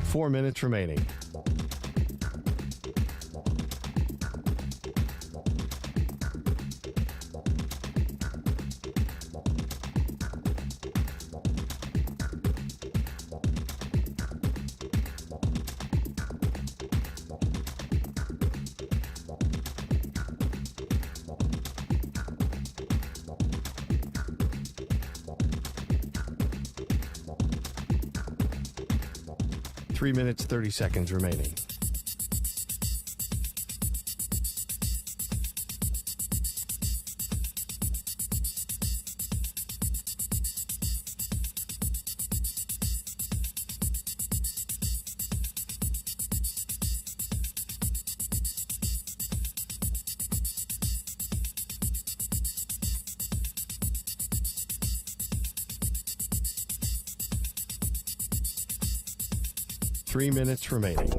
4 minutes remaining. Three minutes, 30 seconds remaining. Three minutes remaining.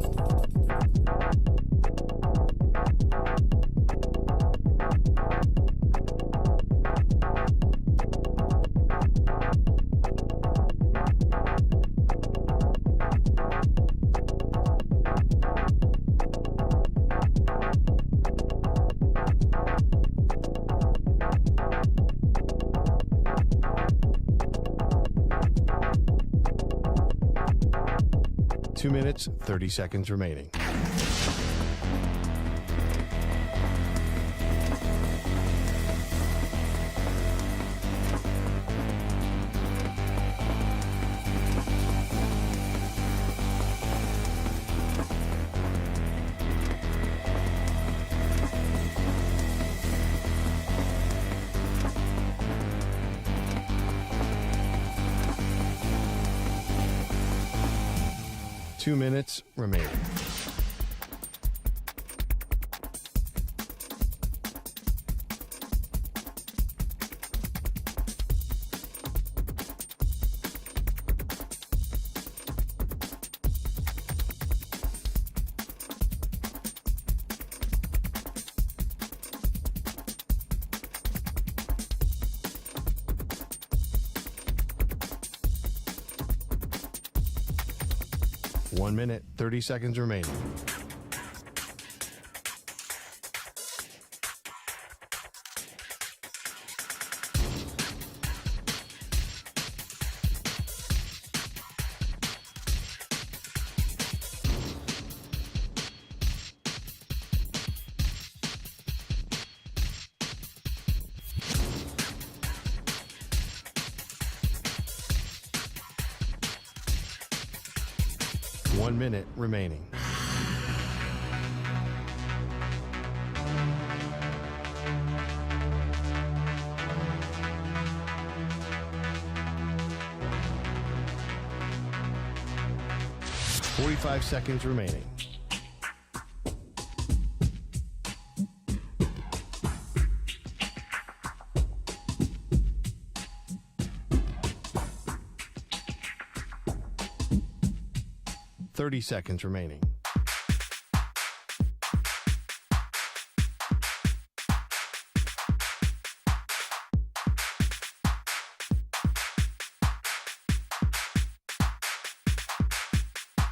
Two minutes, 30 seconds remaining. Two minutes remaining. One minute, 30 seconds remaining. One minute remaining. Forty-five seconds remaining. Thirty seconds remaining.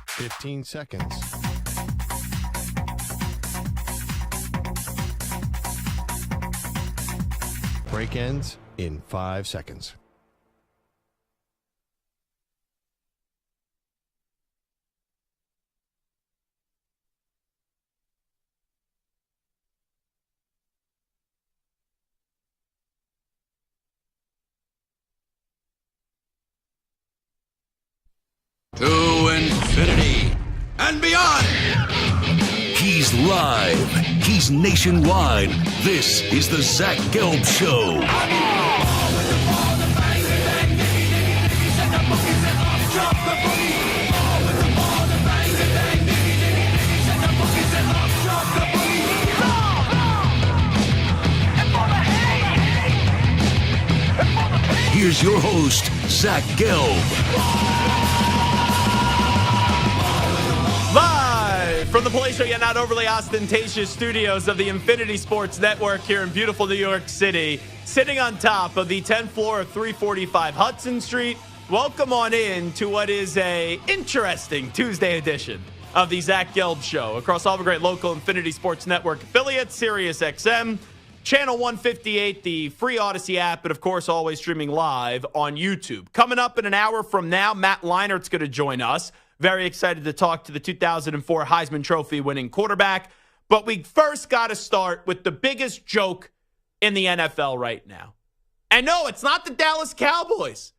Fifteen seconds. Break ends in 5 seconds. To infinity and beyond. He's live. He's nationwide. This is the Zach Gelb Show. Here's your host, Zach Gelb. From the palatial yet not overly ostentatious studios of the Infinity Sports Network here in beautiful New York City, sitting on top of the 10th floor of 345 Hudson Street, Welcome on in to what is a interesting Tuesday edition of the Zach Gelb Show across all the great local Infinity Sports Network affiliates, Sirius XM, Channel 158, the free Odyssey app, and of course always streaming live on YouTube. Coming up in an hour from now, Matt Leinart's going to join us. Very excited to talk to the 2004 Heisman Trophy winning quarterback. But we first got to start with the biggest joke in the NFL right now. And no, it's not the Dallas Cowboys.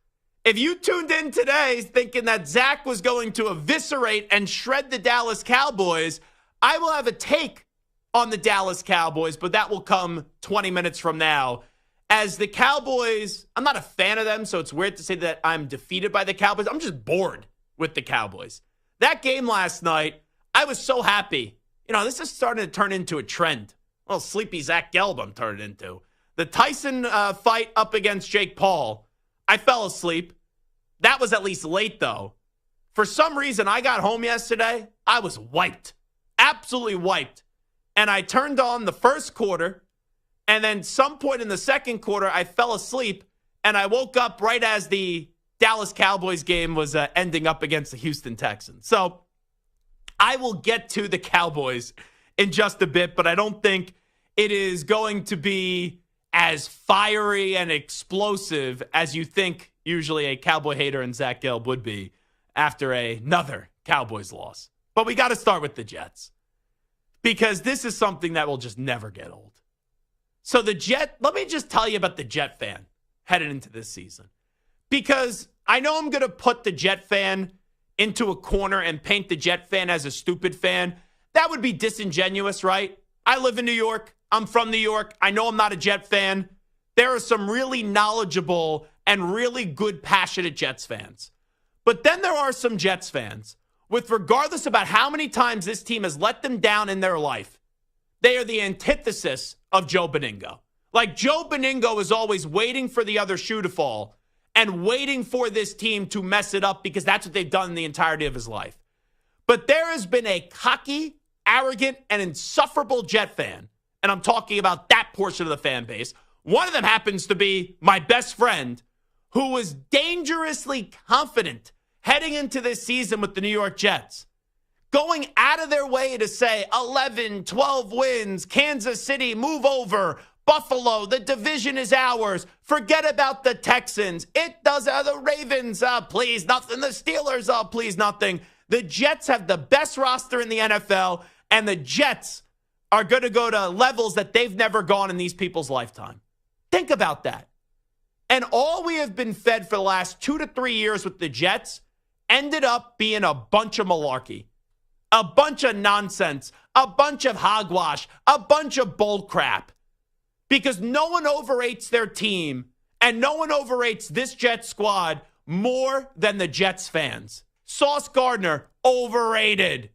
If you tuned in today thinking that Zach was going to eviscerate and shred the Dallas Cowboys, I will have a take on the Dallas Cowboys, but that will come 20 minutes from now. As the Cowboys, I'm not a fan of them, so it's weird to say that I'm defeated by the Cowboys. I'm just bored with the Cowboys. That game last night, I was so happy. You know, this is starting to turn into a trend. Well, sleepy Zach Gelb I'm turning into. The Tyson fight up against Jake Paul, I fell asleep. That was at least late, though. For some reason, I got home yesterday. I was wiped. Absolutely wiped. And I turned on the first quarter. And then some point in the second quarter, I fell asleep. And I woke up right as the Dallas Cowboys game was ending up against the Houston Texans. So I will get to the Cowboys in just a bit. But I don't think it is going to be as fiery and explosive as you think usually a Cowboy hater and Zach Gelb would be after another Cowboys loss. But we got to start with the Jets because this is something that will just never get old. So let me just tell you about the Jet fan headed into this season, because I know I'm going to put the Jet fan into a corner and paint the Jet fan as a stupid fan. That would be disingenuous, right? I live in New York. I'm from New York. I know I'm not a Jet fan. There are some really knowledgeable and really good, passionate Jets fans. But then there are some Jets fans, with regardless about how many times this team has let them down in their life, they are the antithesis of Joe Beningo. Like Joe Beningo is always waiting for the other shoe to fall and waiting for this team to mess it up because that's what they've done in the entirety of his life. But there has been a cocky, arrogant, and insufferable Jet fan, and I'm talking about that portion of the fan base. One of them happens to be my best friend, who was dangerously confident heading into this season with the New York Jets, going out of their way to say 11, 12 wins, Kansas City, move over, Buffalo, the division is ours, forget about the Texans, the Ravens, please nothing, the Steelers, please nothing. The Jets have the best roster in the NFL, and the Jets are going to go to levels that they've never gone in these people's lifetime. Think about that. And all we have been fed for the last 2 to 3 years with the Jets ended up being a bunch of malarkey, a bunch of nonsense, a bunch of hogwash, a bunch of bull crap. Because no one overrates their team, and no one overrates this Jets squad more than the Jets fans. Sauce Gardner, overrated.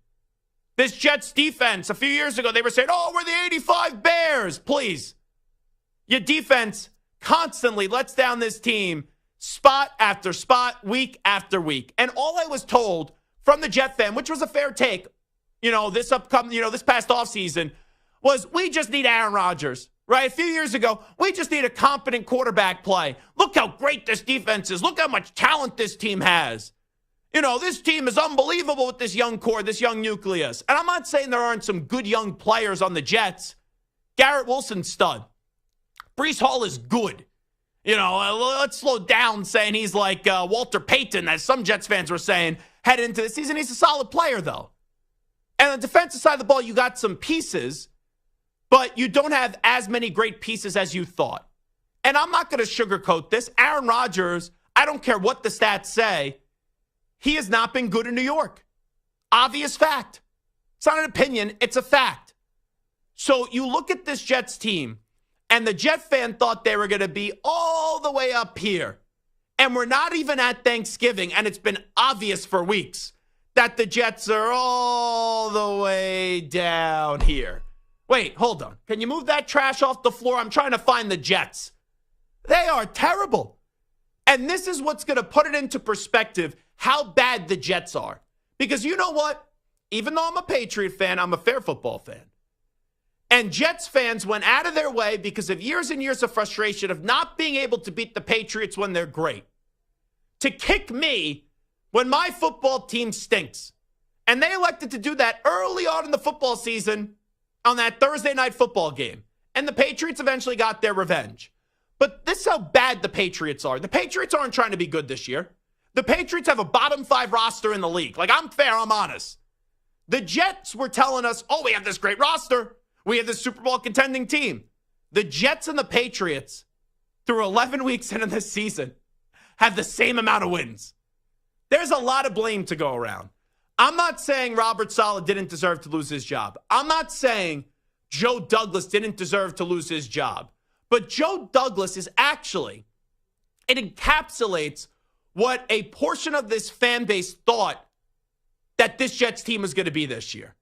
This Jets defense, a few years ago, they were saying, oh, we're the 85 Bears. Please. Your defense constantly lets down this team spot after spot, week after week. And all I was told from the Jet fan, which was a fair take, this past offseason, was we just need Aaron Rodgers, right? A few years ago, we just need a competent quarterback play. Look how great this defense is. Look how much talent this team has. This team is unbelievable with this young core, this young nucleus. And I'm not saying there aren't some good young players on the Jets. Garrett Wilson's stud. Breece Hall is good. Let's slow down saying he's like Walter Payton, as some Jets fans were saying, headed into the season. He's a solid player, though. And on the defensive side of the ball, you got some pieces, but you don't have as many great pieces as you thought. And I'm not going to sugarcoat this. Aaron Rodgers, I don't care what the stats say, he has not been good in New York. Obvious fact. It's not an opinion, it's a fact. So you look at this Jets team, and the Jet fan thought they were going to be all the way up here. And we're not even at Thanksgiving, and it's been obvious for weeks that the Jets are all the way down here. Wait, hold on. Can you move that trash off the floor? I'm trying to find the Jets. They are terrible. And this is what's going to put it into perspective how bad the Jets are. Because you know what? Even though I'm a Patriot fan, I'm a fair football fan. And Jets fans went out of their way because of years and years of frustration of not being able to beat the Patriots when they're great, to kick me when my football team stinks. And they elected to do that early on in the football season on that Thursday night football game. And the Patriots eventually got their revenge. But this is how bad the Patriots are. The Patriots aren't trying to be good this year. The Patriots have a bottom 5 roster in the league. Like, I'm fair, I'm honest. The Jets were telling us, oh, we have this great roster. We have this Super Bowl contending team. The Jets and the Patriots, through 11 weeks into this season, have the same amount of wins. There's a lot of blame to go around. I'm not saying Robert Saleh didn't deserve to lose his job. I'm not saying Joe Douglas didn't deserve to lose his job. But Joe Douglas is actually, it encapsulates what a portion of this fan base thought that this Jets team was going to be this year.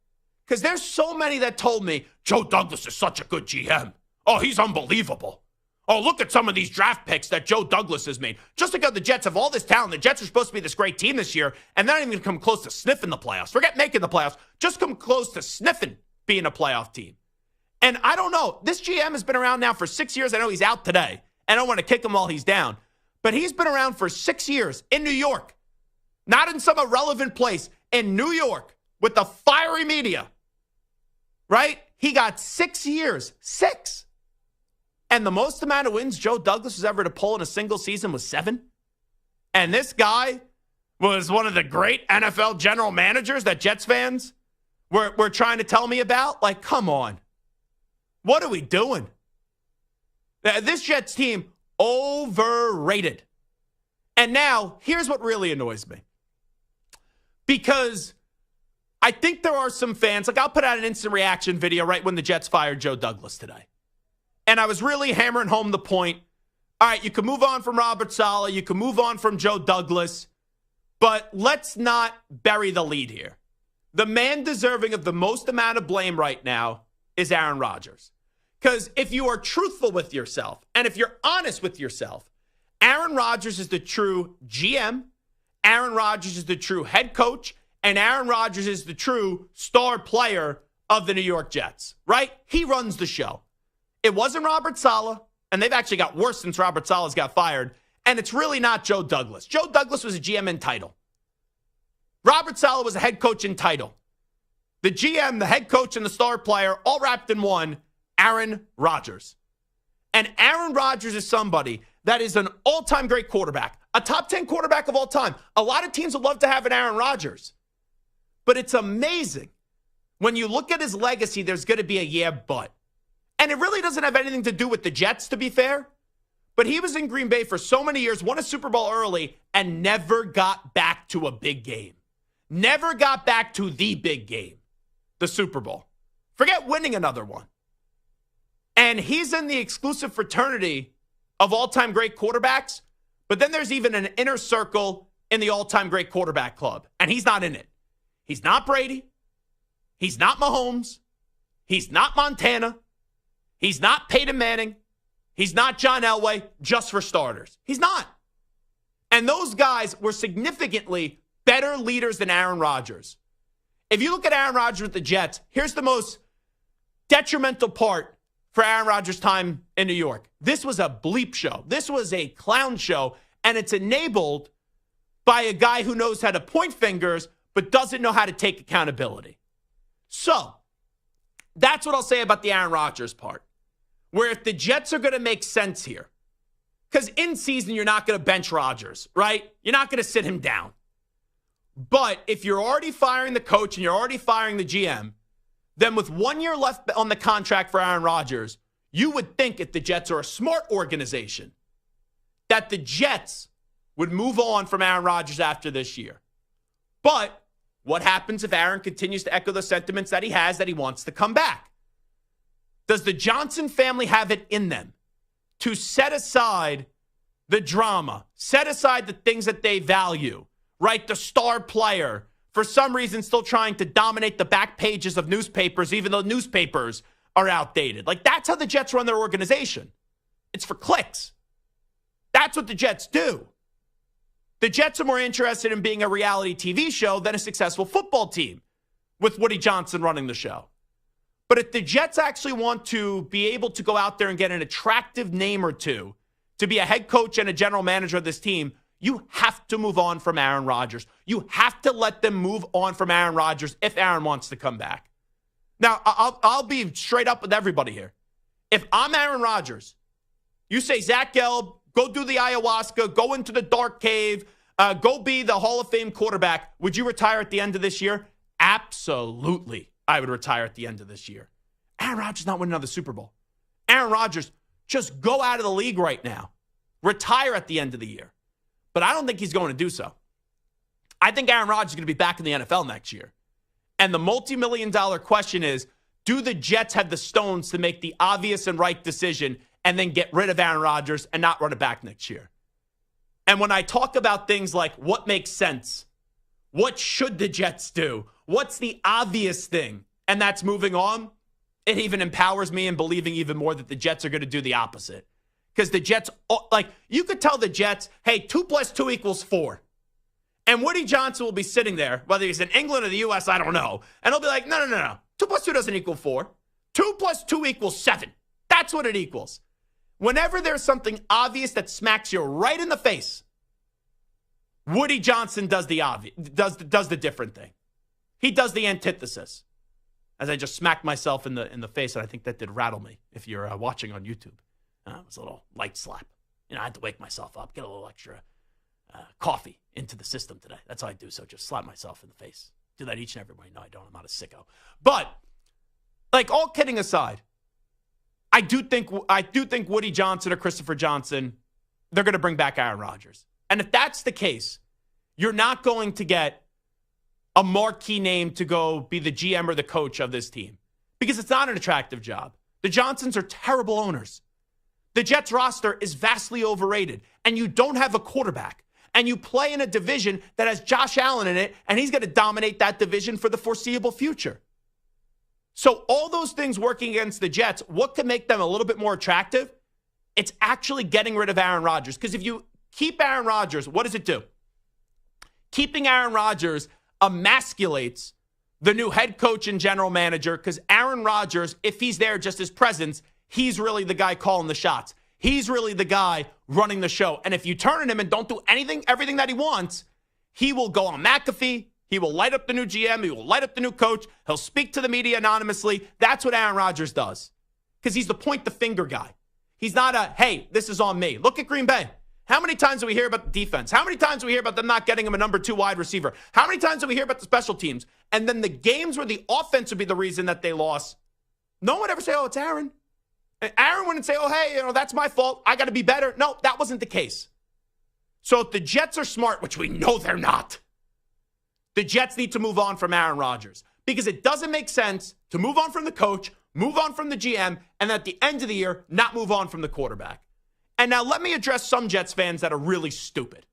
Because there's so many that told me, Joe Douglas is such a good GM. Oh, he's unbelievable. Oh, look at some of these draft picks that Joe Douglas has made. Just because the Jets have all this talent, the Jets are supposed to be this great team this year, and they're not even going to come close to sniffing the playoffs. Forget making the playoffs. Just come close to sniffing being a playoff team. And I don't know. This GM has been around now for 6 years. I know he's out today. I don't want to kick him while he's down. But he's been around for 6 years in New York. Not in some irrelevant place. In New York with the fiery media. Right? He got 6 years. 6. And the most amount of wins Joe Douglas was ever to pull in a single season was 7. And this guy was one of the great NFL general managers that Jets fans were trying to tell me about. Like, come on. What are we doing? This Jets team, overrated. And now, here's what really annoys me. Because I think there are some fans, like I'll put out an instant reaction video right when the Jets fired Joe Douglas today. And I was really hammering home the point. All right, you can move on from Robert Saleh. You can move on from Joe Douglas. But let's not bury the lead here. The man deserving of the most amount of blame right now is Aaron Rodgers. Because if you are truthful with yourself, and if you're honest with yourself, Aaron Rodgers is the true GM, Aaron Rodgers is the true head coach, and Aaron Rodgers is the true star player of the New York Jets, right? He runs the show. It wasn't Robert Saleh, and they've actually got worse since Robert Saleh's got fired, and it's really not Joe Douglas. Joe Douglas was a GM in title. Robert Saleh was a head coach in title. The GM, the head coach, and the star player all wrapped in one, Aaron Rodgers. And Aaron Rodgers is somebody that is an all-time great quarterback, a top 10 quarterback of all time. A lot of teams would love to have an Aaron Rodgers. But it's amazing. When you look at his legacy, there's going to be a yeah, but. And it really doesn't have anything to do with the Jets, to be fair. But he was in Green Bay for so many years, won a Super Bowl early, and never got back to a big game. Never got back to the big game, the Super Bowl. Forget winning another one. And he's in the exclusive fraternity of all-time great quarterbacks, but then there's even an inner circle in the all-time great quarterback club, and he's not in it. He's not Brady. He's not Mahomes. He's not Montana. He's not Peyton Manning. He's not John Elway, just for starters. He's not. And those guys were significantly better leaders than Aaron Rodgers. If you look at Aaron Rodgers with the Jets, here's the most detrimental part for Aaron Rodgers' time in New York. This was a bleep show. This was a clown show, and it's enabled by a guy who knows how to point fingers but doesn't know how to take accountability. So, that's what I'll say about the Aaron Rodgers part. Where if the Jets are going to make sense here, because in season you're not going to bench Rodgers, right? You're not going to sit him down. But if you're already firing the coach and you're already firing the GM, then with 1 year left on the contract for Aaron Rodgers, you would think if the Jets are a smart organization, that the Jets would move on from Aaron Rodgers after this year. But what happens if Aaron continues to echo the sentiments that he has, that he wants to come back? Does the Johnson family have it in them to set aside the drama, set aside the things that they value, right? The star player, for some reason still trying to dominate the back pages of newspapers, even though newspapers are outdated. Like, that's how the Jets run their organization. It's for clicks. That's what the Jets do. The Jets are more interested in being a reality TV show than a successful football team with Woody Johnson running the show. But if the Jets actually want to be able to go out there and get an attractive name or two to be a head coach and a general manager of this team, You have to move on from Aaron Rodgers. You have to let them move on from Aaron Rodgers if Aaron wants to come back. Now, I'll be straight up with everybody here. If I'm Aaron Rodgers, you say, Zach Gelb, go do the ayahuasca, go into the dark cave, go be the Hall of Fame quarterback. Would you retire at the end of this year? Absolutely, I would retire at the end of this year. Aaron Rodgers not winning another Super Bowl. Aaron Rodgers, just go out of the league right now. Retire at the end of the year. But I don't think he's going to do so. I think Aaron Rodgers is going to be back in the NFL next year. And the multi-million-dollar question is, do the Jets have the stones to make the obvious and right decision and then get rid of Aaron Rodgers and not run it back next year? And when I talk about things like what makes sense, what should the Jets do, what's the obvious thing, and that's moving on, it even empowers me in believing even more that the Jets are going to do the opposite. Because the Jets, like, you could tell the Jets, hey, 2 + 2 = 4. And Woody Johnson will be sitting there, whether he's in England or the U.S., I don't know. And he'll be like, no. 2 + 2 doesn't equal 4. 2 + 2 = 7. That's what it equals. Whenever there's something obvious that smacks you right in the face, Woody Johnson does the obvious, does the different thing. He does the antithesis. As I just smacked myself in the face, and I think that did rattle me if you're watching on YouTube. It was a little light slap. I had to wake myself up, get a little extra coffee into the system today. That's how I do. So just slap myself in the face. Do that each and every morning. No, I don't. I'm not a sicko. But, like, all kidding aside, I do think Woody Johnson or Christopher Johnson, they're going to bring back Aaron Rodgers. And if that's the case, you're not going to get a marquee name to go be the GM or the coach of this team because it's not an attractive job. The Johnsons are terrible owners. The Jets roster is vastly overrated, and you don't have a quarterback. And you play in a division that has Josh Allen in it, and he's going to dominate that division for the foreseeable future. So all those things working against the Jets, what could make them a little bit more attractive? It's actually getting rid of Aaron Rodgers. Because if you keep Aaron Rodgers, what does it do? Keeping Aaron Rodgers emasculates the new head coach and general manager because Aaron Rodgers, if he's there, just his presence, he's really the guy calling the shots. He's really the guy running the show. And if you turn on him and don't do everything that he wants, he will go on McAfee. He will light up the new GM. He will light up the new coach. He'll speak to the media anonymously. That's what Aaron Rodgers does because he's the point the finger guy. He's not a, hey, this is on me. Look at Green Bay. How many times do we hear about the defense? How many times do we hear about them not getting him a number 2 wide receiver? How many times do we hear about the special teams? And then the games where the offense would be the reason that they lost, no one would ever say, oh, it's Aaron. And Aaron wouldn't say, oh, hey, that's my fault. I got to be better. No, that wasn't the case. So if the Jets are smart, which we know they're not, the Jets need to move on from Aaron Rodgers because it doesn't make sense to move on from the coach, move on from the GM, and at the end of the year, not move on from the quarterback. And now let me address some Jets fans that are really stupid.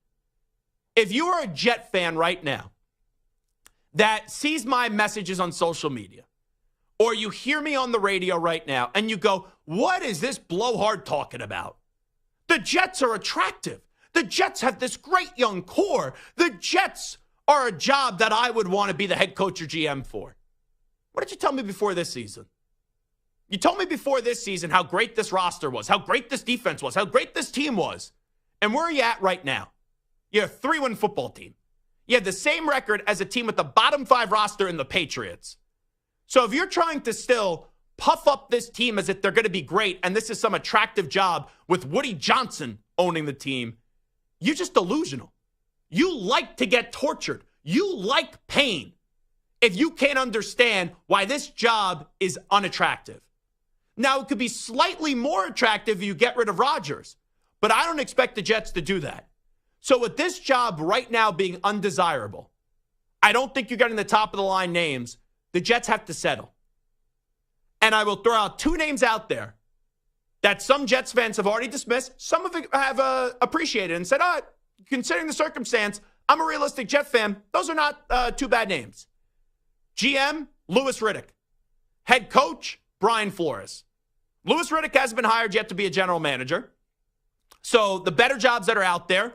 If you are a Jet fan right now that sees my messages on social media, or you hear me on the radio right now, and you go, what is this blowhard talking about? The Jets are attractive. The Jets have this great young core. The Jets are a job that I would want to be the head coach or GM for. What did you tell me before this season? You told me before this season how great this roster was, how great this defense was, how great this team was. And where are you at right now? You're a 3-win football team. You have the same record as a team with the bottom 5 roster in the Patriots. So if you're trying to still puff up this team as if they're going to be great and this is some attractive job with Woody Johnson owning the team, you're just delusional. You like to get tortured. You like pain. If you can't understand why this job is unattractive. Now, it could be slightly more attractive if you get rid of Rodgers, but I don't expect the Jets to do that. So with this job right now being undesirable, I don't think you're getting the top of the line names. The Jets have to settle. And I will throw out 2 names out there that some Jets fans have already dismissed. Some of it have appreciated and said, considering the circumstance, I'm a realistic Jet fan. Those are not 2 bad names. GM, Louis Riddick. Head coach, Brian Flores. Louis Riddick hasn't been hired yet to be a general manager. So the better jobs that are out there,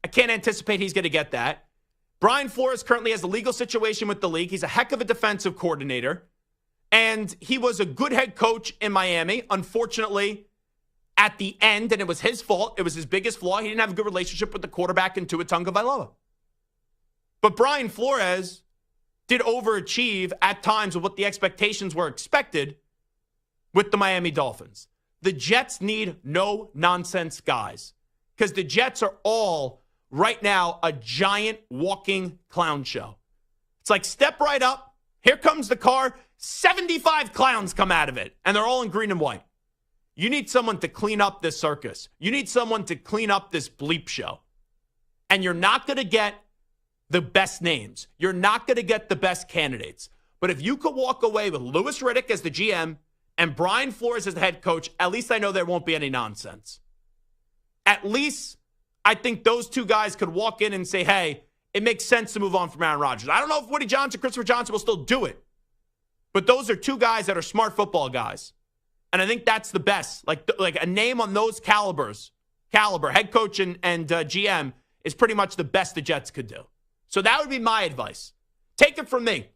I can't anticipate he's going to get that. Brian Flores currently has a legal situation with the league. He's a heck of a defensive coordinator. And he was a good head coach in Miami. Unfortunately, at the end, and it was his fault. It was his biggest flaw. He didn't have a good relationship with the quarterback in Tua Tagovailoa. But Brian Flores did overachieve at times with what the expectations were expected with the Miami Dolphins. The Jets need no-nonsense guys because the Jets are all, right now, a giant walking clown show. It's like step right up, here comes the car, 75 clowns come out of it, and they're all in green and white. You need someone to clean up this circus. You need someone to clean up this bleep show. And you're not going to get the best names. You're not going to get the best candidates. But if you could walk away with Louis Riddick as the GM and Brian Flores as the head coach, at least I know there won't be any nonsense. At least I think those two guys could walk in and say, hey, it makes sense to move on from Aaron Rodgers. I don't know if Woody Johnson, Christopher Johnson will still do it. But those are two guys that are smart football guys. And I think that's the best. Like a name on those caliber, head coach and GM is pretty much the best the Jets could do. So that would be my advice. Take it from me.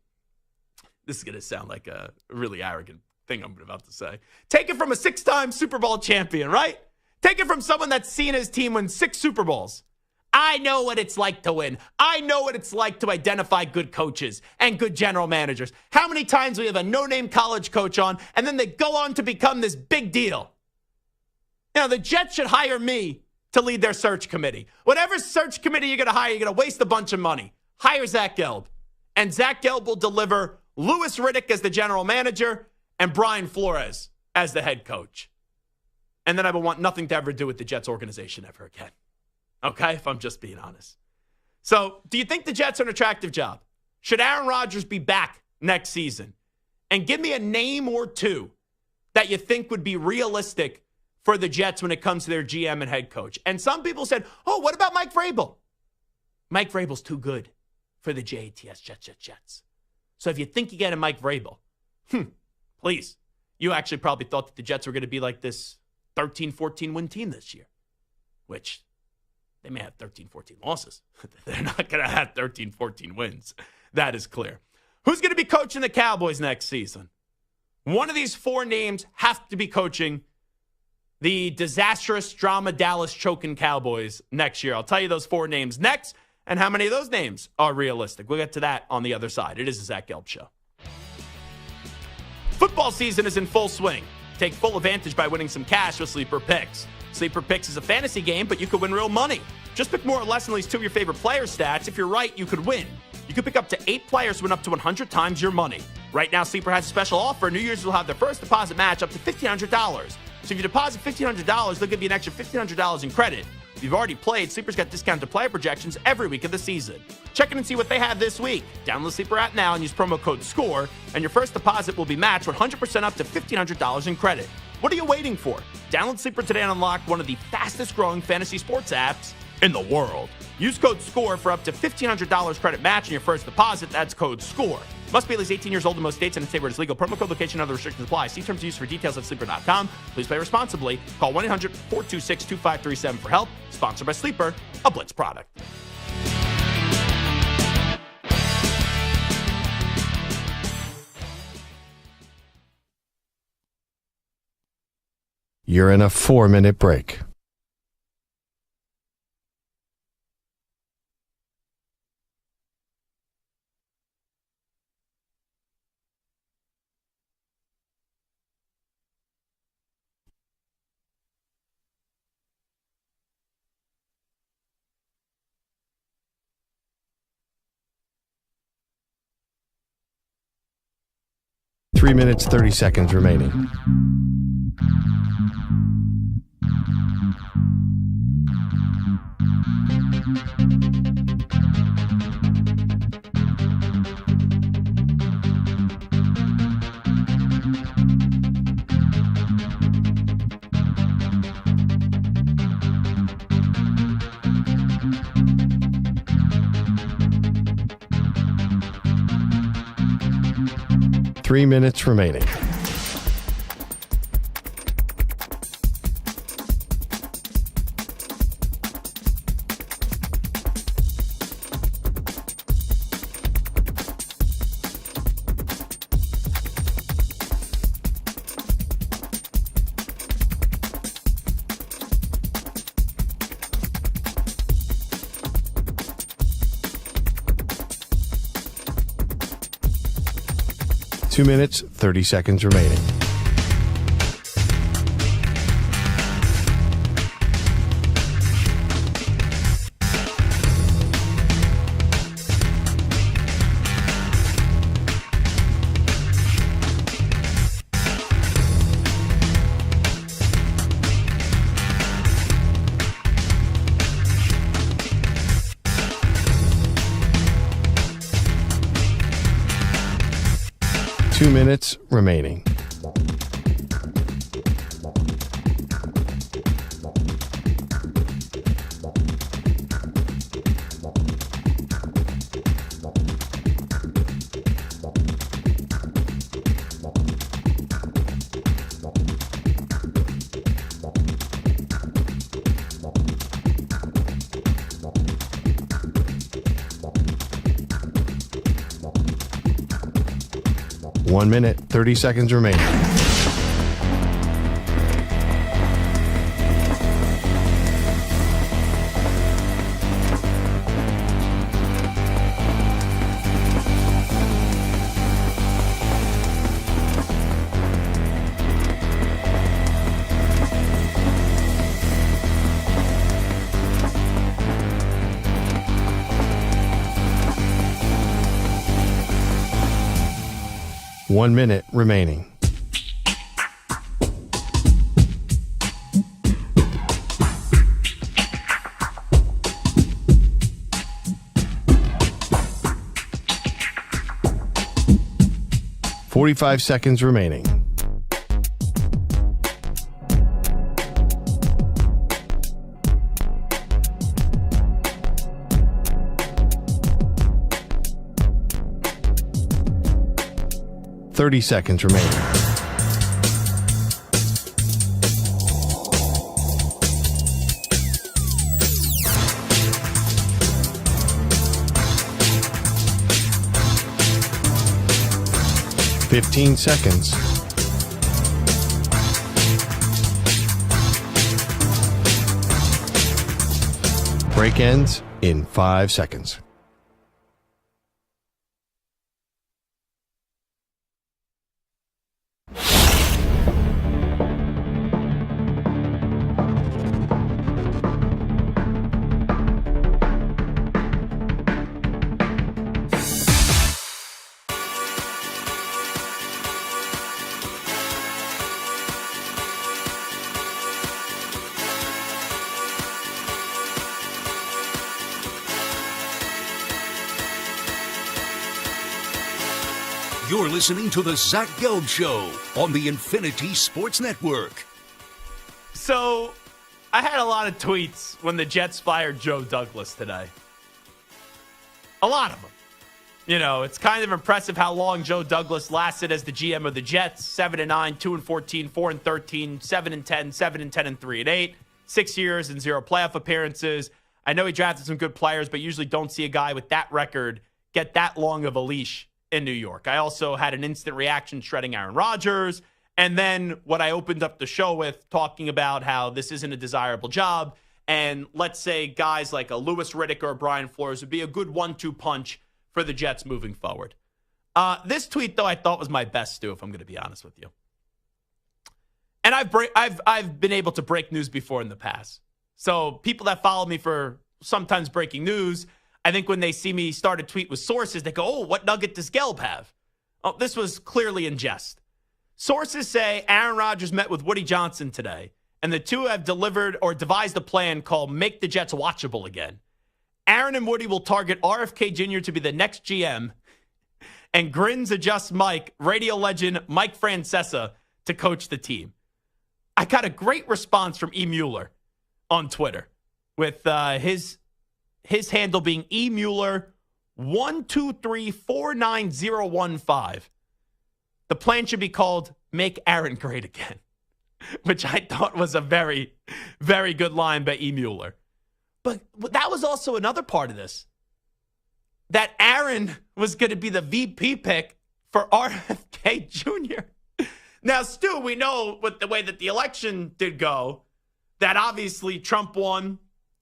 This is going to sound like a really arrogant thing I'm about to say. Take it from a 6-time Super Bowl champion, right? Take it from someone that's seen his team win 6 Super Bowls. I know what it's like to win. I know what it's like to identify good coaches and good general managers. How many times we have a no-name college coach on, and then they go on to become this big deal. Now, the Jets should hire me to lead their search committee. Whatever search committee you're going to hire, you're going to waste a bunch of money. Hire Zach Gelb. And Zach Gelb will deliver Louis Riddick as the general manager and Brian Flores as the head coach. And then I will want nothing to ever do with the Jets organization ever again. Okay, if I'm just being honest. So, do you think the Jets are an attractive job? Should Aaron Rodgers be back next season? And give me a name or two that you think would be realistic for the Jets when it comes to their GM and head coach. And some people said, oh, what about Mike Vrabel? Mike Vrabel's too good for the Jets, Jets. So if you think you get a Mike Vrabel, please, you actually probably thought that the Jets were going to be like this 13-14 win team this year, which they may have 13-14 losses. They're not going to have 13-14 wins. That is clear. Who's going to be coaching the Cowboys next season? One of these 4 names have to be coaching the disastrous drama Dallas choking Cowboys next year. I'll tell you those 4 names next and how many of those names are realistic. We'll get to that on the other side. It is the Zach Gelb Show. Football season is in full swing. Take full advantage by winning some cash with Sleeper Picks. Sleeper Picks is a fantasy game, but you could win real money. Just pick more or less than at least 2 of your favorite player stats. If you're right, you could win. You could pick up to 8 players to win up to 100 times your money. Right now, Sleeper has a special offer. New users will have their first deposit match up to $1,500. So if you deposit $1,500, they'll give you an extra $1,500 in credit. If you've already played, Sleeper's got discounted player projections every week of the season. Check in and see what they have this week. Download the Sleeper app now and use promo code SCORE, and your first deposit will be matched 100% up to $1,500 in credit. What are you waiting for? Download Sleeper today and unlock one of the fastest-growing fantasy sports apps in the world. Use code SCORE for up to $1,500 credit match in your first deposit. That's code SCORE. Must be at least 18 years old in most states and a state where it's legal. Promo code, location, and other restrictions apply. See terms of use for details at Sleeper.com. Please play responsibly. Call 1-800-426-2537 for help. Sponsored by Sleeper, a Blitz product. You're in a 4-minute break. Three minutes, 30 seconds remaining. Three minutes remaining. 2 minutes, 30 seconds remaining. Two minutes remaining. One minute, 30 seconds remaining. One minute remaining. Forty-five seconds remaining. Thirty seconds remaining. Fifteen seconds. Break ends in 5 seconds. You're listening to the Zach Gelb Show on the Infinity Sports Network. So, I had a lot of tweets when the Jets fired Joe Douglas today. A lot of them. You know, it's kind of impressive how long Joe Douglas lasted as the GM of the Jets. 7-9, 2-14, 4-13, 7-10, 7-10, and 3-8. 6 years and 0 playoff appearances. I know he drafted some good players, but usually don't see a guy with that record get that long of a leash in New York. I also had an instant reaction shredding Aaron Rodgers. And then what I opened up the show with, talking about how this isn't a desirable job. And let's say guys like a Louis Riddick or Brian Flores would be a good 1-2 punch for the Jets moving forward. This tweet, though, I thought was my best, Stu, if I'm going to be honest with you. And I've been able to break news before in the past. So people that follow me for sometimes breaking news, I think when they see me start a tweet with sources, they go, oh, what nugget does Gelb have? Oh, this was clearly in jest. Sources say Aaron Rodgers met with Woody Johnson today, and the two have delivered or devised a plan called Make the Jets Watchable Again. Aaron and Woody will target RFK Jr. to be the next GM, and grins adjust Mike, radio legend Mike Francesa, to coach the team. I got a great response from E. Mueller on Twitter with his handle being E. Mueller 123490015. The plan should be called Make Aaron Great Again, which I thought was a very, very good line by E. Mueller. But that was also another part of this, that Aaron was going to be the VP pick for RFK Jr. Now, Stu, we know with the way that the election did go, that obviously Trump won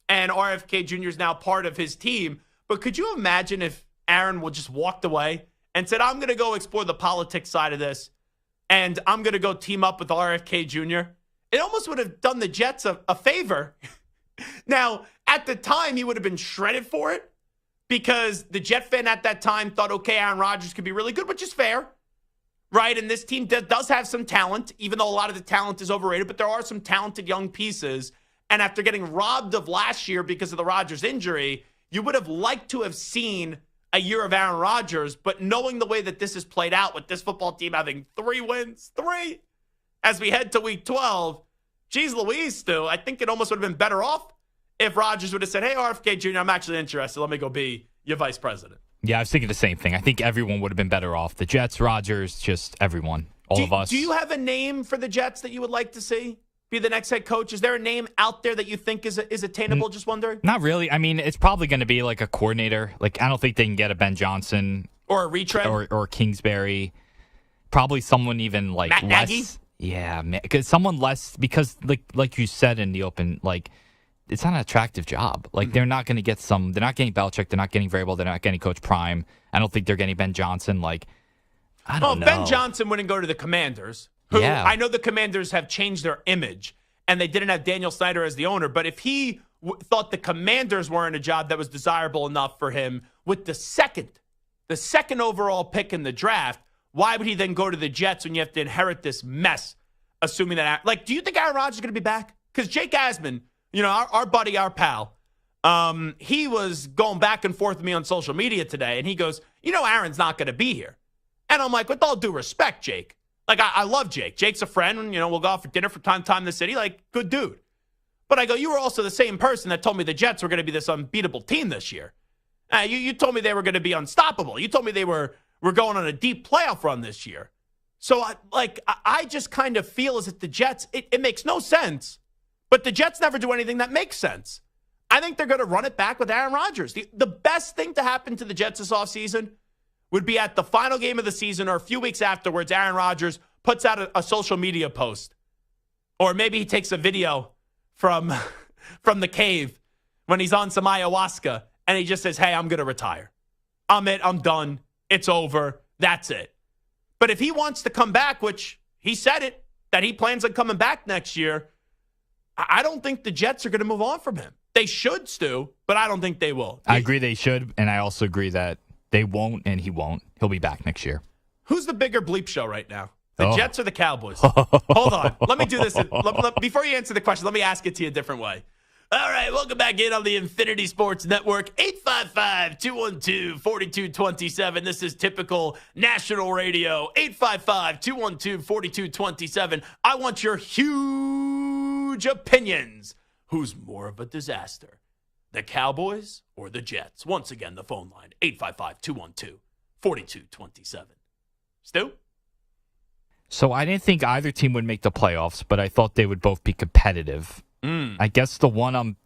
and RFK Jr. is now part of his team. But could you imagine if Aaron would just walked away and said, I'm going to go explore the politics side of this, and I'm going to go team up with RFK Jr., it almost would have done the Jets a favor. Now, at the time, he would have been shredded for it because the Jet fan at that time thought, okay, Aaron Rodgers could be really good, which is fair, right? And this team does have some talent, even though a lot of the talent is overrated, but there are some talented young pieces. And after getting robbed of last year because of the Rodgers injury, you would have liked to have seen a year of Aaron Rodgers, but knowing the way that this has played out with this football team having 3 wins, as we head to week 12, geez Louise, Stu, I think it almost would have been better off if Rodgers would have said, hey, RFK Jr., I'm actually interested. Let me go be your vice president. Yeah, I was thinking the same thing. I think everyone would have been better off. The Jets, Rodgers, just everyone, all of us. Do you have a name for the Jets that you would like to see be the next head coach? Is there a name out there that you think is attainable? Just wondering. Not really. I mean, it's probably going to be like a coordinator. Like, I don't think they can get a Ben Johnson. Or a retread. Or Kingsbury. Probably someone even like Matt less. Nagy? Yeah, because someone less, because like you said in the open, like, it's not an attractive job. Like, they're not going to get they're not getting Belichick, they're not getting Vrabel, they're not getting Coach Prime. I don't think they're getting Ben Johnson. Like, I don't know. Ben Johnson wouldn't go to the Commanders, who Yeah. I know the Commanders have changed their image, and they didn't have Daniel Snyder as the owner. But if he thought the Commanders weren't a job that was desirable enough for him with the second overall pick in the draft, why would he then go to the Jets when you have to inherit this mess, assuming that, like, do you think Aaron Rodgers is going to be back? Because Jake Asman, you know, our buddy, our pal, he was going back and forth with me on social media today, and he goes, you know, Aaron's not going to be here. And I'm like, with all due respect, Jake. Like, I love Jake. Jake's a friend, and, you know, we'll go out for dinner from time to time in the city. Like, good dude. But I go, you were also the same person that told me the Jets were going to be this unbeatable team this year. You told me they were going to be unstoppable. You told me they were going on a deep playoff run this year. So, I just kind of feel as if the Jets, it makes no sense, but the Jets never do anything that makes sense. I think they're going to run it back with Aaron Rodgers. The best thing to happen to the Jets this offseason would be at the final game of the season or a few weeks afterwards, Aaron Rodgers puts out a social media post. Or maybe he takes a video from the cave when he's on some ayahuasca, and he just says, hey, I'm going to retire. I'm done. It's over. That's it. But if he wants to come back, which he said it, that he plans on coming back next year, I don't think the Jets are going to move on from him. They should, Stu, but I don't think they will. I agree they should, and I also agree that they won't and he won't. He'll be back next year. Who's the bigger bleep show right now? The Jets or the Cowboys? Hold on. Let me do this. Before you answer the question, let me ask it to you a different way. All right, welcome back in on the Infinity Sports Network, 855-212-4227. This is typical national radio, 855-212-4227. I want your huge opinions. Who's more of a disaster, the Cowboys or the Jets? Once again, the phone line, 855-212-4227. Stu? So I didn't think either team would make the playoffs, but I thought they would both be competitive. I guess the one I'm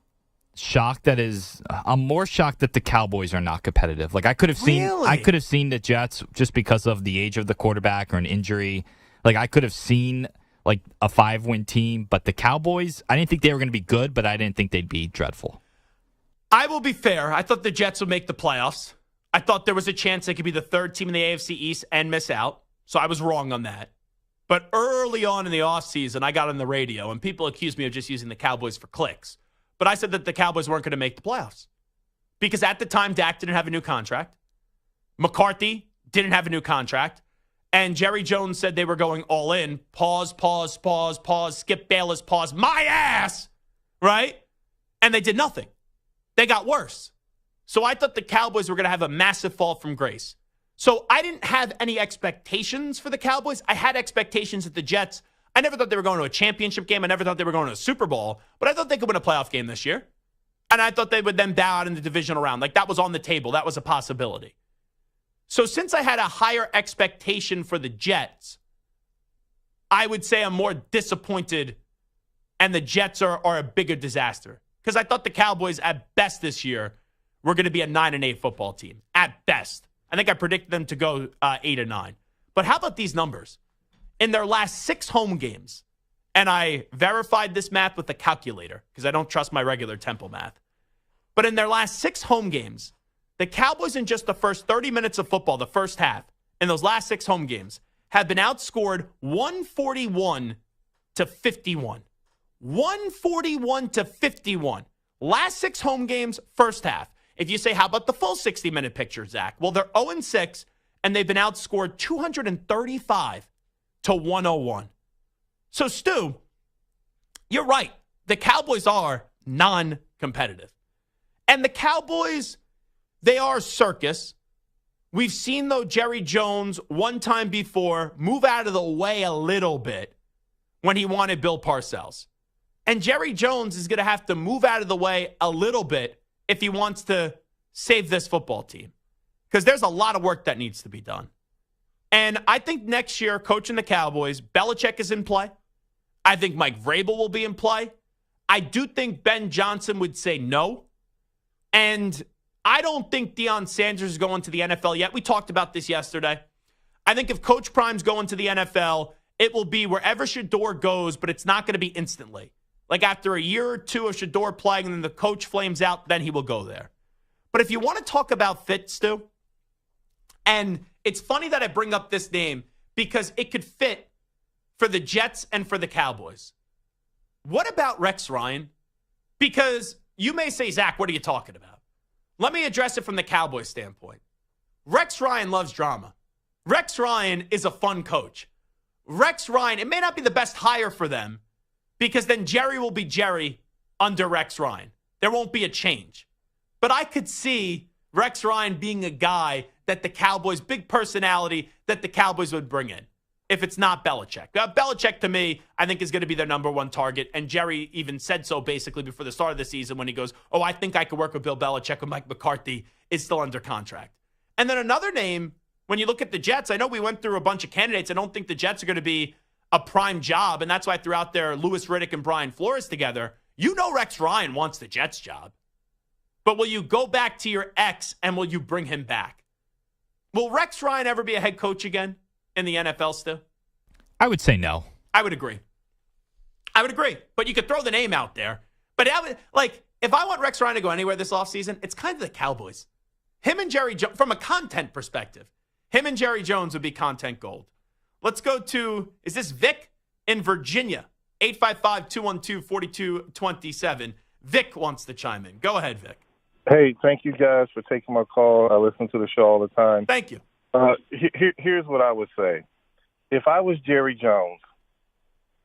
more shocked that the Cowboys are not competitive. Like, I could have seen the Jets just because of the age of the quarterback or an injury. Like, I could have seen like a 5-win team, but the Cowboys, I didn't think they were going to be good, but I didn't think they'd be dreadful. I will be fair. I thought the Jets would make the playoffs. I thought there was a chance they could be the third team in the AFC East and miss out. So I was wrong on that. But early on in the offseason, I got on the radio, and people accused me of just using the Cowboys for clicks. But I said that the Cowboys weren't going to make the playoffs. Because at the time, Dak didn't have a new contract. McCarthy didn't have a new contract. And Jerry Jones said they were going all in. Pause. Skip Bayless, pause. My ass! Right? And they did nothing. They got worse. So I thought the Cowboys were going to have a massive fall from grace. So I didn't have any expectations for the Cowboys. I had expectations that the Jets, I never thought they were going to a championship game. I never thought they were going to a Super Bowl. But I thought they could win a playoff game this year. And I thought they would then bow out in the divisional round. Like, that was on the table. That was a possibility. So since I had a higher expectation for the Jets, I would say I'm more disappointed and the Jets are a bigger disaster. Because I thought the Cowboys at best this year were going to be a 9-8 football team. At best. I think I predicted them to go 8-9. But how about these numbers? In their last 6 home games, and I verified this math with a calculator because I don't trust my regular Temple math. But in their last 6 home games, the Cowboys in just the first 30 minutes of football, the first half, in those last 6 home games have been outscored 141 to 51. 141 to 51. Last 6 home games, first half. If you say, how about the full 60-minute picture, Zach? Well, they're 0-6, and they've been outscored 235 to 101. So, Stu, you're right. The Cowboys are non-competitive. And the Cowboys, they are circus. We've seen, though, Jerry Jones one time before move out of the way a little bit when he wanted Bill Parcells. And Jerry Jones is going to have to move out of the way a little bit if he wants to save this football team. Because there's a lot of work that needs to be done. And I think next year, coaching the Cowboys, Belichick is in play. I think Mike Vrabel will be in play. I do think Ben Johnson would say no. And I don't think Deion Sanders is going to the NFL yet. We talked about this yesterday. I think if Coach Prime's going to the NFL, it will be wherever Shador goes, but it's not going to be instantly. Like after a year or two of Shador playing and then the coach flames out, then he will go there. But if you want to talk about fit, Stu, and it's funny that I bring up this name because it could fit for the Jets and for the Cowboys. What about Rex Ryan? Because you may say, Zach, what are you talking about? Let me address it from the Cowboys standpoint. Rex Ryan loves drama. Rex Ryan is a fun coach. Rex Ryan, it may not be the best hire for them because then Jerry will be Jerry under Rex Ryan. There won't be a change. But I could see Rex Ryan being a guy that the Cowboys, big personality, that the Cowboys would bring in if it's not Belichick. Belichick, to me, I think is going to be their number one target. And Jerry even said so basically before the start of the season when he goes, oh, I think I could work with Bill Belichick when Mike McCarthy is still under contract. And then another name, when you look at the Jets, I know we went through a bunch of candidates. I don't think the Jets are going to be a prime job. And that's why I threw out there Louis Riddick and Brian Flores together. You know Rex Ryan wants the Jets job. But will you go back to your ex and will you bring him back? Will Rex Ryan ever be a head coach again in the NFL still? I would say no. I would agree. But you could throw the name out there. But if I want Rex Ryan to go anywhere this offseason, it's kind of the Cowboys. Him and Jerry Jones, from a content perspective, him and Jerry Jones would be content gold. Let's go to, is this Vic in Virginia? 855-212-4227. Vic wants to chime in. Go ahead, Vic. Hey, thank you guys for taking my call. I listen to the show all the time. Thank you. Here's what I would say. If I was Jerry Jones,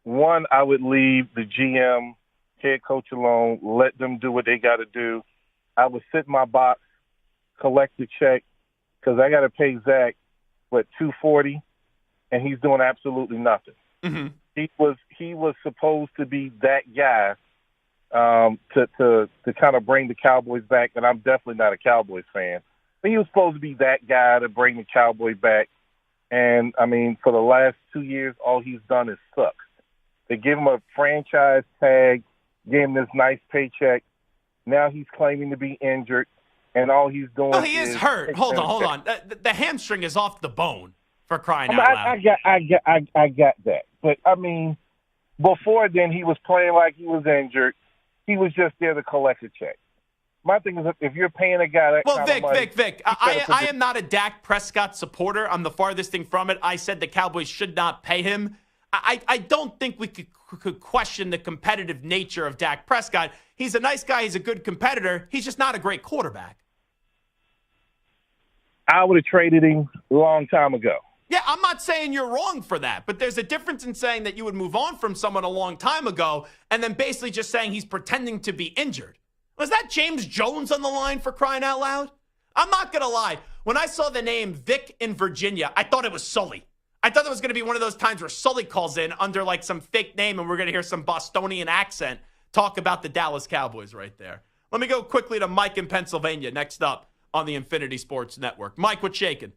one, I would leave the GM, head coach alone, let them do what they got to do. I would sit in my box, collect the check, because I got to pay Zach, $240, and he's doing absolutely nothing. Mm-hmm. He was supposed to be that guy to kind of bring the Cowboys back, and I'm definitely not a Cowboys fan. But he was supposed to be that guy to bring the Cowboys back. And, I mean, for the last 2 years, all he's done is suck. They gave him a franchise tag, gave him this nice paycheck. Now he's claiming to be injured, and all he's doing he is hurt. Hold on. The hamstring is off the bone, for crying out loud. I got that. But, I mean, before then he was playing like he was injured. He was just there to collect a check. My thing is, if you're paying a guy that kind of money... Vic, I am not a Dak Prescott supporter. I'm the farthest thing from it. I said the Cowboys should not pay him. I don't think we could question the competitive nature of Dak Prescott. He's a nice guy. He's a good competitor. He's just not a great quarterback. I would have traded him a long time ago. Yeah, I'm not saying you're wrong for that, but there's a difference in saying that you would move on from someone a long time ago and then basically just saying he's pretending to be injured. Was that James Jones on the line, for crying out loud? I'm not going to lie. When I saw the name Vic in Virginia, I thought it was Sully. I thought it was going to be one of those times where Sully calls in under like some fake name and we're going to hear some Bostonian accent talk about the Dallas Cowboys right there. Let me go quickly to Mike in Pennsylvania next up on the Infinity Sports Network. Mike, what's shaking?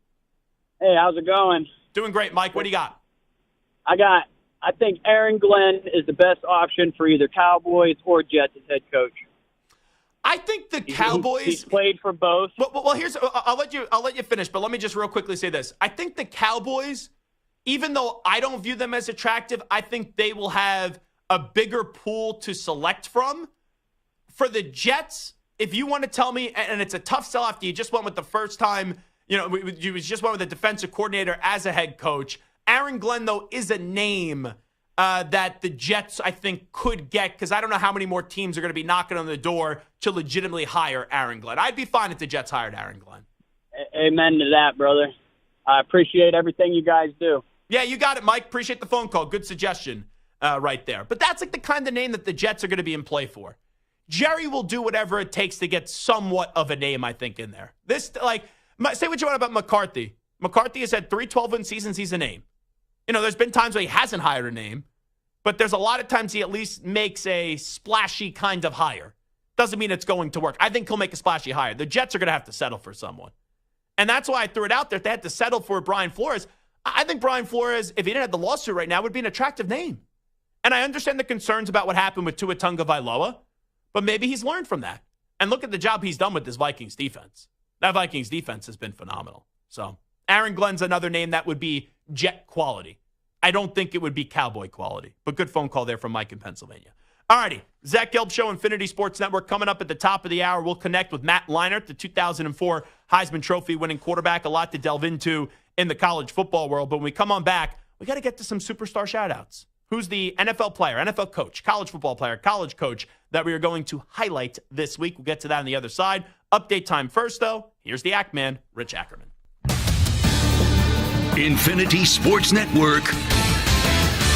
Hey, how's it going? Doing great, Mike. What do you got? I think Aaron Glenn is the best option for either Cowboys or Jets as head coach. I think the Cowboys. He's played for both. Well, here's. I'll let you finish, but let me just real quickly say this. I think the Cowboys, even though I don't view them as attractive, I think they will have a bigger pool to select from. For the Jets, if you want to tell me, and it's a tough sell after you just went with the first time You just went with a defensive coordinator as a head coach. Aaron Glenn, though, is a name that the Jets, I think, could get, because I don't know how many more teams are going to be knocking on the door to legitimately hire Aaron Glenn. I'd be fine if the Jets hired Aaron Glenn. Amen to that, brother. I appreciate everything you guys do. Yeah, you got it, Mike. Appreciate the phone call. Good suggestion right there. But that's like the kind of name that the Jets are going to be in play for. Jerry will do whatever it takes to get somewhat of a name, I think, in there. Say what you want about McCarthy. McCarthy has had 3 12-win seasons. He's a name. There's been times where he hasn't hired a name, but there's a lot of times he at least makes a splashy kind of hire. Doesn't mean it's going to work. I think he'll make a splashy hire. The Jets are going to have to settle for someone. And that's why I threw it out there. If they had to settle for Brian Flores, I think Brian Flores, if he didn't have the lawsuit right now, would be an attractive name. And I understand the concerns about what happened with Tua Tagovailoa, but maybe he's learned from that. And look at the job he's done with this Vikings defense. That Vikings defense has been phenomenal. So Aaron Glenn's another name that would be Jet quality. I don't think it would be Cowboy quality. But good phone call there from Mike in Pennsylvania. All righty. Zach Gelb Show, Infinity Sports Network. Coming up at the top of the hour, we'll connect with Matt Leinart, the 2004 Heisman Trophy winning quarterback. A lot to delve into in the college football world. But when we come on back, we got to get to some superstar shout-outs. Who's the NFL player, NFL coach, college football player, college coach that we are going to highlight this week? We'll get to that on the other side. Update time first, though. Here's the Act Man, Rich Ackerman. Infinity Sports Network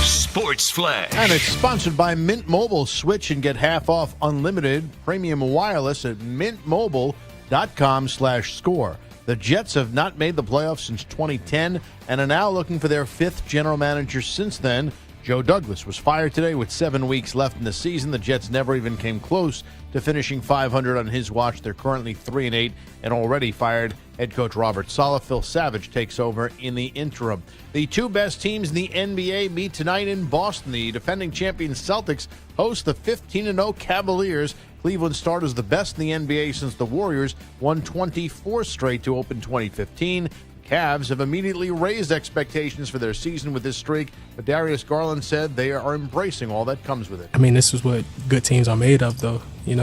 Sports Flash. And it's sponsored by Mint Mobile. Switch and get half off unlimited premium wireless at mintmobile.com/score. The Jets have not made the playoffs since 2010 and are now looking for their 5th general manager since then. Joe Douglas was fired today with 7 weeks left in the season. The Jets never even came close to finishing 500 on his watch. They're currently 3-8 and already fired head coach Robert Saleh. Phil Savage takes over in the interim. The 2 best teams in the NBA meet tonight in Boston. The defending champion Celtics host the 15-0 Cavaliers. Cleveland starters the best in the NBA since the Warriors won 24 straight to open 2015. Cavs have immediately raised expectations for their season with this streak, but Darius Garland said they are embracing all that comes with it. I mean, this is what good teams are made of, though, being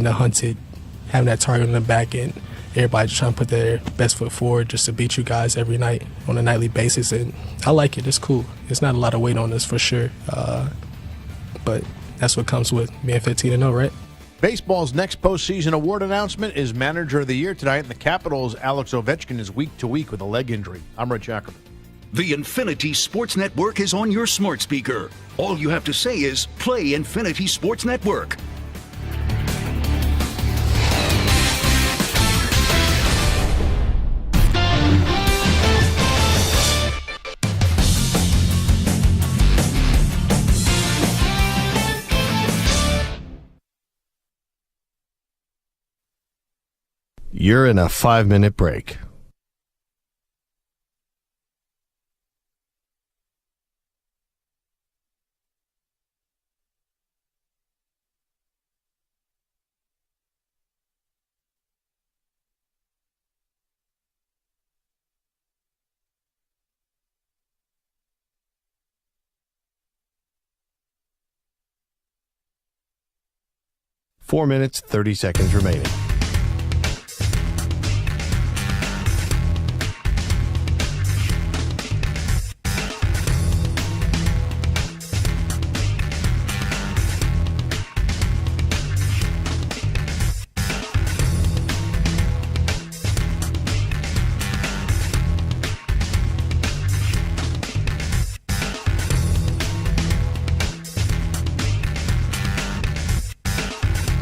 the hunted, having that target on the back end, everybody just trying to put their best foot forward just to beat you guys every night on a nightly basis, and I like it. It's cool. It's not a lot of weight on us for sure, but that's what comes with being 15-0, right? Baseball's next postseason award announcement is Manager of the Year tonight, and the Capitals' Alex Ovechkin is week to week with a leg injury. I'm Rich Ackerman. The Infinity Sports Network is on your smart speaker. All you have to say is play Infinity Sports Network. You're in a 5-minute break. Four minutes, 30 seconds remaining.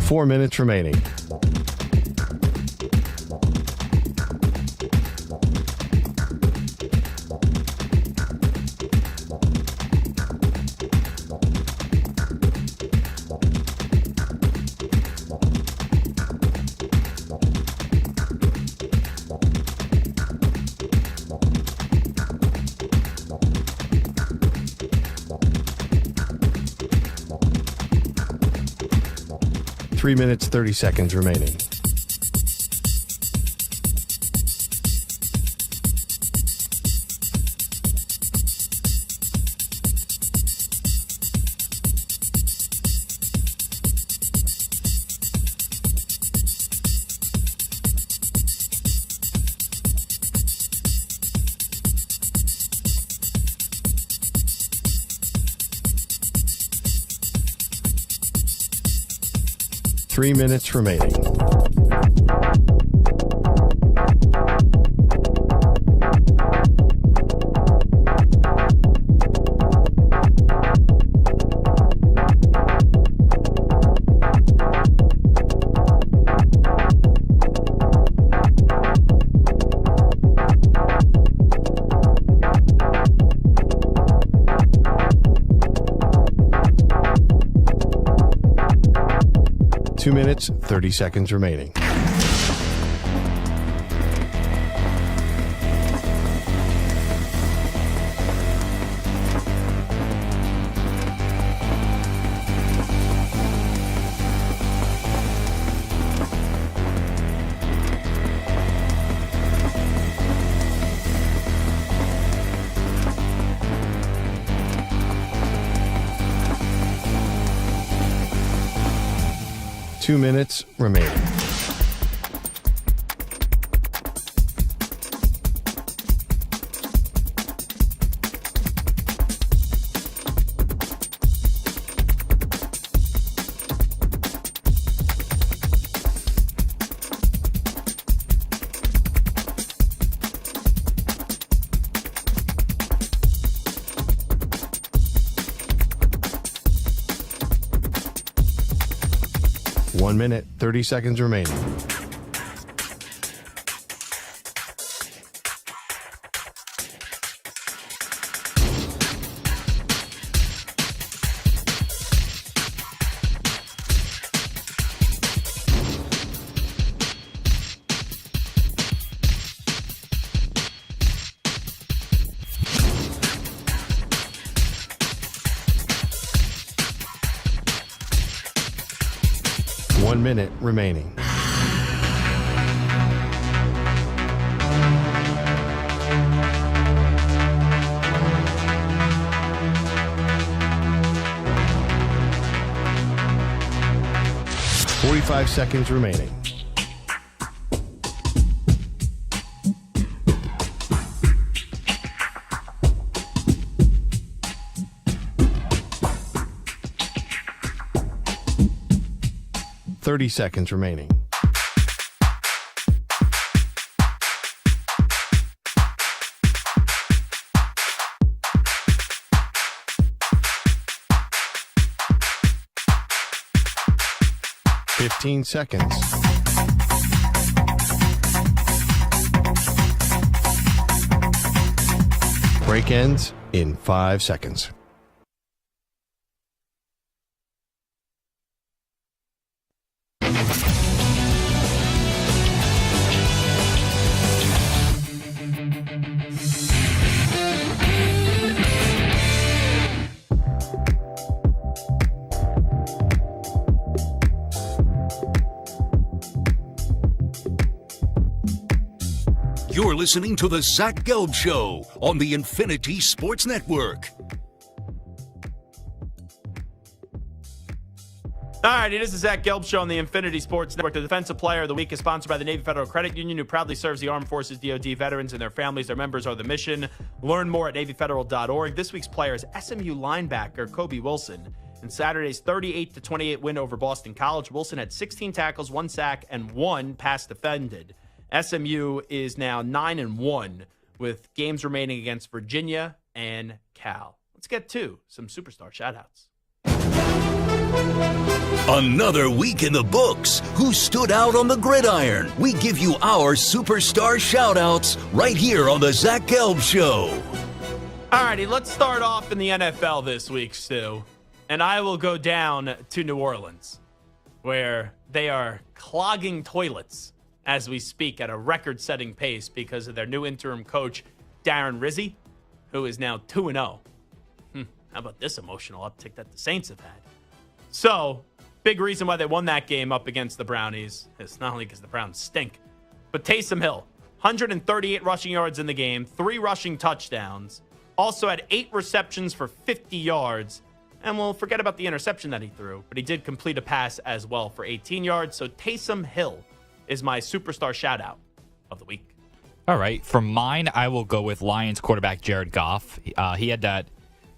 Four minutes remaining. Three minutes, 30 seconds remaining. 3 minutes remaining. Two minutes, 30 seconds remaining. Two minutes remaining. One minute, 30 seconds remaining. One minute remaining. Forty-five seconds remaining. Thirty seconds remaining. Fifteen seconds. Break ends in 5 seconds. You're listening to the Zach Gelb Show on the Infinity Sports Network. All right, it is the Zach Gelb Show on the Infinity Sports Network. The Defensive Player of the Week is sponsored by the Navy Federal Credit Union, who proudly serves the Armed Forces, DoD veterans, and their families. Their members are the mission. Learn more at NavyFederal.org. This week's player is SMU linebacker Kobe Wilson. In Saturday's 38-28 win over Boston College, Wilson had 16 tackles, 1 sack, and 1 pass defended. SMU is now 9-1 with games remaining against Virginia and Cal. Let's get to some Superstar Shoutouts. Another week in the books. Who stood out on the gridiron? We give you our Superstar Shoutouts right here on the Zach Gelb Show. All righty, let's start off in the NFL this week, Stu. And I will go down to New Orleans, where they are clogging toilets as we speak at a record-setting pace because of their new interim coach, Darren Rizzi, who is now 2-0. How about this emotional uptick that the Saints have had? So, big reason why they won that game up against the Brownies is not only because the Browns stink, but Taysom Hill, 138 rushing yards in the game, 3 rushing touchdowns, also had 8 receptions for 50 yards, and we'll forget about the interception that he threw, but he did complete a pass as well for 18 yards. So Taysom Hill is my Superstar Shoutout of the week. All right. For mine, I will go with Lions quarterback Jared Goff. He had that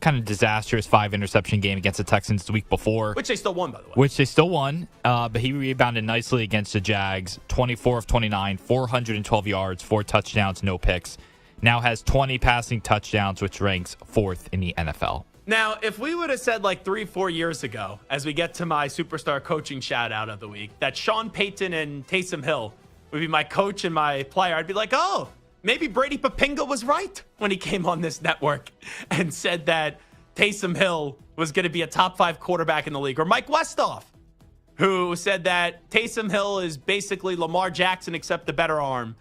kind of disastrous 5-interception game against the Texans the week before. Which they still won, by the way. Which they still won, but he rebounded nicely against the Jags. 24 of 29, 412 yards, 4 touchdowns, no picks. Now has 20 passing touchdowns, which ranks 4th in the NFL. Now, if we would have said like 3-4 years ago, as we get to my superstar coaching shout out of the week, that Sean Payton and Taysom Hill would be my coach and my player, I'd be like, oh, maybe Brady Papinga was right when he came on this network and said that Taysom Hill was going to be a top 5 quarterback in the league. Or Mike Westhoff, who said that Taysom Hill is basically Lamar Jackson except the better arm.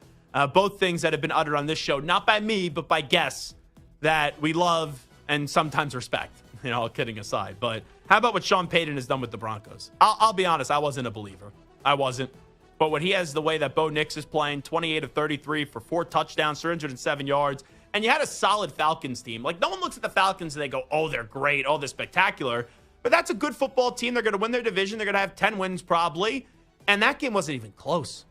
Both things that have been uttered on this show, not by me, but by guests that we love and sometimes respect. You know, all kidding aside. But how about what Sean Payton has done with the Broncos? I'll be honest, I wasn't a believer. I wasn't. But when he has the way that Bo Nix is playing, 28 of 33 for 4 touchdowns, 307 yards, and you had a solid Falcons team. Like, no one looks at the Falcons and they go, oh, they're great, oh, they're spectacular. But that's a good football team. They're going to win their division. They're going to have 10 wins probably. And that game wasn't even close.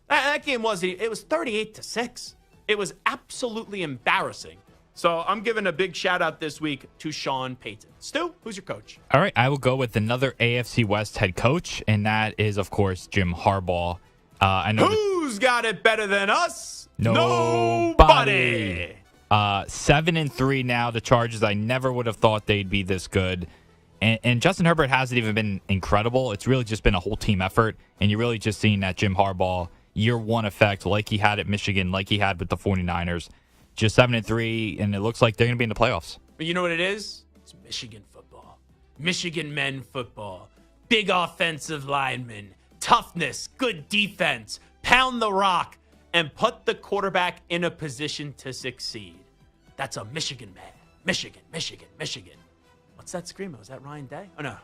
That game it was 38-6. It was absolutely embarrassing. So I'm giving a big shout out this week to Sean Payton. Stu, who's your coach? All right, I will go with another AFC West head coach, and that is, of course, Jim Harbaugh. I know who's got it better than us? Nobody. 7-3 now. The Chargers, I never would have thought they'd be this good. And Justin Herbert hasn't even been incredible. It's really just been a whole team effort, and you're really just seeing that Jim Harbaugh year one effect like he had at Michigan, like he had with the 49ers. Just 7-3, and it looks like they're going to be in the playoffs. But you know what it is? It's Michigan football. Michigan men football. Big offensive linemen. Toughness. Good defense. Pound the rock. And put the quarterback in a position to succeed. That's a Michigan man. Michigan, Michigan, Michigan. What's that screamo? Is that Ryan Day? Oh, no.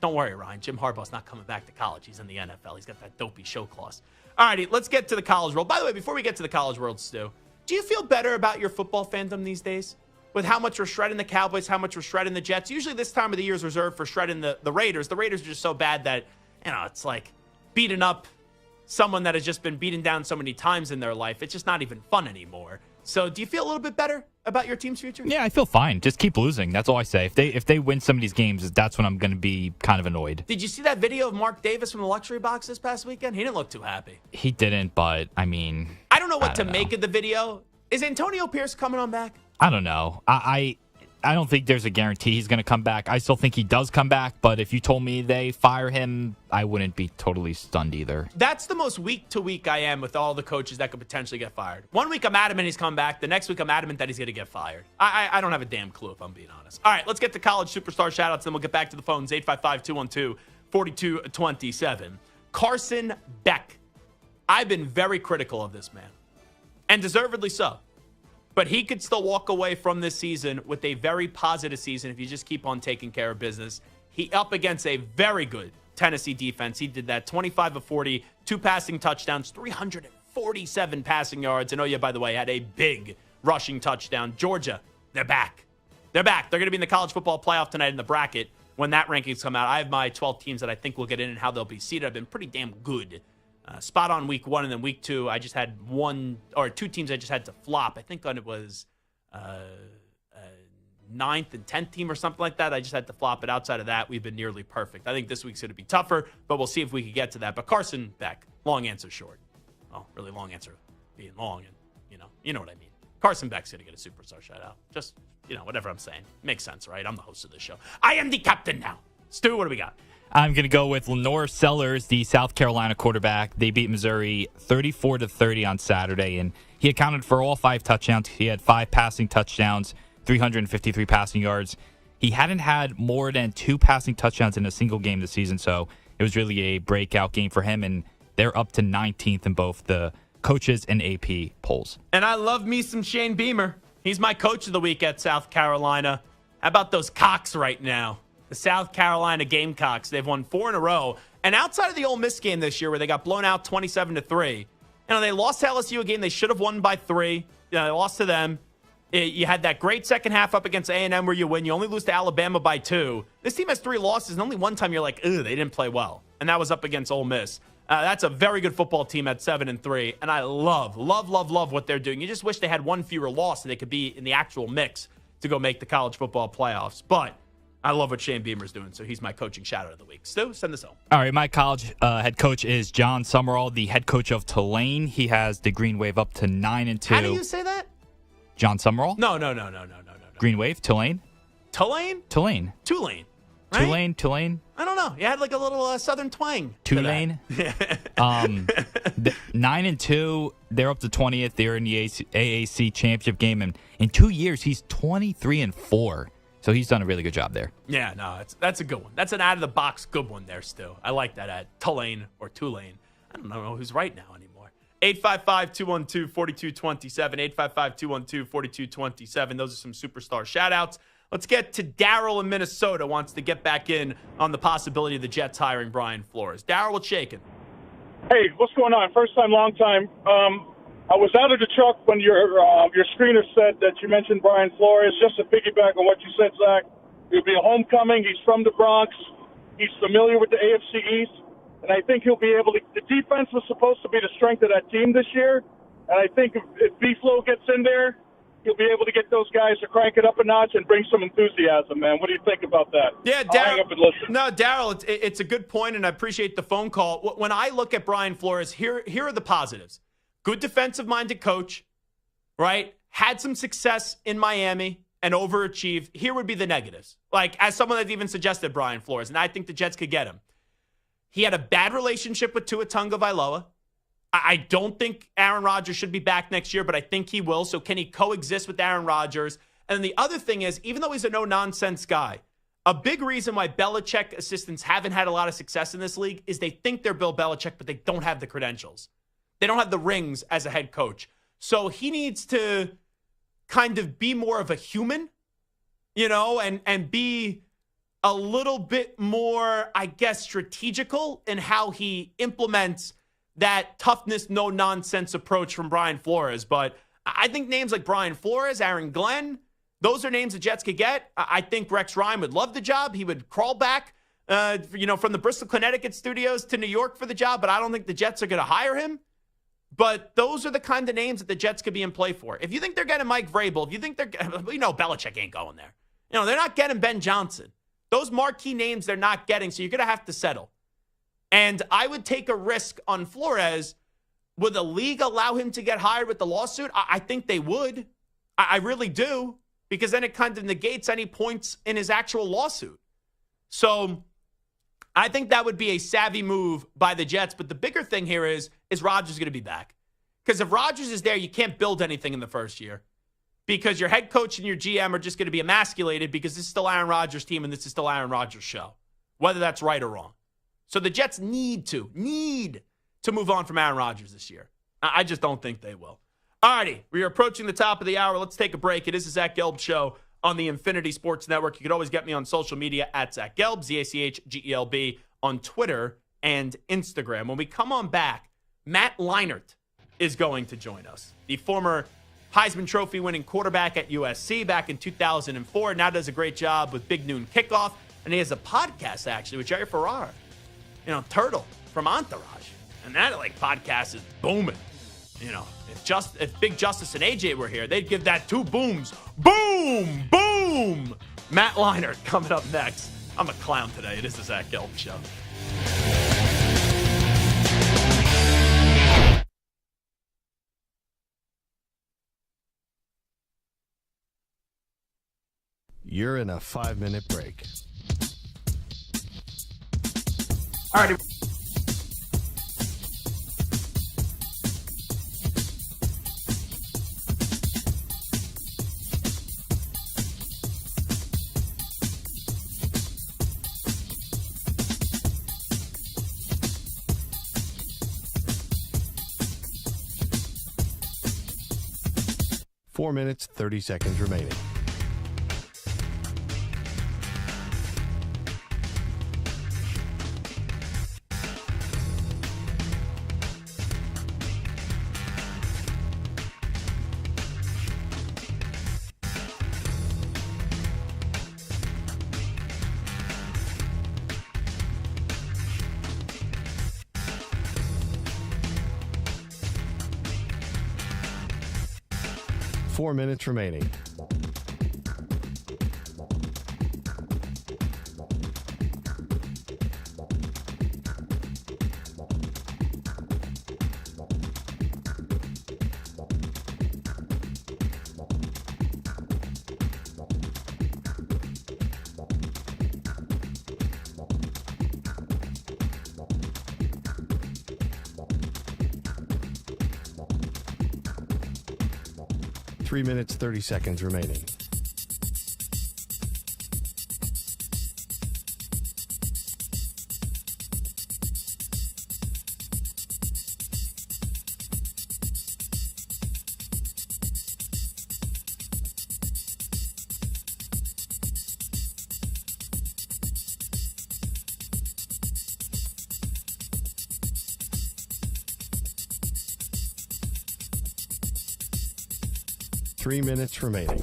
Don't worry, Ryan. Jim Harbaugh's not coming back to college. He's in the NFL. He's got that dopey show clause. All righty, let's get to the college world. By the way, before we get to the college world, Stu, do you feel better about your football fandom these days? With how much we're shredding the Cowboys, how much we're shredding the Jets? Usually this time of the year is reserved for shredding the Raiders. The Raiders are just so bad that, it's like beating up someone that has just been beaten down so many times in their life. It's just not even fun anymore. So do you feel a little bit better about your team's future? Yeah, I feel fine. Just keep losing. That's all I say. If they win some of these games, that's when I'm going to be kind of annoyed. Did you see that video of Mark Davis from the luxury box this past weekend? He didn't look too happy. He didn't, but I mean, I don't know what to make of the video. Is Antonio Pierce coming on back? I don't know. I don't think there's a guarantee he's going to come back. I still think he does come back, but if you told me they fire him, I wouldn't be totally stunned either. That's the most week-to-week I am with all the coaches that could potentially get fired. One week I'm adamant he's come back. The next week I'm adamant that he's going to get fired. I don't have a damn clue if I'm being honest. All right, let's get to college superstar shoutouts, then we'll get back to the phones. 855-212-4227. Carson Beck. I've been very critical of this man, and deservedly so. But he could still walk away from this season with a very positive season if you just keep on taking care of business. He up against a very good Tennessee defense. He did that 25 of 40, 2 passing touchdowns, 347 passing yards. And by the way, had a big rushing touchdown. Georgia, they're back. They're back. They're going to be in the college football playoff tonight in the bracket. When that rankings come out, I have my 12 teams that I think will get in and how they'll be seeded. I've been pretty damn good. Spot on week 1, and then week 2, I just had 1 or 2 teams I just had to flop. I think it was 9th and 10th team or something like that. I just had to flop it. Outside of that, we've been nearly perfect. I think this week's going to be tougher, but we'll see if we can get to that. But Carson Beck, long answer short. Well, really long answer being long, and you know what I mean. Carson Beck's going to get a superstar shout out. Just, whatever I'm saying. Makes sense, right? I'm the host of this show. I am the captain now. Stu, what do we got? I'm going to go with Lenore Sellers, the South Carolina quarterback. They beat Missouri 34-30 on Saturday, and he accounted for all 5 touchdowns. He had 5 passing touchdowns, 353 passing yards. He hadn't had more than 2 passing touchdowns in a single game this season, so it was really a breakout game for him, and they're up to 19th in both the coaches and AP polls. And I love me some Shane Beamer. He's my coach of the week at South Carolina. How about those Cocks right now? The South Carolina Gamecocks. They've won 4 in a row. And outside of the Ole Miss game this year where they got blown out 27-3, they lost to LSU a game they should have won by 3. They lost to them. You had that great second half up against A&M where you win. You only lose to Alabama by 2. This team has 3 losses, and only one time you're like, they didn't play well. And that was up against Ole Miss. That's a very good football team at 7-3. And I love what they're doing. You just wish they had 1 fewer loss so they could be in the actual mix to go make the college football playoffs. But I love what Shane Beamer's doing, so he's my coaching shout-out of the week. Stu, send this home. All right, my college head coach is John Summerall, the head coach of Tulane. He has the Green Wave up to 9-2. How do you say that? John Summerall? No. Green Wave, Tulane? Tulane. Right? Tulane. I don't know. You had like a little southern twang. Tulane. 9-2. They're up to 20th. They're in the AAC championship game, and in 2 years, he's 23-4. So he's done a really good job there. Yeah, no, that's a good one. That's an out-of-the-box good one there, Stu. I like that at Tulane or Tulane. I don't know who's right now anymore. 855-212-4227. 855-212-4227. Those are some superstar shout-outs. Let's get to Daryl in Minnesota. Wants to get back in on the possibility of the Jets hiring Brian Flores. Daryl, what's shaking? Hey, what's going on? First time, long time. I was out of the truck when your screener said that you mentioned Brian Flores. Just to piggyback on what you said, Zach, it'll be a homecoming. He's from the Bronx. He's familiar with the AFC East. And I think he'll be able to – the defense was supposed to be the strength of that team this year. And I think if B-Flow gets in there, he'll be able to get those guys to crank it up a notch and bring some enthusiasm, man. What do you think about that? Yeah, Daryl. Hang up and listen. No, Daryl, it's a good point, and I appreciate the phone call. When I look at Brian Flores, here are the positives. Good defensive-minded coach, right? Had some success in Miami and overachieved. Here would be the negatives. Like, as someone that even suggested Brian Flores, and I think the Jets could get him. He had a bad relationship with Tua Tagovailoa. I don't think Aaron Rodgers should be back next year, but I think he will. So can he coexist with Aaron Rodgers? And then the other thing is, even though he's a no-nonsense guy, a big reason why Belichick assistants haven't had a lot of success in this league is they think they're Bill Belichick, but they don't have the credentials. They don't have the rings as a head coach. So he needs to kind of be more of a human, and be a little bit more, I guess, strategical in how he implements that toughness, no-nonsense approach from Brian Flores. But I think names like Brian Flores, Aaron Glenn, those are names the Jets could get. I think Rex Ryan would love the job. He would crawl back, from the Bristol, Connecticut studios to New York for the job, but I don't think the Jets are going to hire him. But those are the kind of names that the Jets could be in play for. If you think they're getting Mike Vrabel, if you think Belichick ain't going there. They're not getting Ben Johnson. Those marquee names they're not getting, so you're going to have to settle. And I would take a risk on Flores. Would the league allow him to get hired with the lawsuit? I think they would. I really do, because then it kind of negates any points in his actual lawsuit. So I think that would be a savvy move by the Jets. But the bigger thing here is Rodgers going to be back? Because if Rodgers is there, you can't build anything in the first year, because your head coach and your GM are just going to be emasculated, because this is still Aaron Rodgers' team and this is still Aaron Rodgers' show, whether that's right or wrong. So the Jets need to move on from Aaron Rodgers this year. I just don't think they will. All righty, we are approaching the top of the hour. Let's take a break. It is the Zach Gelb Show on the Infinity Sports Network. You can always get me on social media at Zach Gelb, ZACHGELB, on Twitter and Instagram. When we come on back, Matt Leinart is going to join us. The former Heisman Trophy winning quarterback at USC back in 2004. Now does a great job with Big Noon Kickoff. And he has a podcast, actually, with Jerry Ferrara. Turtle from Entourage. And that, podcast is booming. If Big Justice and AJ were here, they'd give that 2 booms. Boom! Boom! Matt Leinart coming up next. I'm a clown today. It is the Zach Gelb Show. You're in a 5-minute break. All right. Four minutes, 30 seconds remaining. Four minutes remaining. 3 minutes, 30 seconds remaining. Three minutes remaining.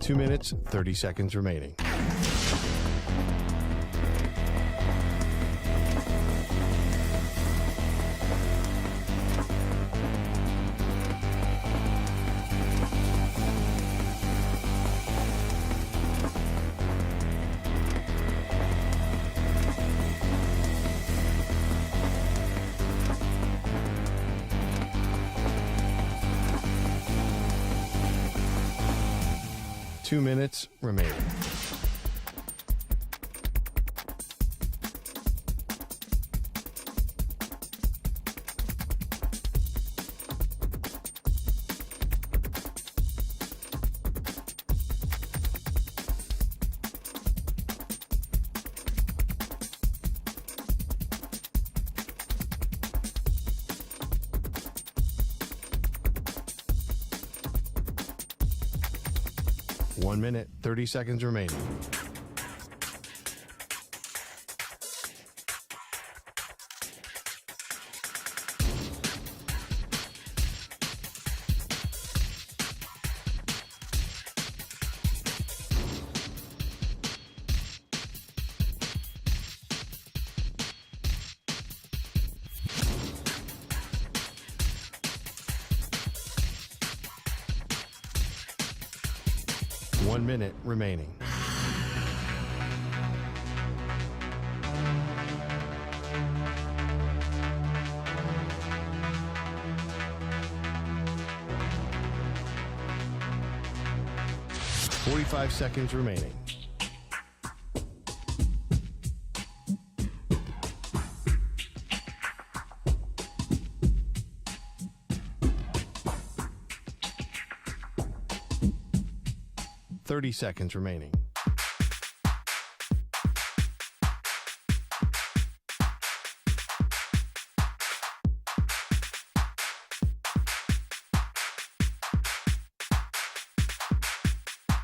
Two minutes, 30 seconds remaining. Two minutes remaining. One minute, 30 seconds remaining. One minute remaining. Forty-five seconds remaining. Thirty seconds remaining.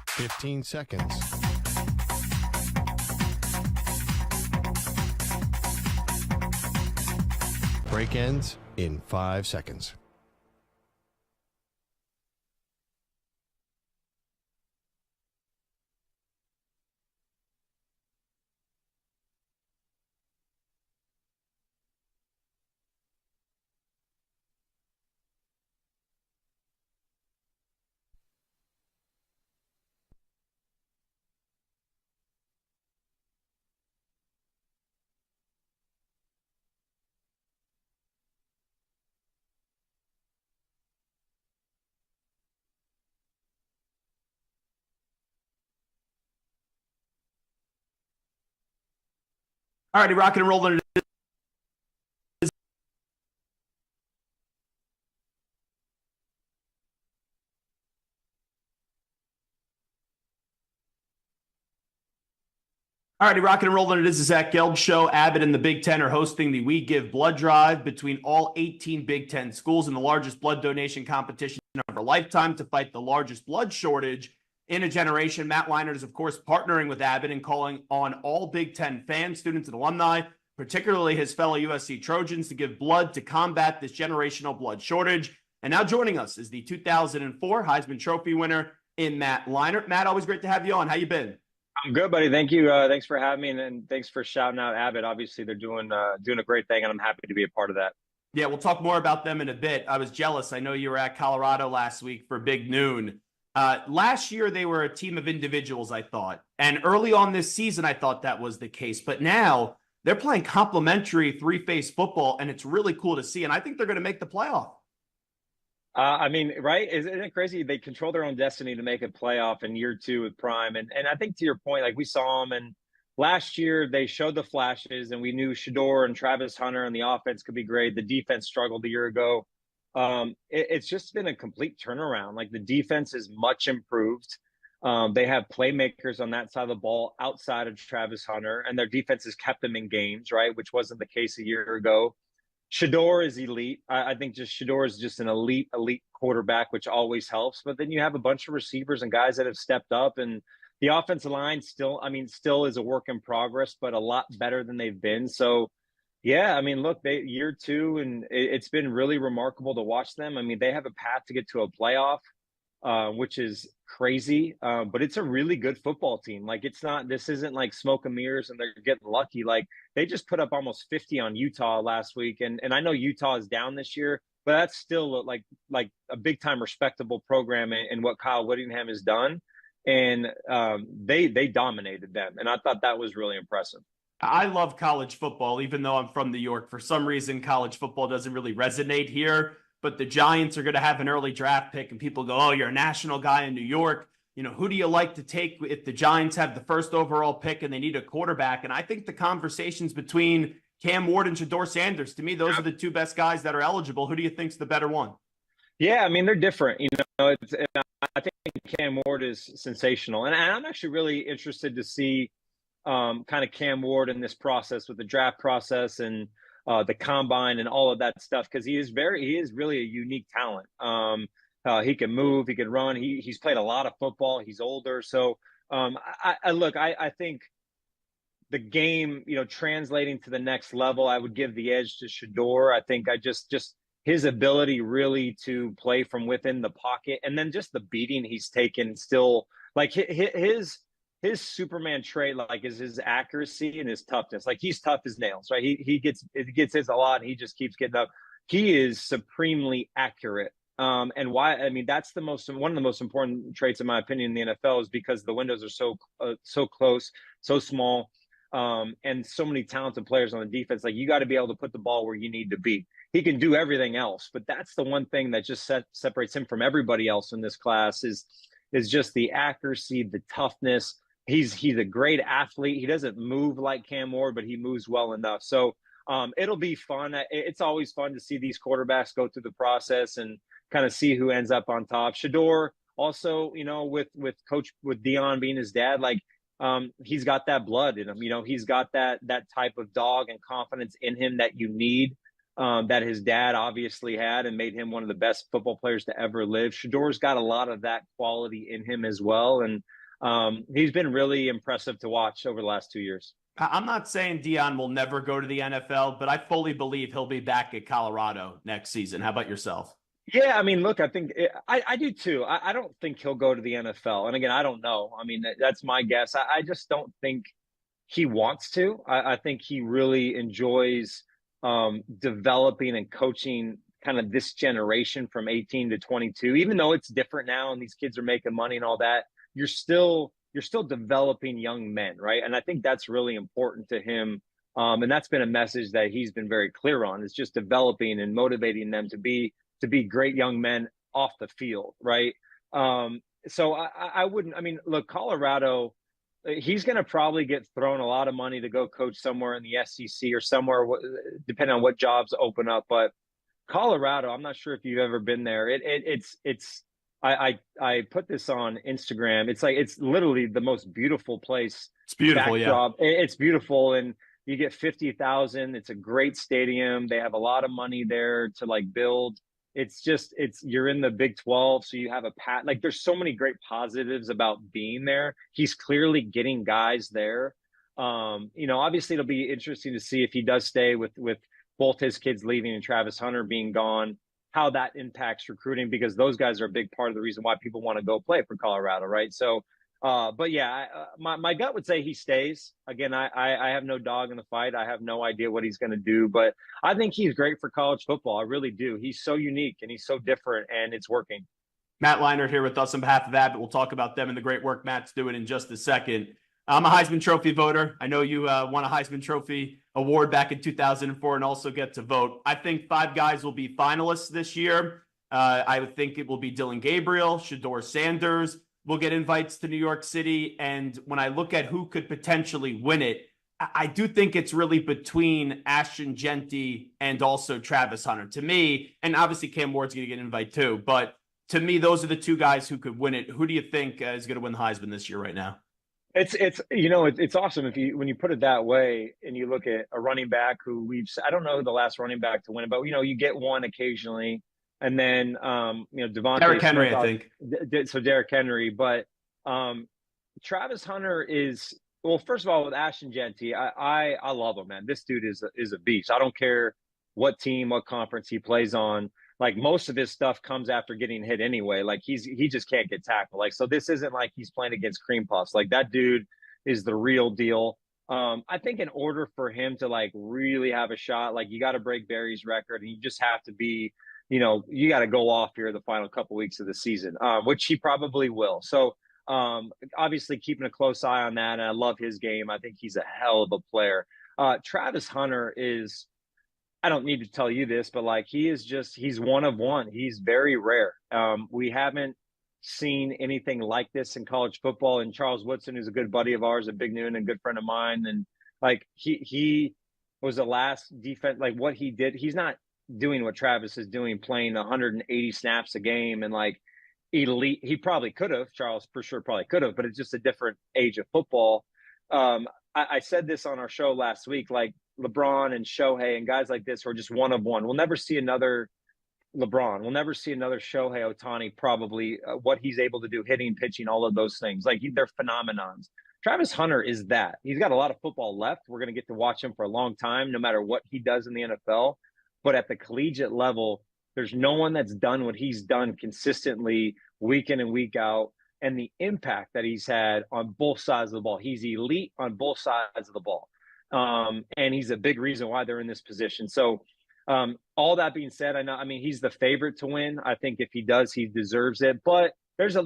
Fifteen seconds. Break ends in 5 seconds. All righty, rocking and rolling. All righty, rocking and rolling. It is the Zach Gelb Show. Abbott and the Big Ten are hosting the We Give Blood Drive between all 18 Big Ten schools in the largest blood donation competition of our lifetime to fight the largest blood shortage in a generation. Matt Leinart is, of course, partnering with Abbott and calling on all Big Ten fans, students, and alumni, particularly his fellow USC Trojans, to give blood to combat this generational blood shortage. And now joining us is the 2004 Heisman Trophy winner in Matt Leinart. Matt, always great to have you on. How you been? I'm good, buddy. Thank you. Thanks for having me, and thanks for shouting out Abbott. Obviously, they're doing a great thing, and I'm happy to be a part of that. Yeah, we'll talk more about them in a bit. I was jealous. I know you were at Colorado last week for Big Noon. Last year, they were a team of individuals, I thought. And early on this season, I thought that was the case. But now they're playing complementary three-phase football, and it's really cool to see. And I think they're going to make the playoff. I mean, right? Isn't it crazy? They control their own destiny to make a playoff in year 2 with Prime. And I think to your point, like we saw them, and last year they showed the flashes, and we knew Shador and Travis Hunter and the offense could be great. The defense struggled a year ago. It's just been a complete turnaround. Like the defense is much improved. They have playmakers on that side of the ball outside of Travis Hunter, and their defense has kept them in games, right? Which wasn't the case a year ago. Shador is elite. I think Shador is just an elite quarterback, which always helps. But then you have a bunch of receivers and guys that have stepped up, and the offensive line still is a work in progress, but a lot better than they've been. So, yeah, I mean, look, year 2, and it's been really remarkable to watch them. I mean, they have a path to get to a playoff, which is crazy. But it's a really good football team. Like this isn't like smoke and mirrors and they're getting lucky. Like they just put up almost 50 on Utah last week. And I know Utah is down this year, but that's still like a big time respectable program in what Kyle Whittingham has done. And they dominated them. And I thought that was really impressive. I love college football, even though I'm from New York. For some reason, college football doesn't really resonate here. But the Giants are going to have an early draft pick, and people go, oh, you're a national guy in New York. You know, who do you like to take if the Giants have the first overall pick and they need a quarterback? And I think the conversations between Cam Ward and Shador Sanders, to me, those are the 2 best guys that are eligible. Who do you think's the better one? Yeah, I mean, they're different. You know, I think Cam Ward is sensational. And I'm actually really interested to see kind of Cam Ward in this process with the draft process and the combine and all of that stuff, because he is really a unique talent. He can move, he can run. He's played a lot of football. He's older, so I think the game, you know, translating to the next level, I would give the edge to Shador. I think just his ability really to play from within the pocket, and then just the beating he's taken. Still, like his Superman trait, like, is his accuracy and his toughness. Like, he's tough as nails, right? He gets hits a lot, and he just keeps getting up. He is supremely accurate. And why? I mean, that's one of the most important traits, in my opinion, in the NFL, is because the windows are so close, so small, and so many talented players on the defense. Like, you got to be able to put the ball where you need to be. He can do everything else, but that's the one thing that just separates him from everybody else in this class is just the accuracy, the toughness. He's a great athlete. He doesn't move like Cam Ward, but he moves well enough. So it'll be fun. It's always fun to see these quarterbacks go through the process and kind of see who ends up on top. Shador also, you know, with Deion being his dad, like he's got that blood in him. You know, he's got that type of dog and confidence in him that you need, that his dad obviously had and made him one of the best football players to ever live. Shador's got a lot of that quality in him as well. And he's been really impressive to watch over the last 2 years. I'm not saying Deion will never go to the NFL, but I fully believe he'll be back at Colorado next season. How about yourself? Yeah, I mean, look, I think I do too. I don't think he'll go to the NFL. And again, I don't know. I mean, that's my guess. I just don't think he wants to. I think he really enjoys developing and coaching kind of this generation from 18 to 22, even though it's different now and these kids are making money and all that. You're still developing young men, right? And I think that's really important to him. And that's been a message that he's been very clear on, is just developing and motivating them to be great young men off the field, right? So I wouldn't, I mean, look, Colorado, he's going to probably get thrown a lot of money to go coach somewhere in the SEC or somewhere, depending on what jobs open up. But Colorado, I'm not sure if you've ever been there. I put this on Instagram. It's literally the most beautiful place. It's beautiful, backdrop. Yeah. It's beautiful, and you get 50,000. It's a great stadium. They have a lot of money there to like build. You're in the Big 12, so you have there's so many great positives about being there. He's clearly getting guys there. You know, obviously it'll be interesting to see if he does stay with both his kids leaving and Travis Hunter being gone, how that impacts recruiting, because those guys are a big part of the reason why people want to go play for Colorado, right? So, but yeah, my gut would say he stays. Again, I have no dog in the fight. I have no idea what he's going to do, but I think he's great for college football. I really do. He's so unique and he's so different, and it's working. Matt Leinart here with us on behalf of Abbott. We'll talk about them and the great work Matt's doing in just a second. I'm a Heisman Trophy voter. I know you won a Heisman Trophy award back in 2004 and also get to vote. I think 5 guys will be finalists this year. I would think it will be Dylan Gabriel, Shedeur Sanders will get invites to New York City. And when I look at who could potentially win it, I do think it's really between Ashton Jeanty and also Travis Hunter. To me, and obviously Cam Ward's going to get an invite too, but to me, those are the 2 guys who could win it. Who do you think is going to win the Heisman this year right now? It's awesome when you put it that way and you look at a running back who I don't know the last running back to win it, but you get one occasionally, and then Devontae Derrick Henry, I think. So Derrick Henry, but Travis Hunter is. Well, first of all, with Ashton Jeanty, I love him, man. This dude is a beast. I don't care what team, what conference he plays on. Like, most of his stuff comes after getting hit anyway. Like, he just can't get tackled. Like, so this isn't like he's playing against cream puffs. Like, that dude is the real deal. I think in order for him to like really have a shot, like, you got to break Barry's record, and you just have to be, you got to go off here the final couple weeks of the season, which he probably will. So. Obviously keeping a close eye on that, and I love his game. I think he's a hell of a player. Travis Hunter is, I don't need to tell you this, but like, he's one of one. He's very rare. We haven't seen anything like this in college football. And Charles Woodson, who's a good buddy of ours at Big Noon and a good friend of mine, and like he was the last defense. Like, what he did, he's not doing what Travis is doing, playing 180 snaps a game and like elite. He probably could have, Charles for sure probably could have, but it's just a different age of football. I said this on our show last week, like LeBron and Shohei and guys like this are just one of one. We'll never see another LeBron. We'll never see another Shohei Ohtani, probably what he's able to do, hitting, pitching, all of those things. Like, they're phenomenons. Travis Hunter is that. He's got a lot of football left. We're going to get to watch him for a long time, no matter what he does in the NFL. But at the collegiate level, there's no one that's done what he's done consistently week in and week out, and the impact that he's had on both sides of the ball. He's elite on both sides of the ball. And he's a big reason why they're in this position. So all that being said, I mean, he's the favorite to win. I think if he does, he deserves it. But there's a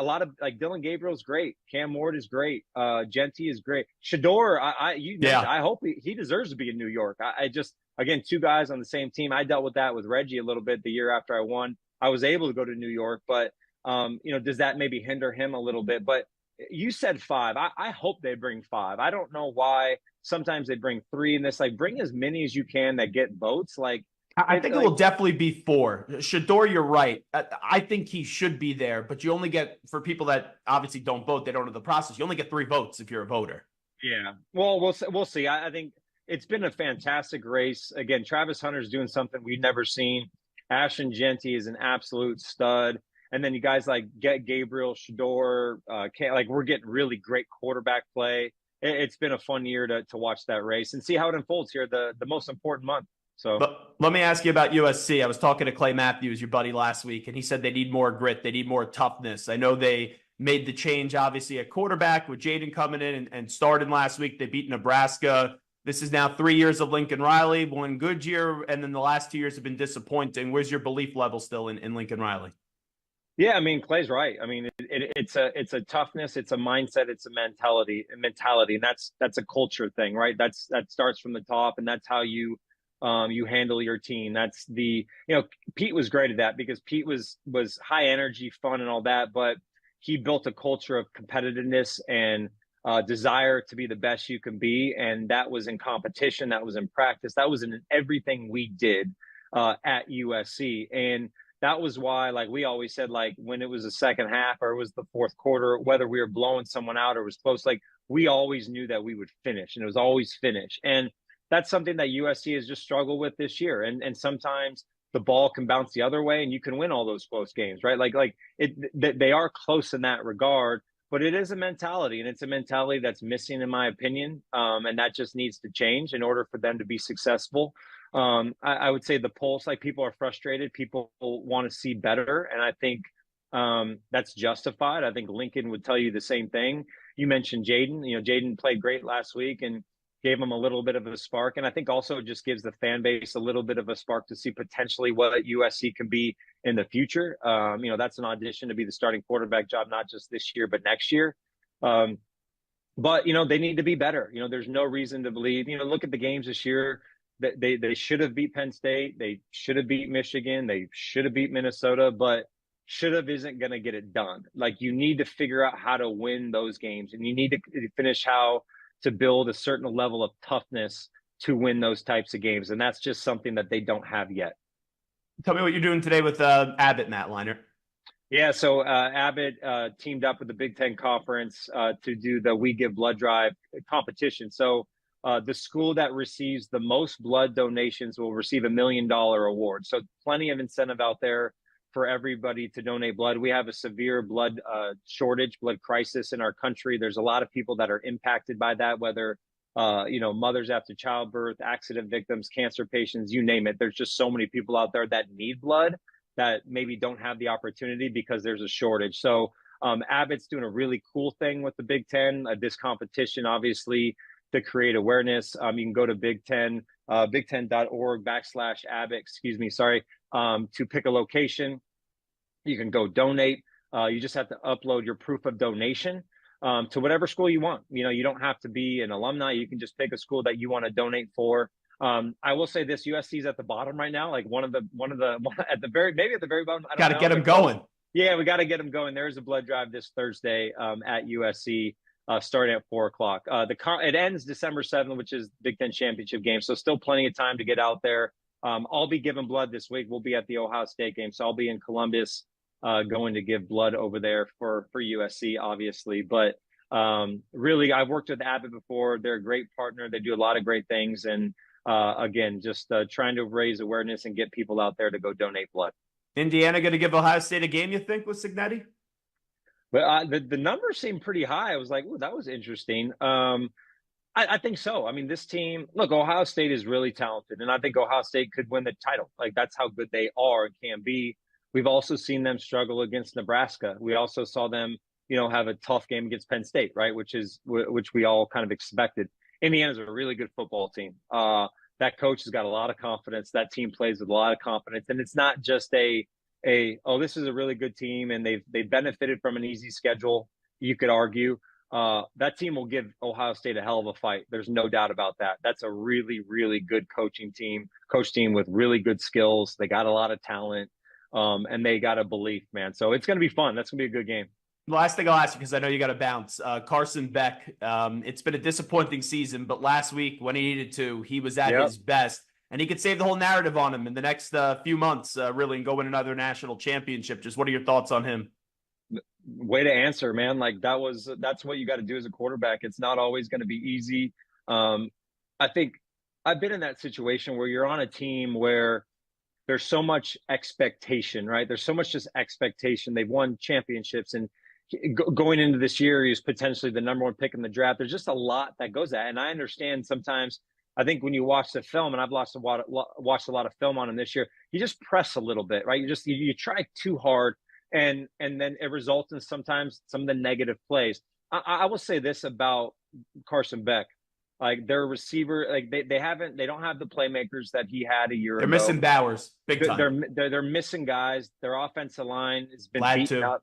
lot of, like, Dylan Gabriel's great. Cam Ward is great. Jeanty is great. Shedeur, I hope he deserves to be in New York. I just, again, 2 guys on the same team. I dealt with that with Reggie a little bit the year after I won. I was able to go to New York, but does that maybe hinder him a little bit? But you said 5. I hope they bring 5. I don't know why sometimes they bring 3 in this. Like, bring as many as you can that get votes. Like, I think it will definitely be 4. Shedeur, you're right. I think he should be there, but you only get, for people that obviously don't vote, they don't know the process, you only get 3 votes if you're a voter. Yeah. Well, we'll see. I think it's been a fantastic race. Again, Travis Hunter's doing something we've never seen. Ashton Jeanty is an absolute stud. And then you guys like Gabriel, Shedeur, like, we're getting really great quarterback play. It's been a fun year to watch that race and see how it unfolds here, the most important month. So, but let me ask you about USC. I was talking to Clay Matthews, your buddy, last week, and he said they need more grit. They need more toughness. I know they made the change, obviously, at quarterback with Jaden coming in and starting last week. They beat Nebraska. This is now 3 years of Lincoln Riley, one good year, and then the last 2 years have been disappointing. Where's your belief level still in Lincoln Riley? Yeah, I mean, Clay's right. I mean, it's a toughness, it's a mindset, it's a mentality, and that's a culture thing, right? That starts from the top, and that's how you handle your team. That's Pete was great at that, because Pete was high energy, fun, and all that, but he built a culture of competitiveness and desire to be the best you can be, and that was in competition, that was in practice, that was in everything we did at USC. And that was why, like, we always said, like, when it was the second half or it was the fourth quarter, whether we were blowing someone out or it was close, like, we always knew that we would finish, and it was always finish. And that's something that USC has just struggled with this year. And sometimes the ball can bounce the other way and you can win all those close games, right? They are close in that regard, but it is a mentality, and it's a mentality that's missing, in my opinion. And that just needs to change in order for them to be successful. I would say the pulse, like, people are frustrated. People want to see better. And I think that's justified. I think Lincoln would tell you the same thing. You mentioned Jaden. Jaden played great last week, and gave them a little bit of a spark. And I think also it just gives the fan base a little bit of a spark to see potentially what USC can be in the future. That's an audition to be the starting quarterback job, not just this year, but next year. But they need to be better. There's no reason to believe, look at the games this year. They should have beat Penn State. They should have beat Michigan. They should have beat Minnesota, but should have isn't going to get it done. Like, you need to figure out how to win those games, and you need to finish how to build a certain level of toughness to win those types of games. And that's just something that they don't have yet. Tell me what you're doing today with Abbott, Matt Leinart. Yeah, so Abbott teamed up with the Big Ten Conference to do the We Give Blood Drive competition. So the school that receives the most blood donations will receive $1 million award. So plenty of incentive out there for everybody to donate blood. We have a severe blood shortage, blood crisis in our country. There's a lot of people that are impacted by that, whether mothers after childbirth, accident victims, cancer patients, you name it. There's just so many people out there that need blood that maybe don't have the opportunity because there's a shortage. So Abbott's doing a really cool thing with the Big Ten, this competition, obviously, to create awareness. You can go to big10.org/Abbott, to pick a location. You can go donate. You just have to upload your proof of donation to whatever school you want. You don't have to be an alumni. You can just pick a school that you want to donate for. I will say this: USC's at the bottom right now, like one at the very bottom. Got to get them going. Yeah, we got to get them going. There is a blood drive this Thursday at USC, starting at 4:00. It ends December 7th, which is Big Ten championship game. So still plenty of time to get out there. I'll be giving blood this week. We'll be at the Ohio State game, so I'll be in Columbus, going to give blood over there for USC, obviously. But really, I've worked with Abbott before. They're a great partner. They do a lot of great things, and again, just trying to raise awareness and get people out there to go donate blood. Indiana going to give Ohio State a game, you think, with Cignetti? But the numbers seem pretty high. I was like, "Ooh, that was interesting." I think so. I mean, this team, look, Ohio State is really talented, and I think Ohio State could win the title. Like, that's how good they are and can be. We've also seen them struggle against Nebraska. We also saw them, have a tough game against Penn State, right? Which we all kind of expected. Indiana's a really good football team. That coach has got a lot of confidence. That team plays with a lot of confidence, and it's not just this is a really good team, and they've benefited from an easy schedule. You could argue that team will give Ohio State a hell of a fight. There's no doubt about that. That's a really, really good coach team with really good skills. They got a lot of talent, and they got a belief, man. So it's going to be fun. That's going to be a good game. Last thing I'll ask you, because I know you got to bounce. Carson Beck, it's been a disappointing season, but last week when he needed to, he was at his best, and he could save the whole narrative on him in the next few months, really, and go win another national championship. Just what are your thoughts on him? Way to answer, man. Like, that's what you got to do as a quarterback. It's not always going to be easy. I think I've been in that situation where you're on a team where there's so much expectation, right? There's so much just expectation. They've won championships, and going into this year, he's potentially the number one pick in the draft. There's just a lot that goes that. And I understand sometimes, I think when you watch the film, and I've watched a lot of film on him this year, you just press a little bit, right? You try too hard, and then it results in sometimes some of the negative plays. I will say this about Carson Beck. Like, their receiver, like they don't have the playmakers that he had a year ago. They're missing Bowers big time. They're missing guys. Their offensive line has been beaten up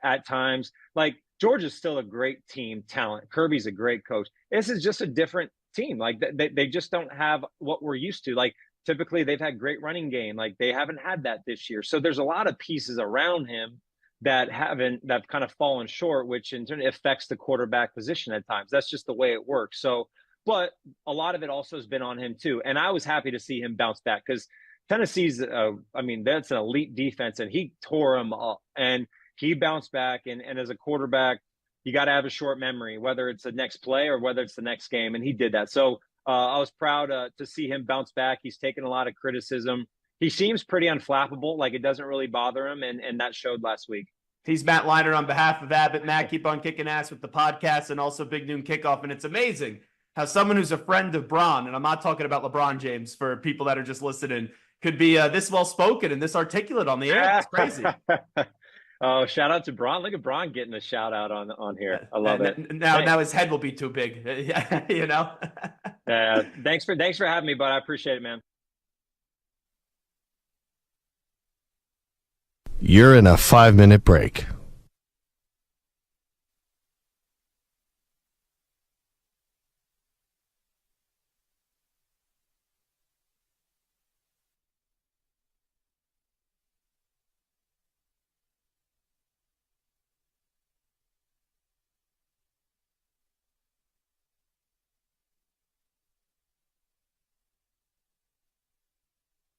at times. Like, Georgia's still a great team talent. Kirby's a great coach. This is just a different team. Like, they just don't have what we're used to. Like, typically they've had great running game. Like, they haven't had that this year. So there's a lot of pieces around him that kind of fallen short, which in turn affects the quarterback position at times. That's just the way it works. So, but a lot of it also has been on him too. And I was happy to see him bounce back, because Tennessee's, that's an elite defense, and he tore them up, and he bounced back. And as a quarterback, you got to have a short memory, whether it's the next play or whether it's the next game. And he did that. So I was proud to see him bounce back. He's taken a lot of criticism. He seems pretty unflappable. Like, it doesn't really bother him. And that showed last week. He's Matt Leinart on behalf of Abbott. Matt, keep on kicking ass with the podcast and also Big Noon Kickoff. And it's amazing how someone who's a friend of Bron, and I'm not talking about LeBron James for people that are just listening, could be this well-spoken and this articulate on the air. It's crazy. Oh, shout out to Bron. Look at Bron getting a shout out on here. I love it. Now his head will be too big, you know? Thanks for having me, bud. I appreciate it, man. You're in a 5-minute break.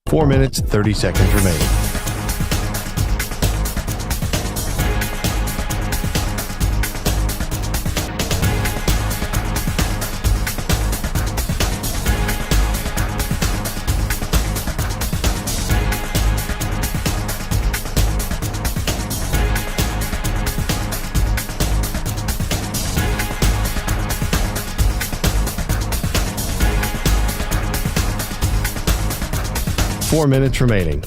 Four minutes, 30 seconds remaining. Four minutes remaining.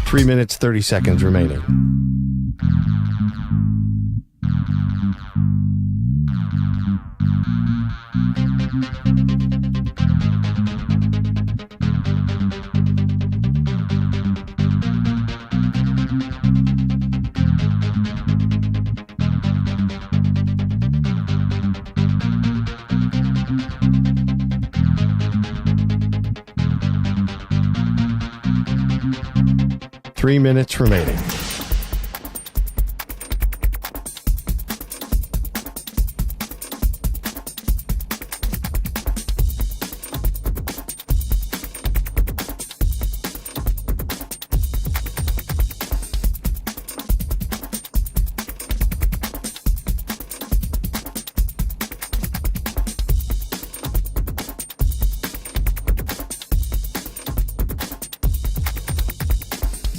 Three minutes, 30 seconds remaining. Three minutes remaining.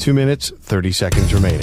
Two minutes, 30 seconds remaining.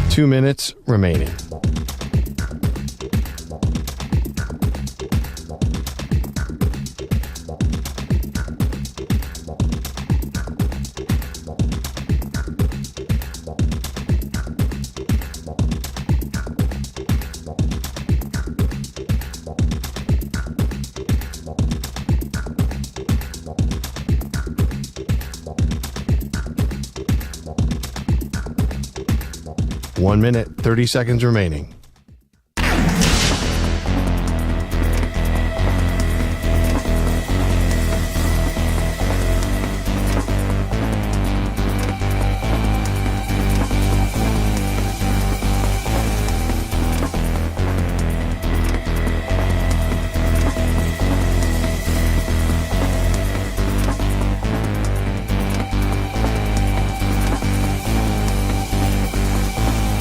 Two minutes remaining. One minute, 30 seconds remaining.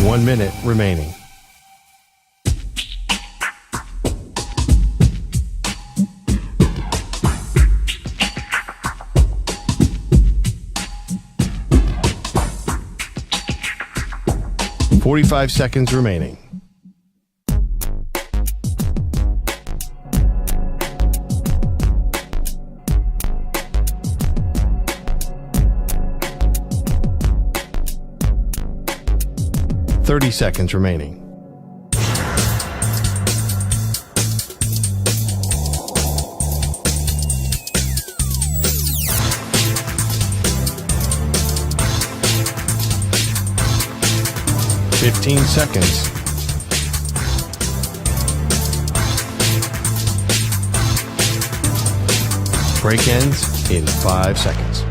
One minute remaining. Forty-five seconds remaining. Thirty seconds remaining. Fifteen seconds. Break ends in 5 seconds.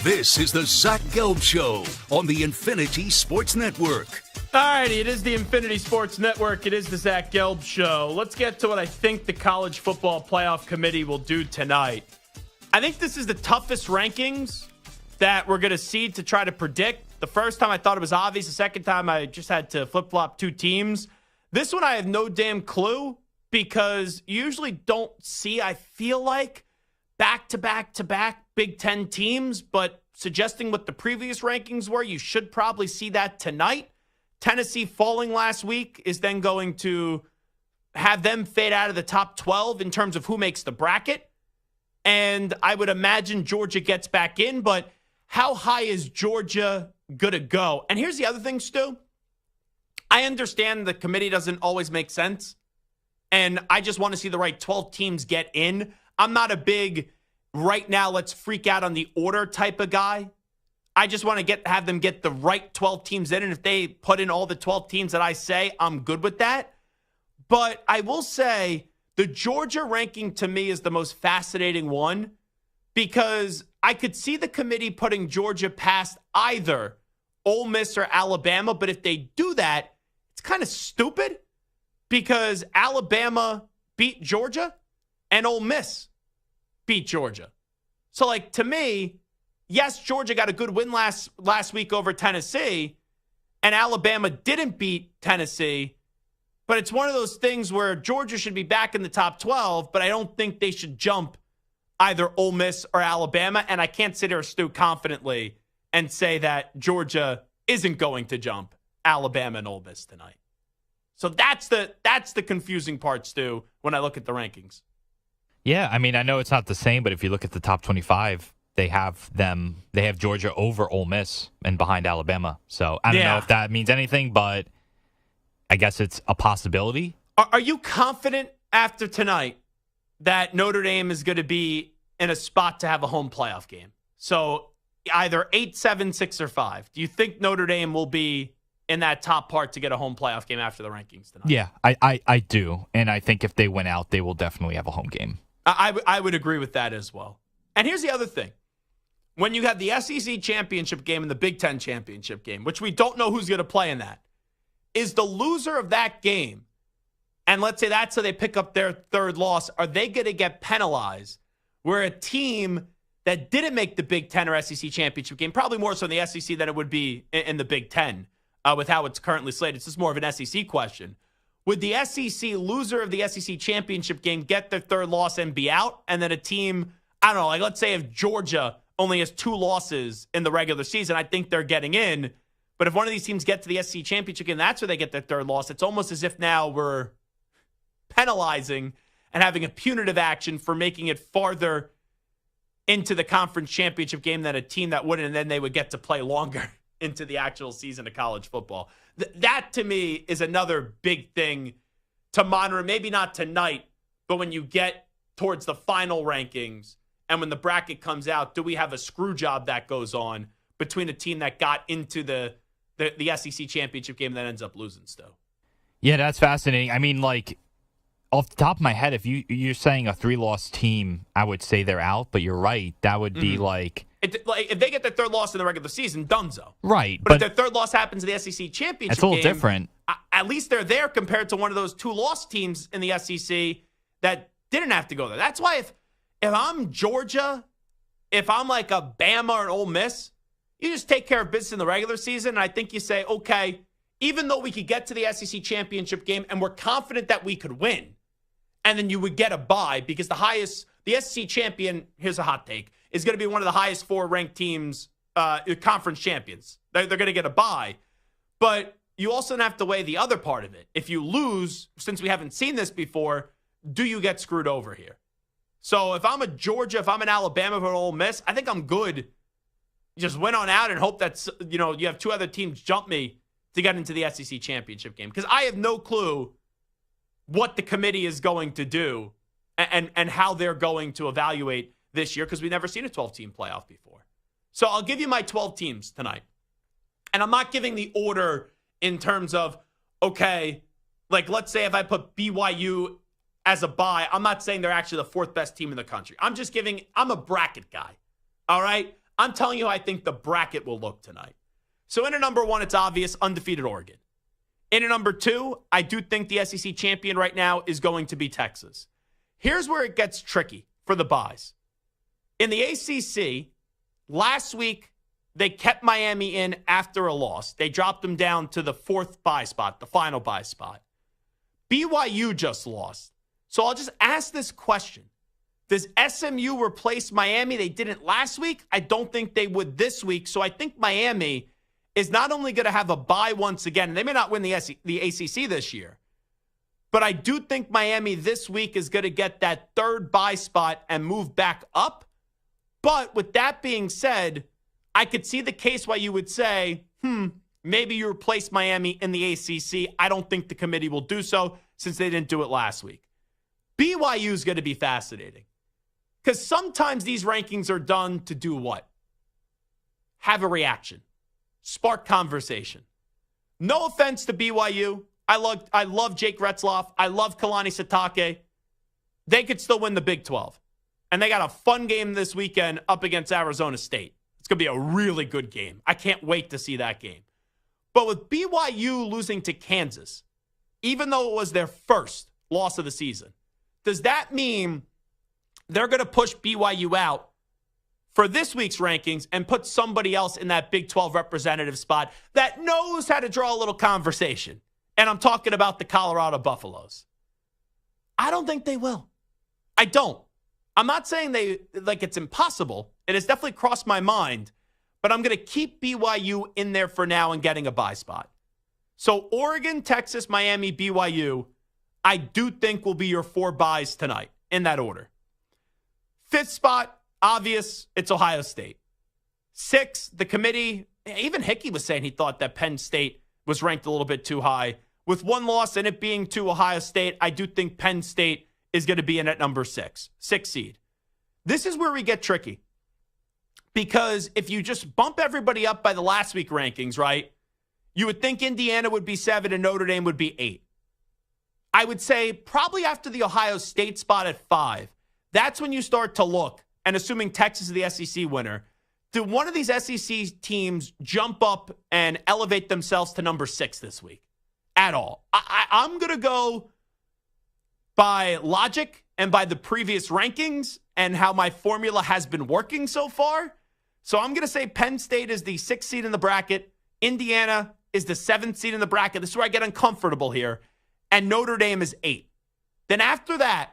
This is the Zach Gelb Show on the Infinity Sports Network. All righty, it is the Infinity Sports Network. It is the Zach Gelb Show. Let's get to what I think the College Football Playoff Committee will do tonight. I think this is the toughest rankings that we're going to see to try to predict. The first time I thought it was obvious. The second time I just had to flip-flop two teams. This one I have no damn clue because you usually don't see, I feel like, back-to-back-to-back Big Ten teams, but suggesting what the previous rankings were, you should probably see that tonight. Tennessee falling last week is then going to have them fade out of the top 12 in terms of who makes the bracket. And I would imagine Georgia gets back in, but how high is Georgia going to go? And here's the other thing, Stu. I understand the committee doesn't always make sense, and I just want to see the right 12 teams get in. I'm not a big, right now, let's freak out on the order type of guy. I just want to have them get the right 12 teams in, and if they put in all the 12 teams that I say, I'm good with that. But I will say the Georgia ranking to me is the most fascinating one because I could see the committee putting Georgia past either Ole Miss or Alabama, but if they do that, it's kind of stupid because Alabama beat Georgia and Ole Miss beat Georgia. So, like, to me, yes, Georgia got a good win last week over Tennessee, and Alabama didn't beat Tennessee, but it's one of those things where Georgia should be back in the top 12, but I don't think they should jump either Ole Miss or Alabama, and I can't sit here, Stu, confidently and say that Georgia isn't going to jump Alabama and Ole Miss tonight. So that's the confusing part, Stu, when I look at the rankings. Yeah, I mean, I know it's not the same, but if you look at the top 25, they have Georgia over Ole Miss and behind Alabama. So I don't know if that means anything, but I guess it's a possibility. Are you confident after tonight that Notre Dame is going to be in a spot to have a home playoff game? So either 8, 7, 6, or 5. Do you think Notre Dame will be in that top part to get a home playoff game after the rankings tonight? Yeah, I do. And I think if they win out, they will definitely have a home game. I would agree with that as well. And here's the other thing. When you have the SEC championship game and the Big Ten championship game, which we don't know who's going to play in that, is the loser of that game, and let's say that's so they pick up their third loss, are they going to get penalized where a team that didn't make the Big Ten or SEC championship game, probably more so in the SEC than it would be in the Big Ten with how it's currently slated. It's just more of an SEC question. Would the SEC loser of the SEC championship game get their third loss and be out? And then a team, I don't know, like let's say if Georgia only has 2 losses in the regular season, I think they're getting in. But if one of these teams gets to the SEC championship game, that's where they get their third loss. It's almost as if now we're penalizing and having a punitive action for making it farther into the conference championship game than a team that wouldn't, and then they would get to play longer into the actual season of college football. That, to me, is another big thing to monitor. Maybe not tonight, but when you get towards the final rankings and when the bracket comes out, do we have a screw job that goes on between a team that got into the SEC championship game that ends up losing still? Yeah, that's fascinating. I mean, like, off the top of my head, if you're saying a 3-loss team, I would say they're out, but you're right. That would be like if they get their third loss in the regular season, donezo. Right. But if their third loss happens in the SEC championship it's a little game, different. At least they're there compared to one of those 2-loss teams in the SEC that didn't have to go there. That's why if I'm Georgia, if I'm like a Bama or an Ole Miss, you just take care of business in the regular season, and I think you say, okay, even though we could get to the SEC championship game and we're confident that we could win, and then you would get a bye because the SEC champion, here's a hot take, is going to be one of the highest 4 ranked teams, conference champions. They're going to get a bye. But you also have to weigh the other part of it. If you lose, since we haven't seen this before, do you get screwed over here? So if I'm a Georgia, if I'm an Alabama, if I'm an Ole Miss, I think I'm good. Just win on out and hope that you have 2 other teams jump me to get into the SEC championship game. Because I have no clue what the committee is going to do and how they're going to evaluate this year because we've never seen a 12-team playoff before. So I'll give you my 12 teams tonight. And I'm not giving the order in terms of, okay, like let's say if I put BYU as a bye, I'm not saying they're actually the 4th best team in the country. I'm a bracket guy, all right? I'm telling you how I think the bracket will look tonight. So in a number 1, it's obvious, undefeated Oregon. In a number 2, I do think the SEC champion right now is going to be Texas. Here's where it gets tricky for the buys. In the ACC, last week, they kept Miami in after a loss. They dropped them down to the 4th buy spot, the final buy spot. BYU just lost. So I'll just ask this question. Does SMU replace Miami? They didn't last week. I don't think they would this week. So I think Miami is not only going to have a bye once again, and they may not win the ACC this year, but I do think Miami this week is going to get that 3rd bye spot and move back up. But with that being said, I could see the case why you would say, maybe you replace Miami in the ACC. I don't think the committee will do so since they didn't do it last week. BYU is going to be fascinating because sometimes these rankings are done to do what? Have a reaction. Spark conversation. No offense to BYU. I love Jake Retzloff. I love Kalani Sitake. They could still win the Big 12. And they got a fun game this weekend up against Arizona State. It's going to be a really good game. I can't wait to see that game. But with BYU losing to Kansas, even though it was their first loss of the season, does that mean they're going to push BYU out for this week's rankings and put somebody else in that Big 12 representative spot that knows how to draw a little conversation? And I'm talking about the Colorado Buffaloes. I don't think they will. I don't. I'm not saying it's impossible. It has definitely crossed my mind, but I'm going to keep BYU in there for now and getting a bye spot. So Oregon, Texas, Miami, BYU, I do think will be your 4 buys tonight in that order. 5th spot, obvious, it's Ohio State. 6, the committee, even Hickey was saying he thought that Penn State was ranked a little bit too high. With 1 loss and it being to Ohio State, I do think Penn State is going to be in at number 6 seed. This is where we get tricky. Because if you just bump everybody up by the last week rankings, right, you would think Indiana would be 7 and Notre Dame would be 8. I would say probably after the Ohio State spot at 5, that's when you start to look, and assuming Texas is the SEC winner, do one of these SEC teams jump up and elevate themselves to number 6 this week at all? I'm going to go by logic and by the previous rankings and how my formula has been working so far. So I'm going to say Penn State is the 6th seed in the bracket. Indiana is the 7th seed in the bracket. This is where I get uncomfortable here. And Notre Dame is 8. Then after that,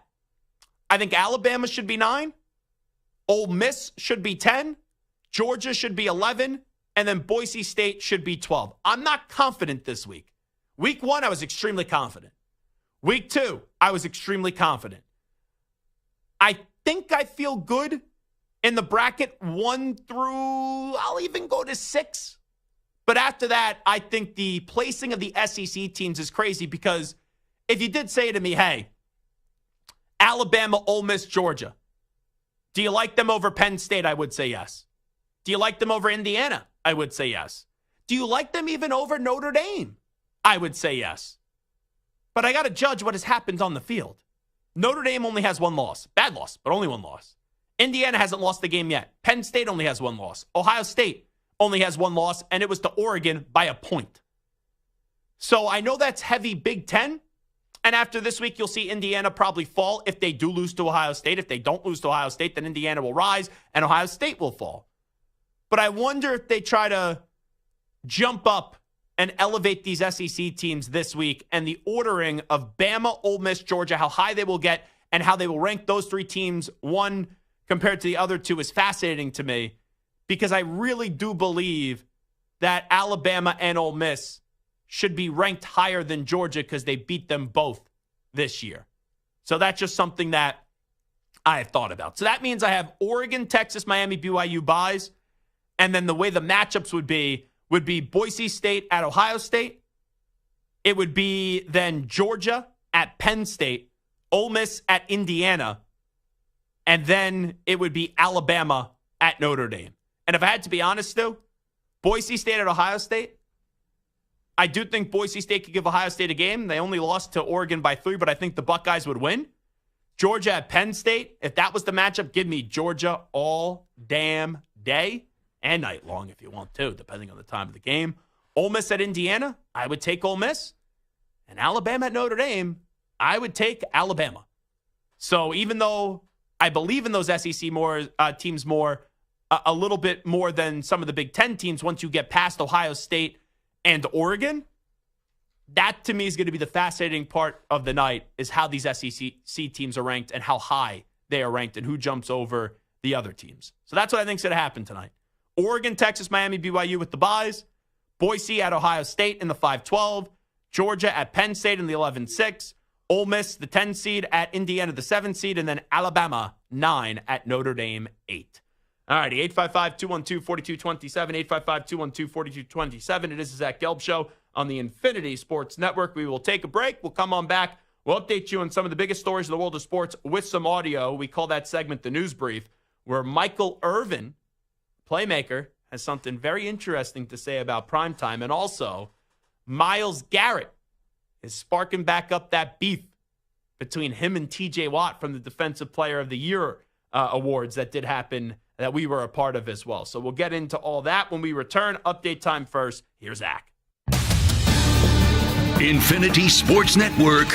I think Alabama should be 9. Ole Miss should be 10. Georgia should be 11. And then Boise State should be 12. I'm not confident this week. Week 1, I was extremely confident. Week 2, I was extremely confident. I think I feel good in the bracket 1 through, I'll even go to 6. But after that, I think the placing of the SEC teams is crazy because if you did say to me, hey, Alabama, Ole Miss, Georgia, do you like them over Penn State? I would say yes. Do you like them over Indiana? I would say yes. Do you like them even over Notre Dame? I would say yes. But I got to judge what has happened on the field. Notre Dame only has 1 loss. Bad loss, but only 1 loss. Indiana hasn't lost the game yet. Penn State only has 1 loss. Ohio State only has 1 loss, and it was to Oregon by a point. So I know that's heavy Big Ten. And after this week, you'll see Indiana probably fall if they do lose to Ohio State. If they don't lose to Ohio State, then Indiana will rise and Ohio State will fall. But I wonder if they try to jump up and elevate these SEC teams this week and the ordering of Bama, Ole Miss, Georgia, how high they will get and how they will rank those 3 teams, 1 compared to the other 2, is fascinating to me because I really do believe that Alabama and Ole Miss should be ranked higher than Georgia because they beat them both this year. So that's just something that I have thought about. So that means I have Oregon, Texas, Miami, BYU buys. And then the way the matchups would be Boise State at Ohio State. It would be then Georgia at Penn State, Ole Miss at Indiana, and then it would be Alabama at Notre Dame. And if I had to be honest, though, Boise State at Ohio State, I do think Boise State could give Ohio State a game. They only lost to Oregon by 3, but I think the Buckeyes would win. Georgia at Penn State, if that was the matchup, give me Georgia all damn day. and night long if you want to, depending on the time of the game. Ole Miss at Indiana, I would take Ole Miss. And Alabama at Notre Dame, I would take Alabama. So even though I believe in those SEC teams more, a little bit more than some of the Big Ten teams, once you get past Ohio State and Oregon, that to me is going to be the fascinating part of the night, is how these SEC teams are ranked and how high they are ranked and who jumps over the other teams. So that's what I think is going to happen tonight. Oregon, Texas, Miami, BYU with the byes. Boise at Ohio State in the 5-12. Georgia at Penn State in the 11-6. Ole Miss, the 10 seed, at Indiana, the 7 seed. And then Alabama, 9 at Notre Dame, 8. All righty, 855-212-4227, 855-212-4227. It is the Zach Gelb Show on the Infinity Sports Network. We will take a break. We'll come on back. We'll update you on some of the biggest stories in the world of sports with some audio. We call that segment the News Brief, where Michael Irvin, playmaker, has something very interesting to say about primetime. And also, Myles Garrett is sparking back up that beef between him and TJ Watt from the Defensive Player of the Year awards that did happen, that we were a part of as well. So we'll get into all that when we return. Update time first. Here's Zach. Infinity Sports Network.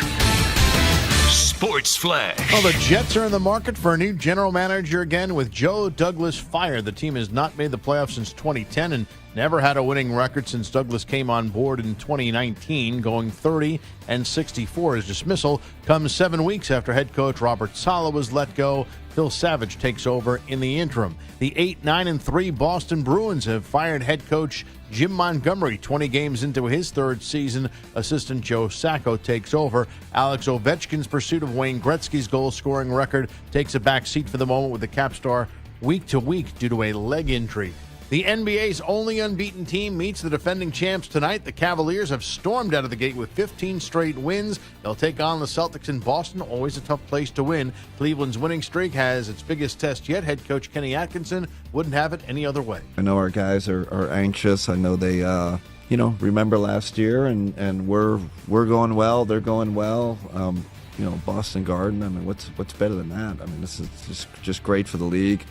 Sports Flash. Well, the Jets are in the market for a new general manager again with Joe Douglas fired. The team has not made the playoffs since 2010 and never had a winning record since Douglas came on board in 2019, going 30-64. His dismissal comes 7 weeks after head coach Robert Saleh was let go. Phil Savage takes over in the interim. The 8-9-3 Boston Bruins have fired head coach Jim Montgomery 20 games into his third season. Assistant Joe Sacco takes over. Alex Ovechkin's pursuit of Wayne Gretzky's goal-scoring record takes a back seat for the moment with the Cap star week to week due to a leg injury. The NBA's only unbeaten team meets the defending champs tonight. The Cavaliers have stormed out of the gate with 15 straight wins. They'll take on the Celtics in Boston, always a tough place to win. Cleveland's winning streak has its biggest test yet. Head coach Kenny Atkinson wouldn't have it any other way. I know our guys are anxious. I know they, remember last year, and we're going well. They're going well. Boston Garden. I mean, what's better than that? I mean, this is just great for the league.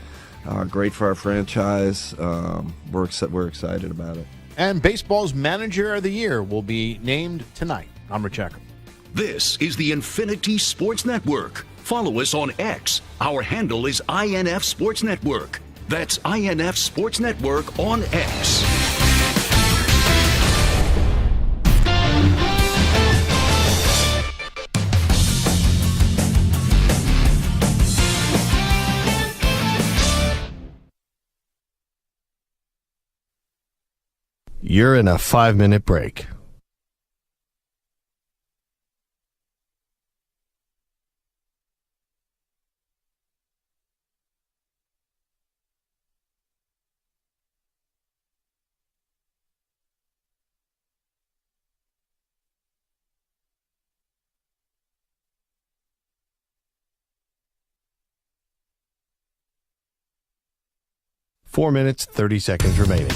Great for our franchise. We're excited about it. And baseball's Manager of the Year will be named tonight. I'm Rich Ecker. This is the Infinity Sports Network. Follow us on X. Our handle is INF Sports Network. That's INF Sports Network on X. You're in a 5-minute break. Four minutes, 30 seconds remaining.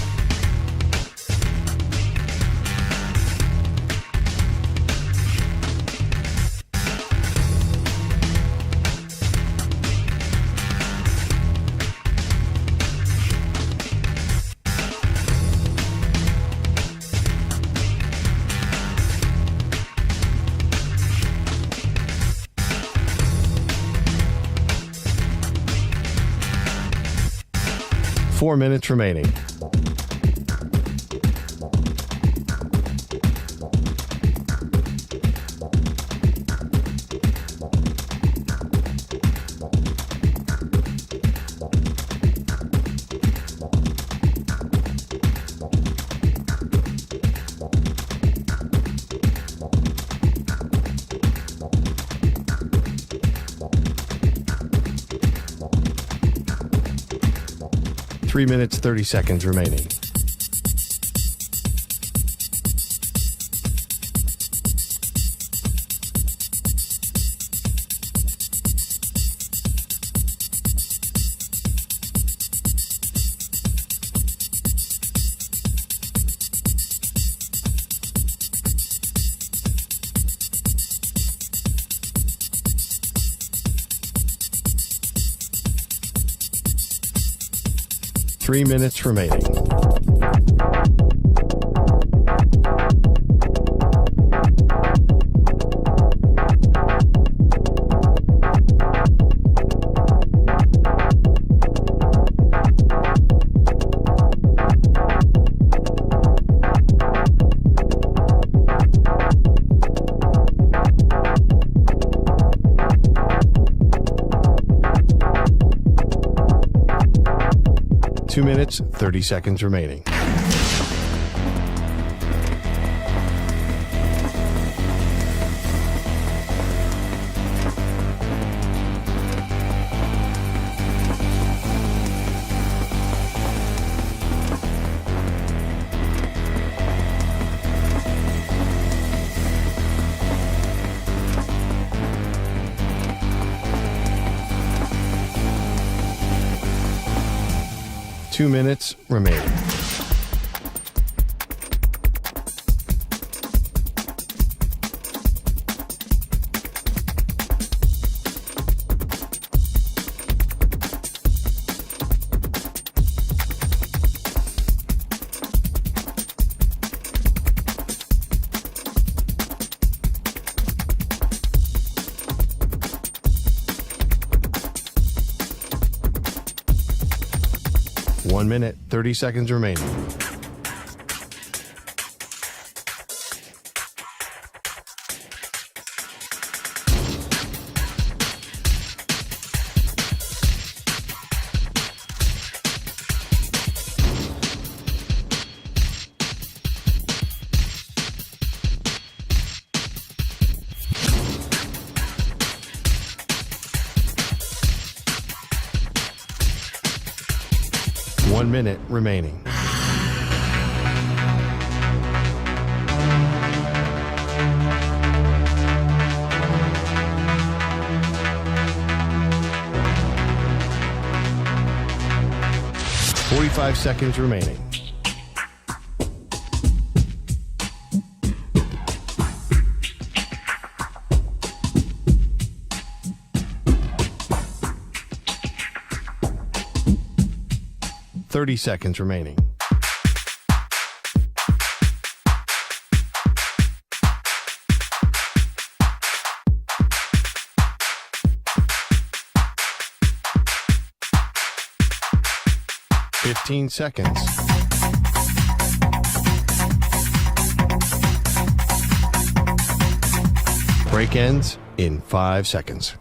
Four minutes remaining. Three minutes, 30 seconds remaining. 3 minutes remaining. Two minutes, 30 seconds remaining. Two minutes remaining. One minute, 30 seconds remaining. One minute remaining. Forty-five seconds remaining. Thirty seconds remaining. Fifteen seconds. Break ends in 5 seconds.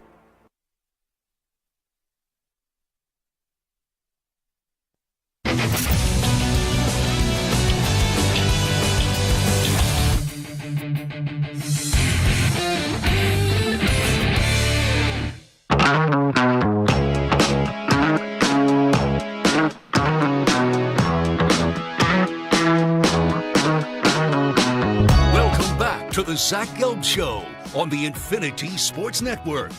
To the Zach Gelb Show on the Infinity Sports Network.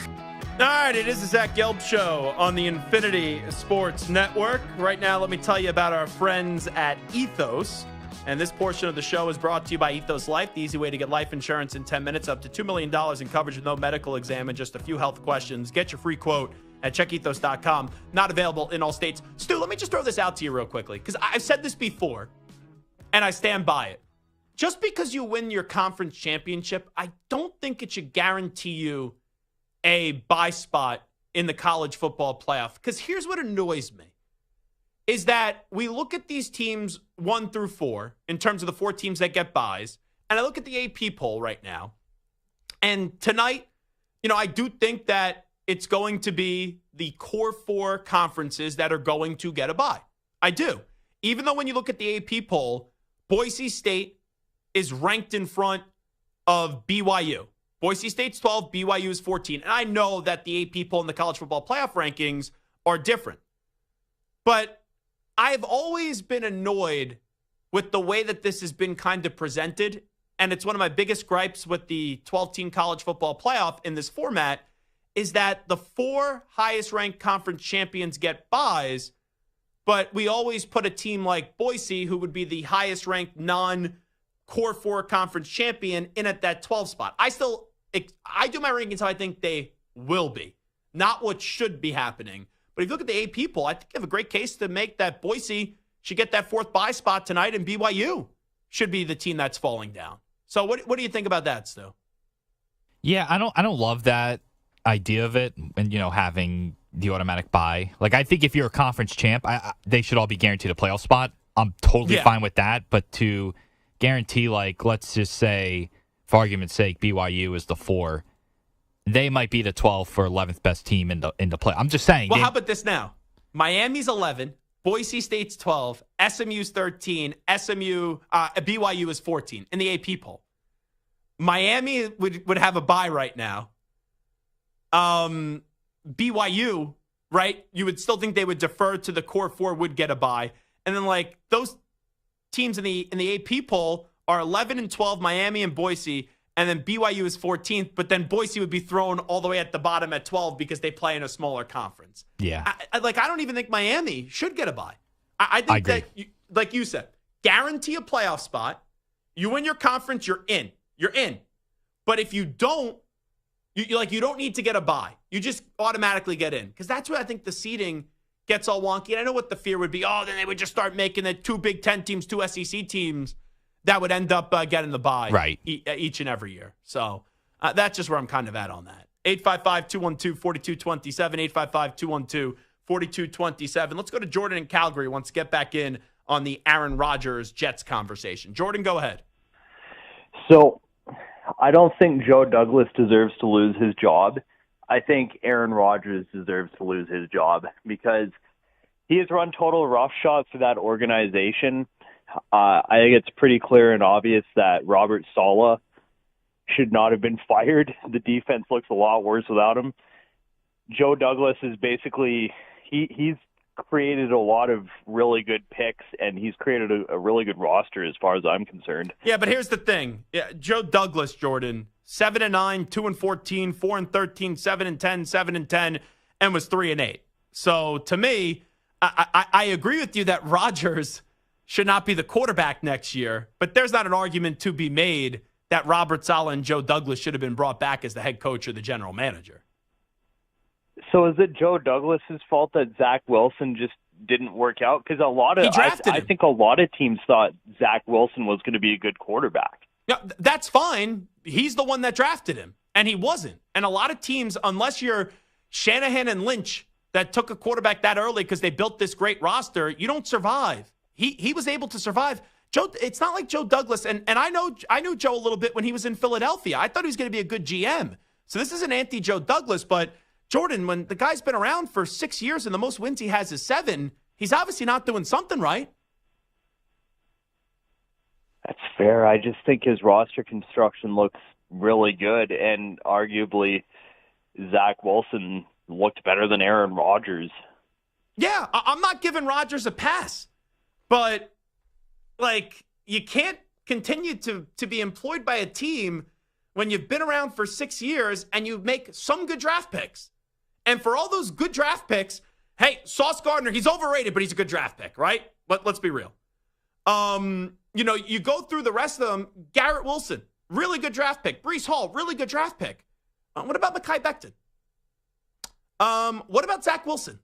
All right, it is the Zach Gelb Show on the Infinity Sports Network. Right now, let me tell you about our friends at Ethos. And this portion of the show is brought to you by Ethos Life, the easy way to get life insurance in 10 minutes, up to $2 million in coverage with no medical exam and just a few health questions. Get your free quote at checkethos.com. Not available in all states. Stu, let me just throw this out to you real quickly, because I've said this before, and I stand by it. Just because you win your conference championship, I don't think it should guarantee you a bye spot in the college football playoff. Because here's what annoys me, is that we look at these teams 1 through 4 in terms of the 4 teams that get byes, and I look at the AP poll right now, and tonight, I do think that it's going to be the core 4 conferences that are going to get a bye. I do. Even though when you look at the AP poll, Boise State is ranked in front of BYU. Boise State's 12, BYU is 14. And I know that the AP poll and the college football playoff rankings are different. But I've always been annoyed with the way that this has been kind of presented. And it's one of my biggest gripes with the 12-team college football playoff in this format, is that the 4 highest-ranked conference champions get byes, but we always put a team like Boise, who would be the highest-ranked non-Core 4 conference champion, in at that 12 spot. I do my rankings how I think they will be, not what should be happening. But if you look at the AP poll, I think you have a great case to make that Boise should get that 4th bye spot tonight, and BYU should be the team that's falling down. So what do you think about that, Stu? Yeah, I don't love that idea of it, and having the automatic bye. Like, I think if you're a conference champ, they should all be guaranteed a playoff spot. I'm totally fine with that. But to guarantee, like, let's just say, for argument's sake, BYU is the 4, they might be the 12th or 11th best team in the play. I'm just saying. Well, how about this now? Miami's 11, Boise State's 12, SMU's 13, BYU is 14 in the AP poll. Miami would have a bye right now. BYU, right? You would still think they would defer to the core 4 would get a bye. And then, like, those teams in the AP poll are 11 and 12, Miami and Boise, and then BYU is 14th, but then Boise would be thrown all the way at the bottom at 12 because they play in a smaller conference. Yeah. I don't even think Miami should get a bye. I think that, like you said, guarantee a playoff spot. You win your conference, you're in. You're in. But if you don't, you don't need to get a bye. You just automatically get in. Because that's where I think the seeding gets all wonky. And I know what the fear would be. Oh, then they would just start making the 2 Big Ten teams, 2 SEC teams that would end up getting the bye each and every year. So that's just where I'm kind of at on that. 855-212-4227, 855-212-4227. Let's go to Jordan in Calgary. Wants to get back in on the Aaron Rodgers Jets conversation. Jordan, go ahead. So I don't think Joe Douglas deserves to lose his job. I think Aaron Rodgers deserves to lose his job because he has run total roughshod for that organization. I think it's pretty clear and obvious that Robert Saleh should not have been fired. The defense looks a lot worse without him. Joe Douglas is basically he's created a lot of really good picks, and he's created a really good roster as far as I'm concerned. Yeah, but here's the thing. Yeah, Joe Douglas, Jordan, 7-9, 2-14, 4-13, 7-10, 7-10, and was 3-8. So to me, I agree with you that Rodgers should not be the quarterback next year, but there's not an argument to be made that Robert Saleh and Joe Douglas should have been brought back as the head coach or the general manager. So is it Joe Douglas's fault that Zach Wilson just didn't work out? Because I think a lot of teams thought Zach Wilson was going to be a good quarterback. Yeah, that's fine. He's the one that drafted him, and he wasn't. And a lot of teams, unless you're Shanahan and Lynch, that took a quarterback that early because they built this great roster, you don't survive. He was able to survive. Joe, it's not like Joe Douglas, and I knew Joe a little bit when he was in Philadelphia. I thought he was going to be a good GM. So this isn't anti-Joe Douglas, but Jordan, when the guy's been around for 6 years and the most wins he has is 7, he's obviously not doing something right. That's fair. I just think his roster construction looks really good, and arguably Zach Wilson looked better than Aaron Rodgers. Yeah, I'm not giving Rodgers a pass, but like you can't continue to be employed by a team when you've been around for 6 years and you make some good draft picks. And for all those good draft picks, hey, Sauce Gardner, he's overrated, but he's a good draft pick, right? But let's be real. You go through the rest of them. Garrett Wilson, really good draft pick. Breece Hall, really good draft pick. What about Mekhi Becton? What about Zach Wilson?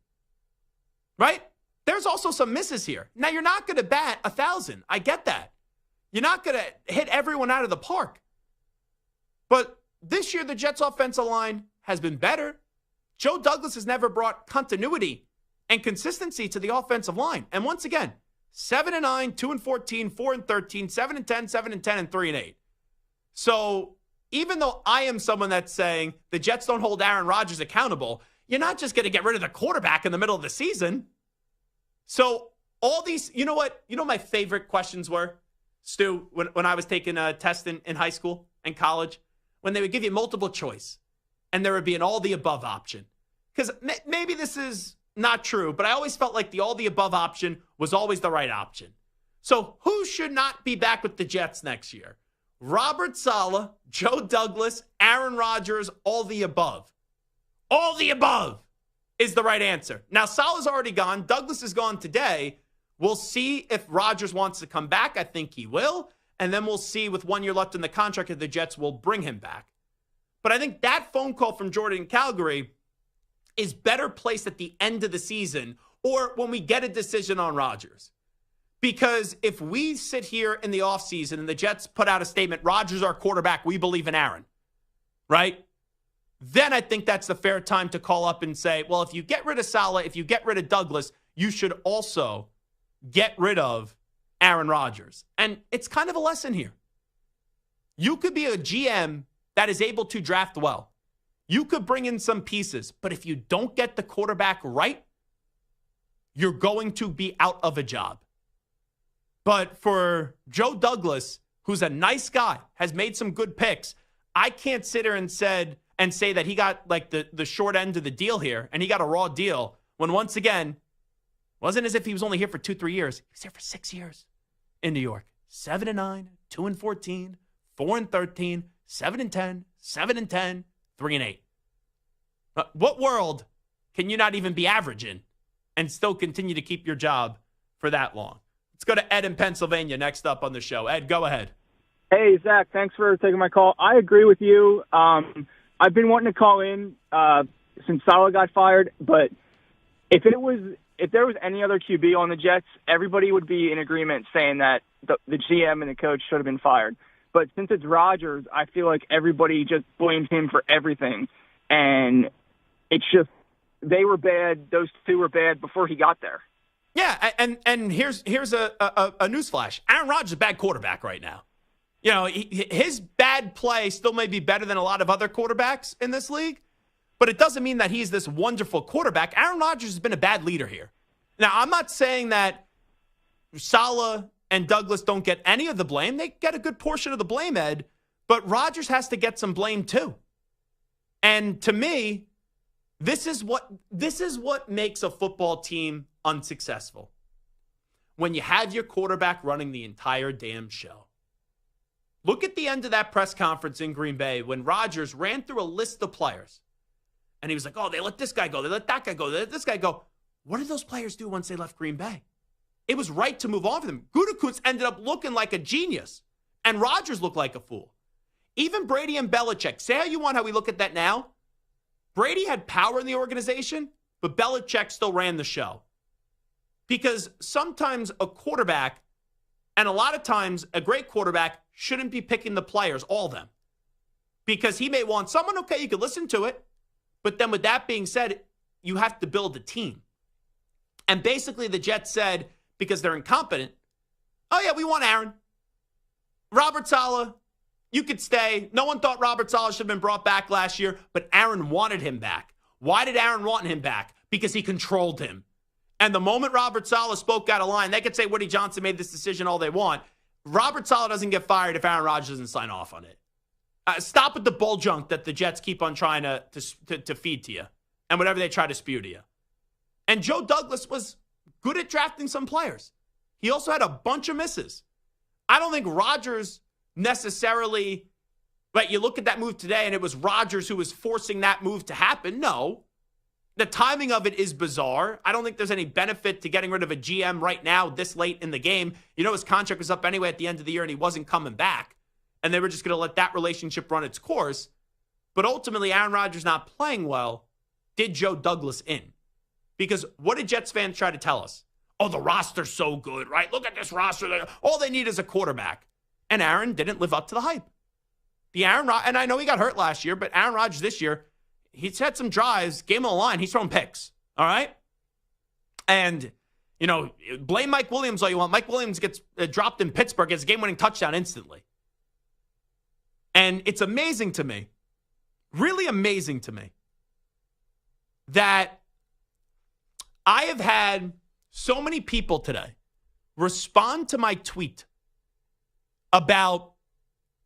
Right? There's also some misses here. Now, you're not going to bat 1,000. I get that. You're not going to hit everyone out of the park. But this year, the Jets' offensive line has been better. Joe Douglas has never brought continuity and consistency to the offensive line. And once again, 7-9, 2-14, 4-13, 7-10, 7-10, and 3-8. So even though I am someone that's saying the Jets don't hold Aaron Rodgers accountable, you're not just going to get rid of the quarterback in the middle of the season. So all these, you know what? You know my favorite questions were, Stu, when I was taking a test in high school and college, when they would give you multiple choice and there would be an all-the-above option. Because maybe this is not true, but I always felt like the all-the-above option was always the right option. So who should not be back with the Jets next year? Robert Saleh, Joe Douglas, Aaron Rodgers, all the above. All the above is the right answer. Now, Saleh's already gone. Douglas is gone today. We'll see if Rodgers wants to come back. I think he will. And then we'll see with 1 year left in the contract if the Jets will bring him back. But I think that phone call from Jordan in Calgary is better placed at the end of the season or when we get a decision on Rodgers. Because if we sit here in the offseason and the Jets put out a statement, Rodgers our quarterback, we believe in Aaron, right? Then I think that's the fair time to call up and say, well, if you get rid of Saleh, if you get rid of Douglas, you should also get rid of Aaron Rodgers. And it's kind of a lesson here. You could be a GM that is able to draft well. You could bring in some pieces, but if you don't get the quarterback right, you're going to be out of a job. But for Joe Douglas, who's a nice guy, has made some good picks, I can't sit here and say that he got like the short end of the deal here and he got a raw deal when once again, wasn't as if he was only here for 2-3 years. He was here for 6 years in New York. 7-9, 2-14, 4-13, 7-10, 7-10, 3-8. What world can you not even be average in and still continue to keep your job for that long? Let's go to Ed in Pennsylvania next up on the show. Ed, go ahead. Hey, Zach, thanks for taking my call. I agree with you. I've been wanting to call in since Saleh got fired, but if there was any other QB on the Jets, everybody would be in agreement saying that the GM and the coach should have been fired. But since it's Rodgers, I feel like everybody just blames him for everything. And it's just, they were bad, those two were bad before he got there. Yeah, and here's a newsflash. Aaron Rodgers is a bad quarterback right now. You know, his bad play still may be better than a lot of other quarterbacks in this league, but it doesn't mean that he's this wonderful quarterback. Aaron Rodgers has been a bad leader here. Now, I'm not saying that Saleh and Douglas don't get any of the blame. They get a good portion of the blame, Ed, but Rodgers has to get some blame too. And to me, this is what makes a football team unsuccessful. When you have your quarterback running the entire damn show. Look at the end of that press conference in Green Bay when Rodgers ran through a list of players. And he was like, oh, they let this guy go. They let that guy go. They let this guy go. What did those players do once they left Green Bay? It was right to move on for them. Gutekunst ended up looking like a genius. And Rodgers looked like a fool. Even Brady and Belichick. Say how you want how we look at that now. Brady had power in the organization, but Belichick still ran the show. Because sometimes a quarterback, and a lot of times a great quarterback, shouldn't be picking the players, all of them. Because he may want someone, okay, you can listen to it. But then with that being said, you have to build a team. And basically the Jets said, because they're incompetent, oh yeah, we want Aaron. Robert Saleh, you could stay. No one thought Robert Saleh should have been brought back last year, but Aaron wanted him back. Why did Aaron want him back? Because he controlled him. And the moment Robert Saleh spoke out of line, they could say Woody Johnson made this decision all they want. Robert Saleh doesn't get fired if Aaron Rodgers doesn't sign off on it. Stop with the bull junk that the Jets keep on trying to feed to you and whatever they try to spew to you. And Joe Douglas was good at drafting some players. He also had a bunch of misses. I don't think Rodgers necessarily, but you look at that move today and it was Rodgers who was forcing that move to happen. No. The timing of it is bizarre. I don't think there's any benefit to getting rid of a GM right now this late in the game. You know, his contract was up anyway at the end of the year and he wasn't coming back. And they were just going to let that relationship run its course. But ultimately, Aaron Rodgers not playing well did Joe Douglas in. Because what did Jets fans try to tell us? Oh, the roster's so good, right? Look at this roster. All they need is a quarterback. And Aaron didn't live up to the hype. And I know he got hurt last year, but Aaron Rodgers this year, he's had some drives, game on the line, he's throwing picks, all right? And, you know, blame Mike Williams all you want. Mike Williams gets dropped in Pittsburgh, gets a game-winning touchdown instantly. And it's amazing to me, really amazing to me, that I have had so many people today respond to my tweet about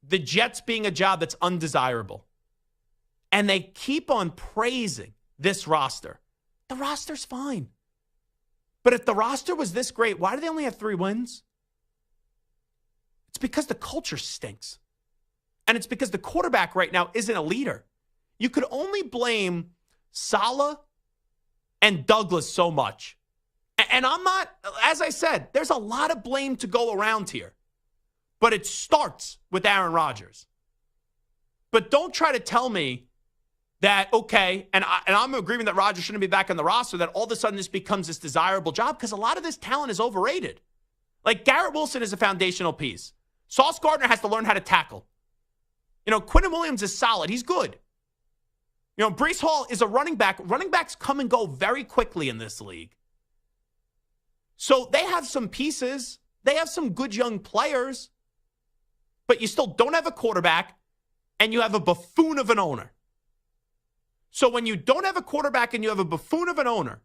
the Jets being a job that's undesirable. And they keep on praising this roster. The roster's fine. But if the roster was this great, why do they only have 3 wins? It's because the culture stinks. And it's because the quarterback right now isn't a leader. You could only blame Saleh and Douglas so much. And I'm not, as I said, there's a lot of blame to go around here. But it starts with Aaron Rodgers. But don't try to tell me that, okay, and I'm agreeing that Rodgers shouldn't be back on the roster, that all of a sudden this becomes this desirable job because a lot of this talent is overrated. Like Garrett Wilson is a foundational piece. Sauce Gardner has to learn how to tackle. Quinnen Williams is solid. He's good. Breece Hall is a running back. Running backs come and go very quickly in this league. So they have some pieces. They have some good young players. But you still don't have a quarterback, and you have a buffoon of an owner. So when you don't have a quarterback and you have a buffoon of an owner,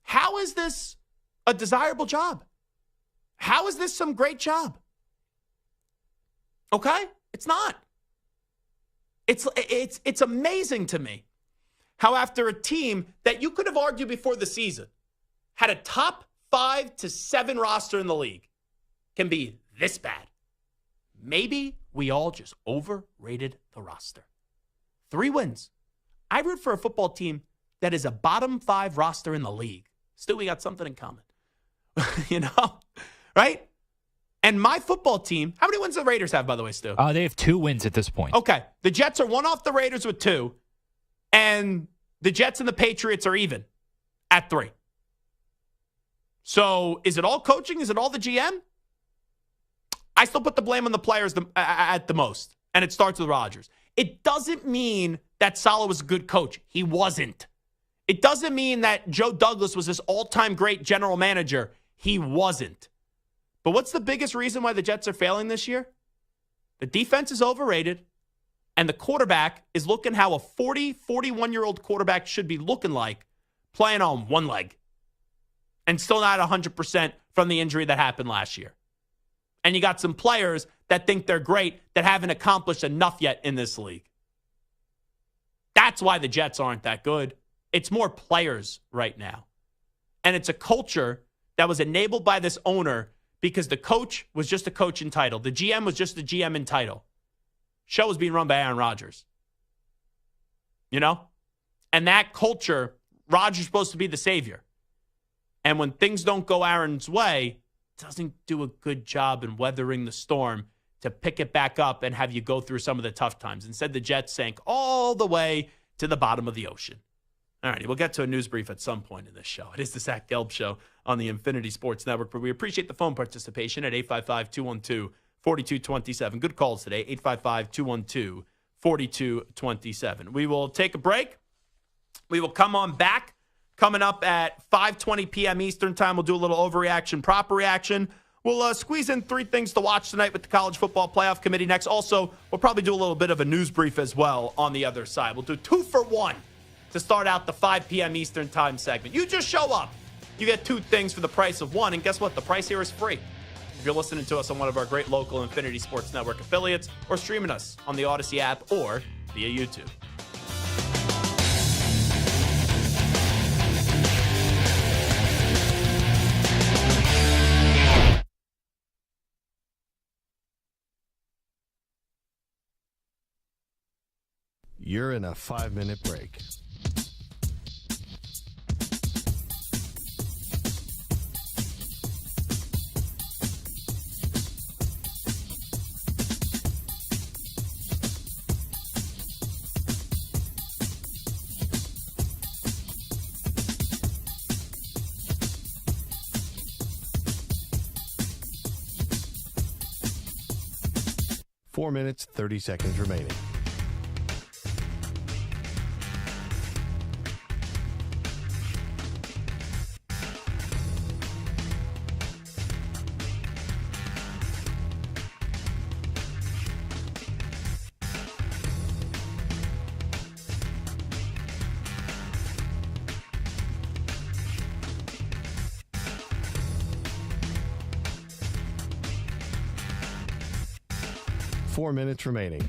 how is this a desirable job? How is this some great job? Okay? It's not. It's amazing to me how after a team that you could have argued before the season had a top 5 to 7 roster in the league can be this bad. Maybe we all just overrated the roster. 3 wins. I root for a football team that is a bottom 5 roster in the league. Stu, we got something in common. Right? And my football team, how many wins do the Raiders have, by the way, Stu? They have 2 wins at this point. Okay. The Jets are 1 off the Raiders with 2, and the Jets and the Patriots are even at 3. So is it all coaching? Is it all the GM? I still put the blame on the players at the most, and it starts with Rodgers. It doesn't mean that Saleh was a good coach. He wasn't. It doesn't mean that Joe Douglas was this all-time great general manager. He wasn't. But what's the biggest reason why the Jets are failing this year? The defense is overrated, and the quarterback is looking how a 41-year-old quarterback should be looking like, playing on one leg, and still not 100% from the injury that happened last year. And you got some players that think they're great that haven't accomplished enough yet in this league. That's why the Jets aren't that good. It's more players right now. And it's a culture that was enabled by this owner because the coach was just a coach in title. The GM was just a GM in title. Show was being run by Aaron Rodgers. And that culture, Rodgers is supposed to be the savior. And when things don't go Aaron's way, doesn't do a good job in weathering the storm to pick it back up and have you go through some of the tough times. Instead, the Jets sank all the way to the bottom of the ocean. All right, we'll get to a news brief at some point in this show. It is the Zach Gelb Show on the Infinity Sports Network, but we appreciate the phone participation at 855-212-4227. Good calls today, 855-212-4227. We will take a break. We will come on back. Coming up at 5:20 p.m. Eastern time, we'll do a little overreaction, proper reaction. We'll squeeze in 3 things to watch tonight with the College Football Playoff Committee next. Also, we'll probably do a little bit of a news brief as well on the other side. We'll do 2 for 1 to start out the 5 p.m. Eastern time segment. You just show up. You get 2 things for the price of 1, and guess what? The price here is free. If you're listening to us on one of our great local Infinity Sports Network affiliates or streaming us on the Odyssey app or via YouTube. You're in a 5-minute break. Four minutes, 30 seconds remaining. Four minutes remaining.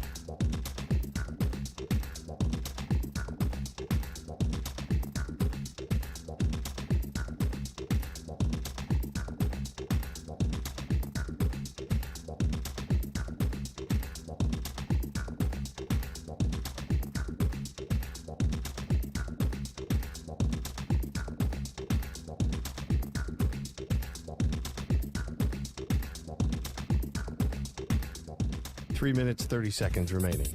Three minutes, 30 seconds remaining.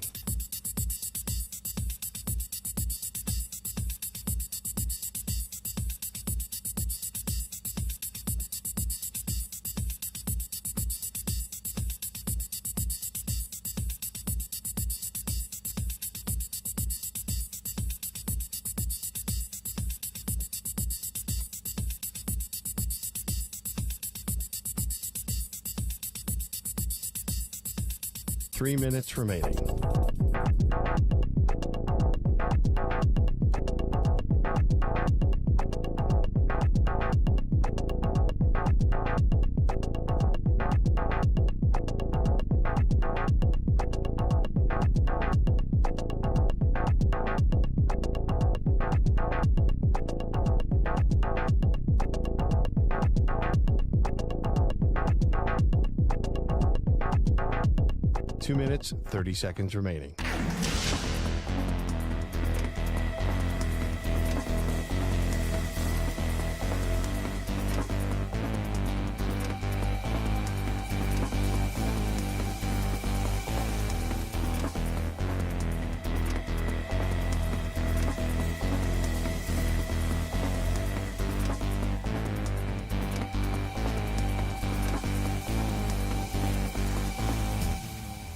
3 minutes remaining. Two minutes, 30 seconds remaining.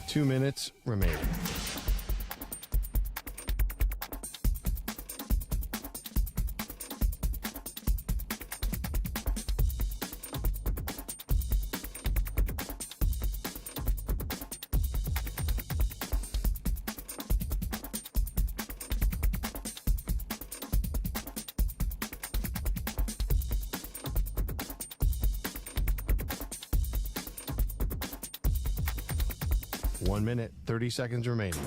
Two minutes remaining. One minute, 30 seconds remaining.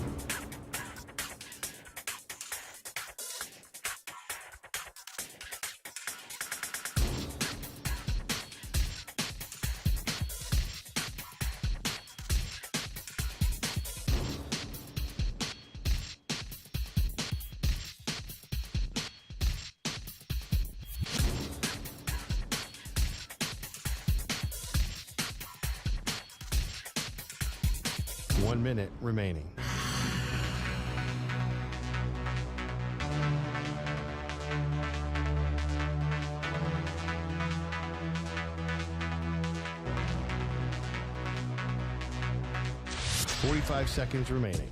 One minute remaining. Forty-five seconds remaining.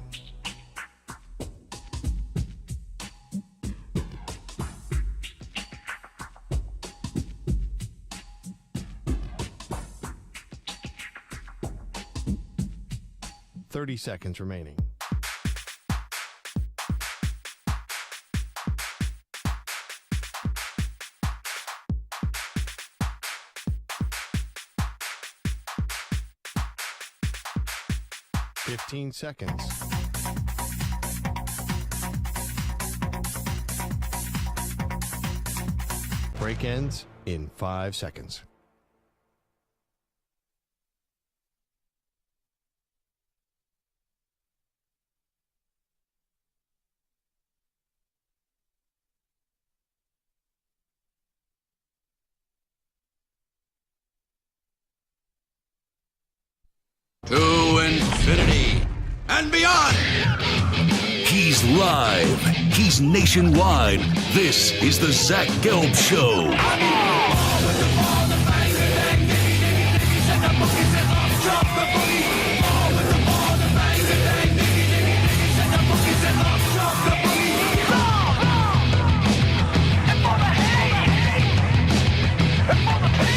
Thirty seconds remaining. Fifteen seconds. Break ends in 5 seconds. To infinity and beyond. He's live. He's nationwide. This is the Zach Gelb Show.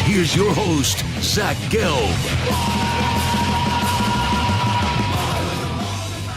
Here's your host, Zach Gelb.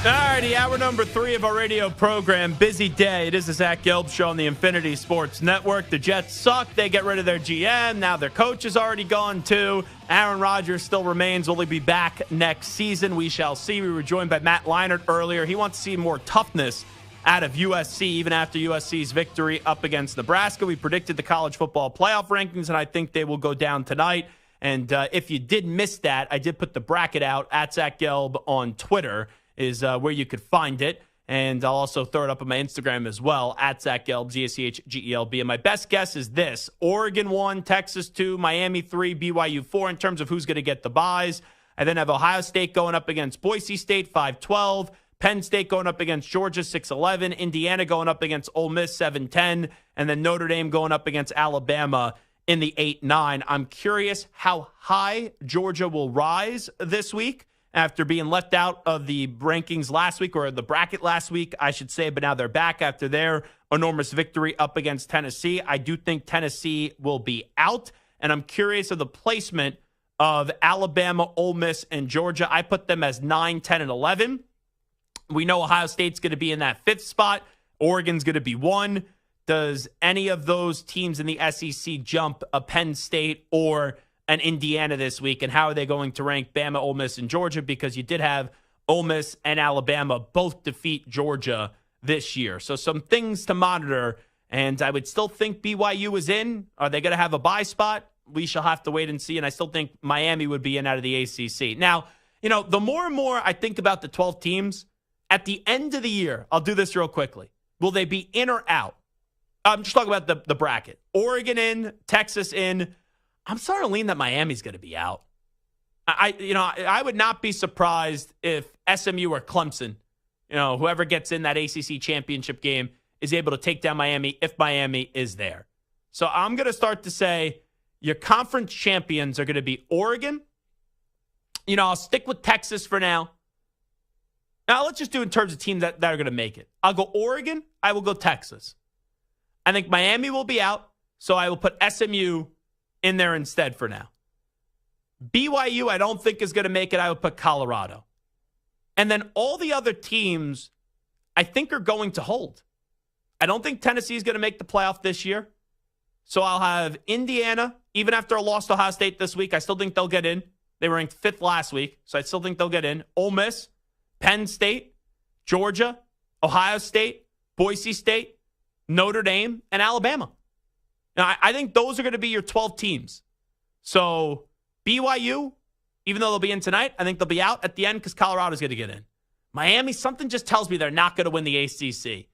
Alrighty, hour number 3 of our radio program. Busy day. It is the Zach Gelb Show on the Infinity Sports Network. The Jets suck. They get rid of their GM. Now their coach is already gone too. Aaron Rodgers still remains. Will he be back next season? We shall see. We were joined by Matt Leinart earlier. He wants to see more toughness out of USC, even after USC's victory up against Nebraska. We predicted the college football playoff rankings, and I think they will go down tonight. And if you did miss that, I did put the bracket out at Zach Gelb on Twitter. Is where you could find it. And I'll also throw it up on my Instagram as well, at Zach Gelb, ZachGelb. And my best guess is this: Oregon 1, Texas 2, Miami 3, BYU 4 in terms of who's going to get the buys. I then have Ohio State going up against Boise State, 5-12. Penn State going up against Georgia, 6-11. Indiana going up against Ole Miss, 7-10. And then Notre Dame going up against Alabama in the 8-9. I'm curious how high Georgia will rise this week, after being left out of the rankings last week, or the bracket last week, I should say, but now they're back after their enormous victory up against Tennessee. I do think Tennessee will be out, and I'm curious of the placement of Alabama, Ole Miss, and Georgia. I put them as 9, 10, and 11. We know Ohio State's going to be in that 5th spot. Oregon's going to be 1. Does any of those teams in the SEC jump a Penn State or an Indiana this week? And how are they going to rank Bama, Ole Miss, and Georgia? Because you did have Ole Miss and Alabama both defeat Georgia this year. So some things to monitor. And I would still think BYU is in. Are they going to have a bye spot? We shall have to wait and see. And I still think Miami would be in out of the ACC. Now, the more and more I think about the 12 teams, at the end of the year, I'll do this real quickly. Will they be in or out? I'm just talking about the bracket. Oregon in, Texas in. I'm starting to lean that Miami's going to be out. I would not be surprised if SMU or Clemson, whoever gets in that ACC championship game, is able to take down Miami if Miami is there. So I'm going to start to say your conference champions are going to be Oregon. I'll stick with Texas for now. Now, let's just do in terms of teams that are going to make it. I'll go Oregon. I will go Texas. I think Miami will be out, so I will put SMU in there instead for now. BYU, I don't think is going to make it. I would put Colorado. And then all the other teams, I think, are going to hold. I don't think Tennessee is going to make the playoff this year. So I'll have Indiana, even after a loss to Ohio State this week, I still think they'll get in. They were ranked 5th last week, so I still think they'll get in. Ole Miss, Penn State, Georgia, Ohio State, Boise State, Notre Dame, and Alabama. Now, I think those are going to be your 12 teams. So BYU, even though they'll be in tonight, I think they'll be out at the end because Colorado's going to get in. Miami, something just tells me they're not going to win the ACC,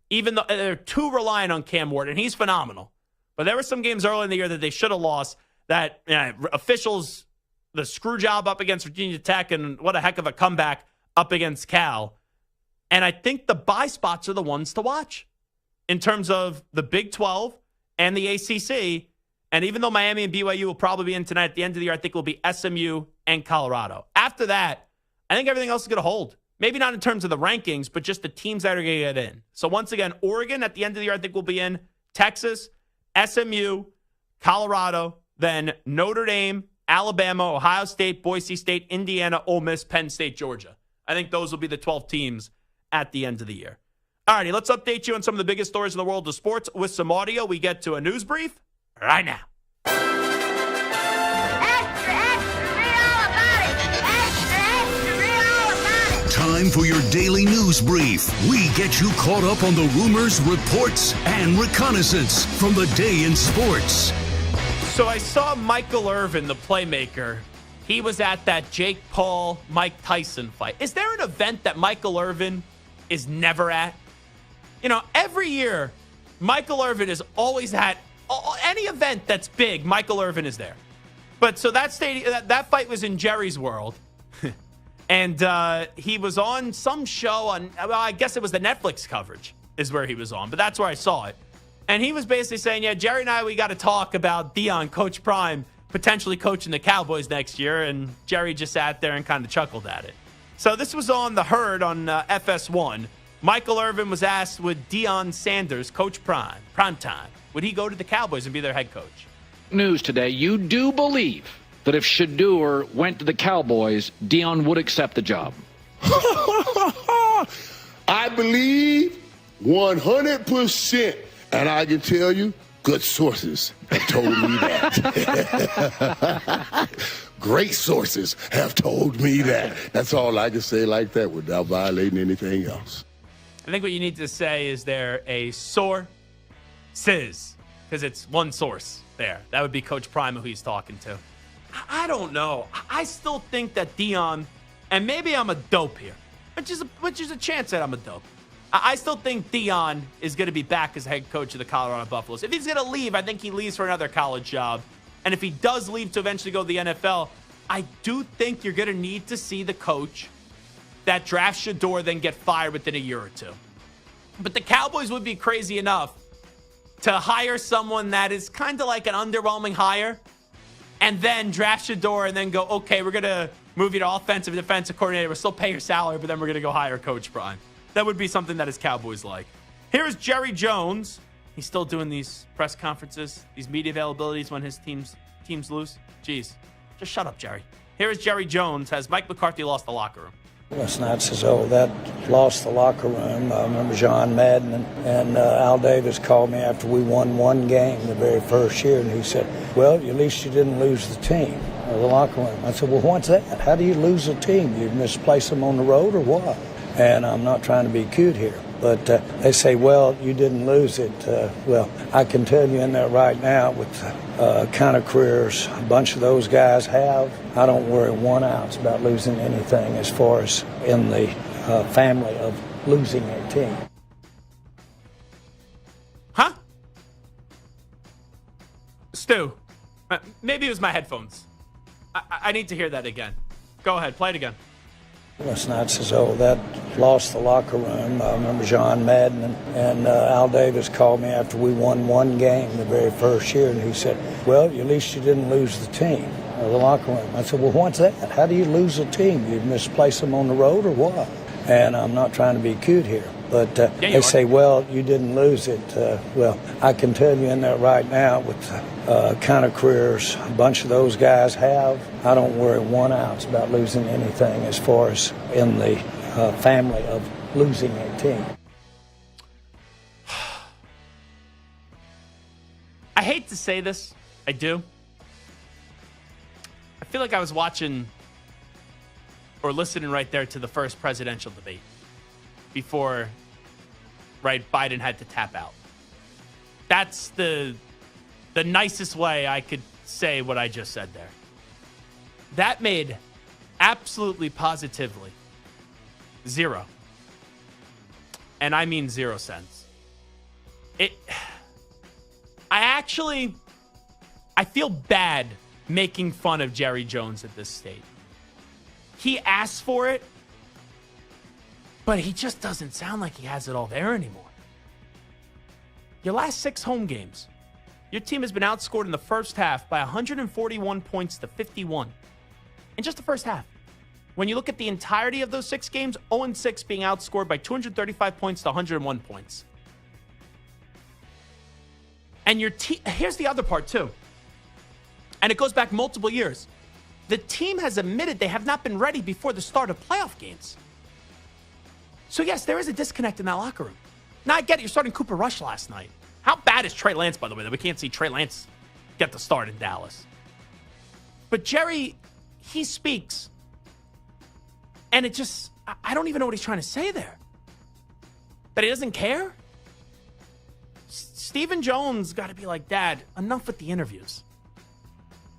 even though they're too reliant on Cam Ward, and he's phenomenal. But there were some games early in the year that they should have lost that officials, the screw job up against Virginia Tech, and what a heck of a comeback up against Cal. And I think the bye spots are the ones to watch in terms of the Big 12 and the ACC. And even though Miami and BYU will probably be in tonight, at the end of the year, I think it will be SMU and Colorado. After that, I think everything else is going to hold. Maybe not in terms of the rankings, but just the teams that are going to get in. So once again, Oregon at the end of the year, I think will be in. Texas, SMU, Colorado, then Notre Dame, Alabama, Ohio State, Boise State, Indiana, Ole Miss, Penn State, Georgia. I think those will be the 12 teams at the end of the year. All righty, let's update you on some of the biggest stories in the world of sports with some audio. We get to a news brief right now. Time for your daily news brief. We get you caught up on the rumors, reports, and reconnaissance from the day in sports. So I saw Michael Irvin, the playmaker. He was at that Jake Paul, Mike Tyson fight. Is there an event that Michael Irvin is never at? Every year, Michael Irvin is always at any event that's big. Michael Irvin is there. But so that that fight was in Jerry's World. And he was on some show on, I guess it was the Netflix coverage is where he was on, but that's where I saw it. And he was basically saying, yeah, Jerry and I, we got to talk about Deion, Coach Prime, potentially coaching the Cowboys next year. And Jerry just sat there and kind of chuckled at it. So this was on The Herd on FS1. Michael Irvin was asked, would Deion Sanders, Coach Primetime, would he go to the Cowboys and be their head coach? News today, you do believe that if Shador went to the Cowboys, Deion would accept the job? I believe 100%. And I can tell you, good sources have told me that. Great sources have told me that. That's all I can say like that without violating anything else. I think what you need to say is there a sources, because it's one source there. That would be Coach Prime who he's talking to. I don't know. I still think that Deion, and maybe I'm a dope here, which is a chance that I'm a dope. I still think Deion is going to be back as head coach of the Colorado Buffaloes. If he's going to leave, I think he leaves for another college job. And if he does leave to eventually go to the NFL, I do think you're going to need to see the coach that drafts Shador then get fired within a year or two. But the Cowboys would be crazy enough to hire someone that is kind of like an underwhelming hire and then draft Shador and then go, okay, we're going to move you to offensive and defensive coordinator. We'll still pay your salary, but then we're going to go hire Coach Prime. That would be something that is Cowboys like. Here's Jerry Jones. He's still doing these press conferences, these media availabilities when his teams lose. Jeez. Just shut up, Jerry. Here is Jerry Jones. Has Mike McCarthy lost the locker room? Last night says, that lost the locker room. I remember John Madden and Al Davis called me after we won one game the very first year, and he said, well, at least you didn't lose the team or the locker room. I said, well, what's that? How do you lose a team? You misplace them on the road or what? And I'm not trying to be cute here, but they say, well, you didn't lose it. Well, I can tell you in there right now with kind of careers a bunch of those guys have, I don't worry 1 ounce about losing anything as far as in the family of losing a team. Huh? Stu, maybe it was my headphones. I need to hear that again. Go ahead, play it again. Last night says, that lost the locker room. I remember John Madden and Al Davis called me after we won one game the very first year, and he said, well, at least you didn't lose the team or the locker room. I said, well, what's that? How do you lose a team? You misplace them on the road or what? And I'm not trying to be cute here, but they say, well, you didn't lose it. Well, I can tell you in there right now with kind of careers a bunch of those guys have, I don't worry 1 ounce about losing anything as far as in the family of losing a team. I hate to say this. I do. I feel like I was watching or listening right there to the first presidential debate before, Biden had to tap out. That's the nicest way I could say what I just said there. That made absolutely positively zero. And I mean 0 cents. I feel bad making fun of Jerry Jones at this stage. He asked for it, but he just doesn't sound like he has it all there anymore. Your last 6 home games, your team has been outscored in the first half by 141 points to 51. In just the first half. When you look at the entirety of those 6 games, 0-6 being outscored by 235 points to 101 points. And your team, here's the other part too. And it goes back multiple years. The team has admitted they have not been ready before the start of playoff games. So yes, there is a disconnect in that locker room. Now I get it, you're starting Cooper Rush last night. How bad is Trey Lance, by the way, that we can't see Trey Lance get the start in Dallas? But Jerry, he speaks. And it just, I don't even know what he's trying to say there. That he doesn't care? Stephen Jones got to be like, Dad, enough with the interviews.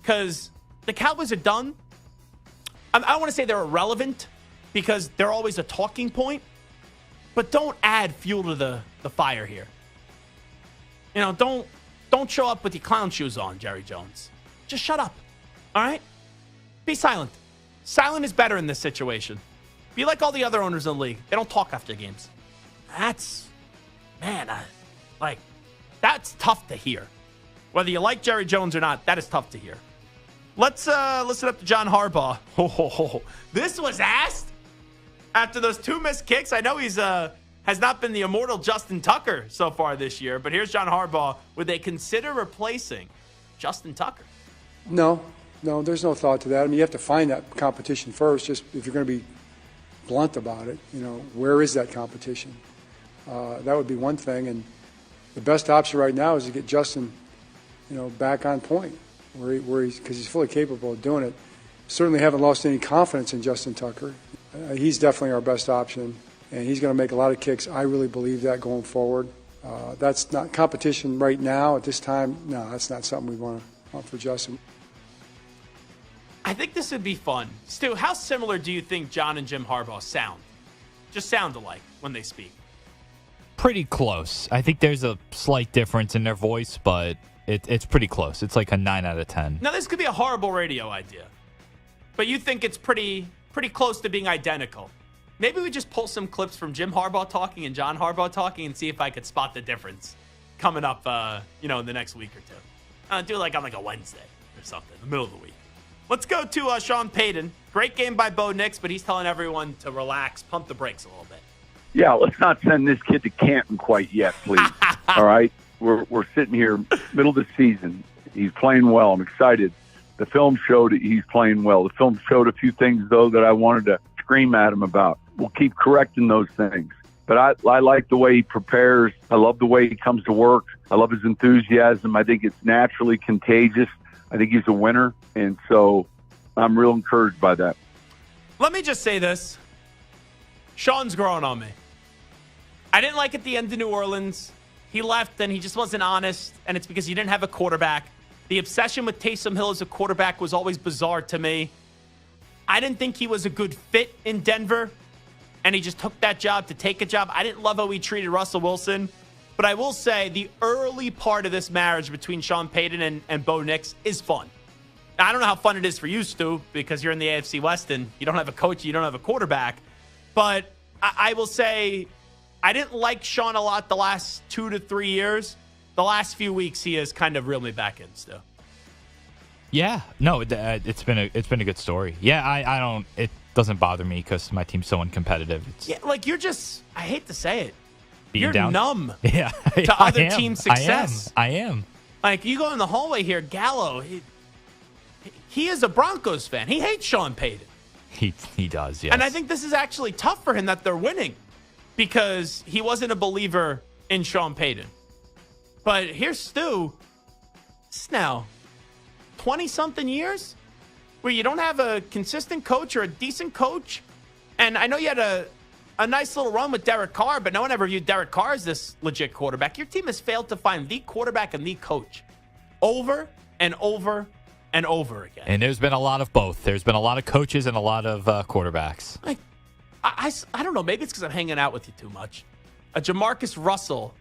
Because the Cowboys are done. I don't want to say they're irrelevant because they're always a talking point. But don't add fuel to the fire here. You know, don't show up with your clown shoes on, Jerry Jones. Just shut up. All right? Be silent. Silent is better in this situation. Be like all the other owners in the league. They don't talk after games. That's tough to hear. Whether you like Jerry Jones or not, that is tough to hear. Let's listen up to John Harbaugh. This was asked after those 2 missed kicks. I know he's has not been the immortal Justin Tucker so far this year, but here's John Harbaugh. Would they consider replacing Justin Tucker? No, there's no thought to that. I mean, you have to find that competition first. Just if you're going to be blunt about it, where is that competition? That would be one thing. And the best option right now is to get Justin, back on point, because he's fully capable of doing it. Certainly haven't lost any confidence in Justin Tucker. He's definitely our best option, and he's going to make a lot of kicks. I really believe that going forward. That's not competition right now at this time. No, that's not something we want for Justin. I think this would be fun. Stu, how similar do you think John and Jim Harbaugh sound? Just sound alike when they speak. Pretty close. I think there's a slight difference in their voice, but it's pretty close. It's like a 9 out of 10. Now, this could be a horrible radio idea, but you think it's pretty close to being identical. Maybe we just pull some clips from Jim Harbaugh talking and John Harbaugh talking and see if I could spot the difference coming up, in the next week or two. Do it like on a Wednesday or something, in the middle of the week. Let's go to Sean Payton. Great game by Bo Nix, but he's telling everyone to relax, pump the brakes a little bit. Yeah, let's not send this kid to Canton quite yet, please. All right? We're sitting here, middle of the season. He's playing well. I'm excited. The film showed he's playing well. The film showed a few things, though, that I wanted to scream at him about. We'll keep correcting those things. But I like the way he prepares. I love the way he comes to work. I love his enthusiasm. I think it's naturally contagious. I think he's a winner. And so I'm real encouraged by that. Let me just say this. Sean's growing on me. I didn't like at the end of New Orleans. He left and he just wasn't honest. And it's because he didn't have a quarterback. The obsession with Taysom Hill as a quarterback was always bizarre to me. I didn't think he was a good fit in Denver. And he just took that job to take a job. I didn't love how he treated Russell Wilson. But I will say the early part of this marriage between Sean Payton and Bo Nix is fun. Now, I don't know how fun it is for you, Stu, because you're in the AFC West and you don't have a coach, you don't have a quarterback. But I will say I didn't like Sean a lot the last 2 to 3 years. The last few weeks, he has kind of reeled me back in, Stu. Yeah, no, it's been a good story. Yeah, I don't. It doesn't bother me because my team's so uncompetitive. Yeah, like you're just. I hate to say it. You're down. numb. Yeah, to other teams' success. I am. Like you go in the hallway here, Gallo. He is a Broncos fan. He hates Sean Payton. He does. Yes. And I think this is actually tough for him that they're winning because he wasn't a believer in Sean Payton. But here's Stu. It's now 20-something years where you don't have a consistent coach or a decent coach. And I know you had a nice little run with Derek Carr, but no one ever viewed Derek Carr as this legit quarterback. Your team has failed to find the quarterback and the coach over and over and over again. And there's been a lot of both. There's been a lot of coaches and a lot of quarterbacks. Like, I don't know. Maybe it's because I'm hanging out with you too much. A Jamarcus Russell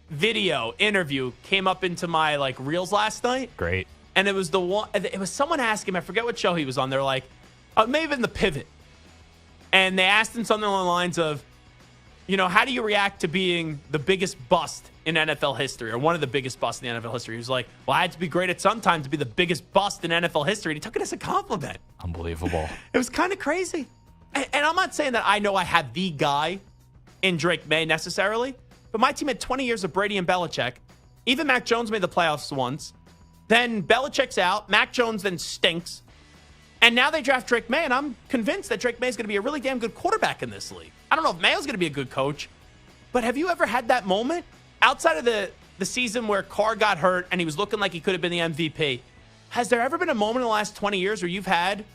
video interview came up into my reels last night. Great. And it was the one. It was someone asking him. I forget what show he was on. They're like, maybe in the Pivot. And they asked him something along the lines of, how do you react to being the biggest bust in NFL history or one of the biggest busts in NFL history? He was like, well, I had to be great at some time to be the biggest bust in NFL history. And he took it as a compliment. Unbelievable. It was kind of crazy. And I'm not saying that I know I have the guy in Drake May necessarily, but my team had 20 years of Brady and Belichick. Even Mac Jones made the playoffs once. Then Belichick's out. Mac Jones then stinks. And now they draft Drake May, and I'm convinced that Drake May is going to be a really damn good quarterback in this league. I don't know if Mayo's going to be a good coach, but have you ever had that moment? Outside of the season where Carr got hurt and he was looking like he could have been the MVP, has there ever been a moment in the last 20 years where you've had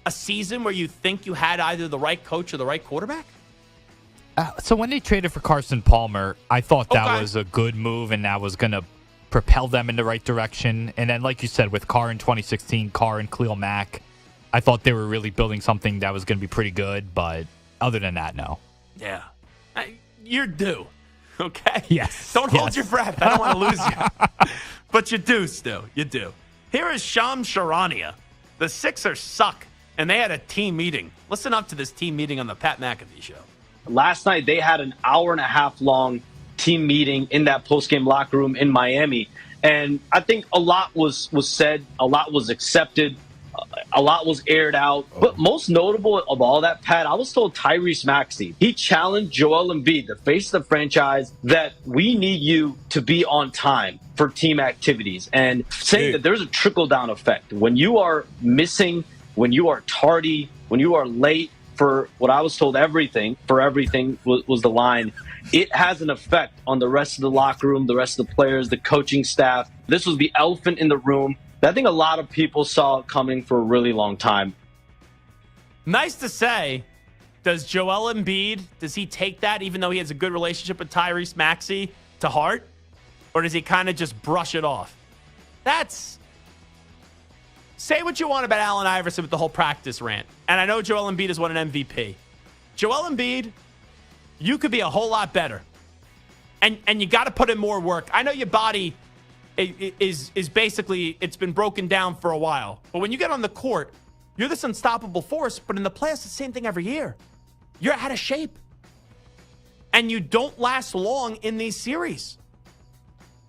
a season where you think you had either the right coach or the right quarterback? So when they traded for Carson Palmer, I thought that was a good move and that was going to propel them in the right direction. And then, like you said, with Carr in 2016, Carr and Khalil Mack, I thought they were really building something that was going to be pretty good. But other than that, no. Yeah. You're due. Okay? Yes. Don't hold your breath. I don't want to lose you. But you do, Stu. You do. Here is Shams Charania. The Sixers suck, and they had a team meeting. Listen up to this team meeting on the Pat McAfee Show. Last night, they had an hour-and-a-half long team meeting in that post-game locker room in Miami. And I think a lot was said, a lot was accepted, a lot was aired out. But most notable of all that, Pat, I was told Tyrese Maxey, he challenged Joel Embiid, the face of the franchise, that we need you to be on time for team activities. And saying that there's a trickle-down effect. When you are missing, when you are tardy, when you are late, for what I was told everything was the line. It has an effect on the rest of the locker room, the rest of the players, the coaching staff. This was the elephant in the room that I think a lot of people saw coming for a really long time. Nice to say. Does Joel Embiid, does he take that, even though he has a good relationship with Tyrese Maxey, to heart? Or does he kind of just brush it off? Say what you want about Allen Iverson with the whole practice rant. And I know Joel Embiid has won an MVP. Joel Embiid, you could be a whole lot better. And you got to put in more work. I know your body is basically, it's been broken down for a while. But when you get on the court, you're this unstoppable force. But in the playoffs, it's the same thing every year. You're out of shape. And you don't last long in these series.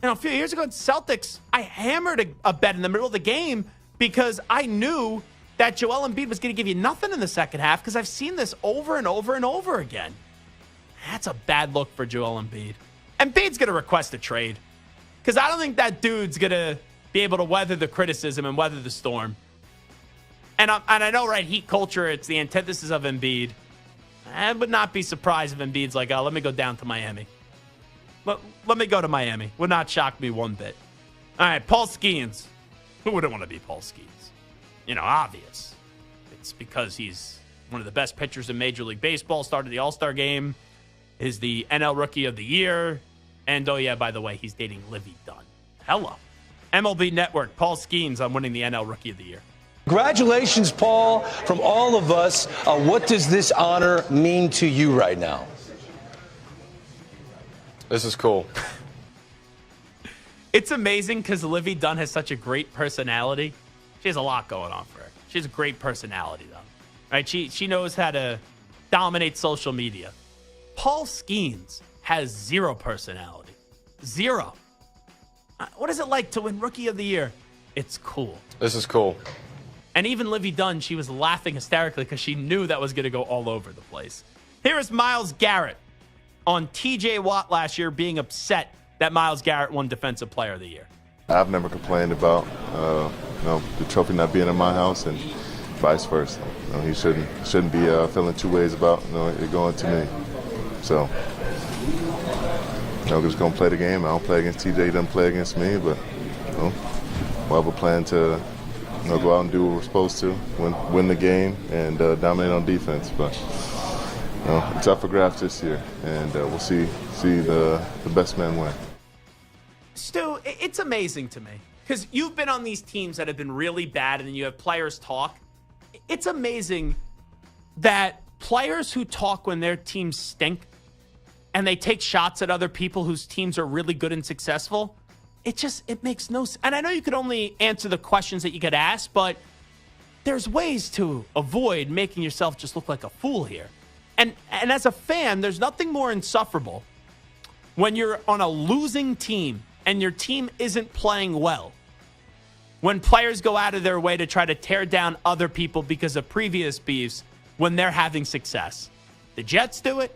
A few years ago in Celtics, I hammered a bet in the middle of the game because I knew that Joel Embiid was going to give you nothing in the second half because I've seen this over and over and over again. That's a bad look for Joel Embiid. Embiid's going to request a trade because I don't think that dude's going to be able to weather the criticism and weather the storm. And I know, right, heat culture, it's the antithesis of Embiid. I would not be surprised if Embiid's like, oh, let me go down to Miami. Let me go to Miami. Would not shock me one bit. All right, Paul Skeens. Who wouldn't want to be Paul Skeens? Obvious. It's because he's one of the best pitchers in Major League Baseball, started the All-Star game, is the NL Rookie of the Year, and, oh, yeah, by the way, he's dating Livy Dunn. Hello. MLB Network, Paul Skeens on winning the NL Rookie of the Year. Congratulations, Paul, from all of us. What does this honor mean to you right now? This is cool. It's amazing because Livy Dunn has such a great personality. She has a lot going on for her. She has a great personality, though. Right? She knows how to dominate social media. Paul Skeens has zero personality. Zero. What is it like to win Rookie of the Year? It's cool. This is cool. And even Livy Dunn, she was laughing hysterically because she knew that was going to go all over the place. Here is Myles Garrett on TJ Watt last year being upset that Myles Garrett won Defensive Player of the Year. I've never complained about the trophy not being in my house and vice versa. He shouldn't be feeling two ways about it going to me. So I'm just going to play the game. I don't play against TJ. He doesn't play against me, but we'll have a plan to go out and do what we're supposed to, win the game, and dominate on defense. But it's up for grabs this year, and we'll see the best man win. Stu, it's amazing to me because you've been on these teams that have been really bad, and then you have players talk. It's amazing that players who talk when their teams stink and they take shots at other people whose teams are really good and successful. It makes no sense. And I know you could only answer the questions that you could ask, but there's ways to avoid making yourself just look like a fool here. And as a fan, there's nothing more insufferable when you're on a losing team and your team isn't playing well. When players go out of their way to try to tear down other people because of previous beefs when they're having success. The Jets do it.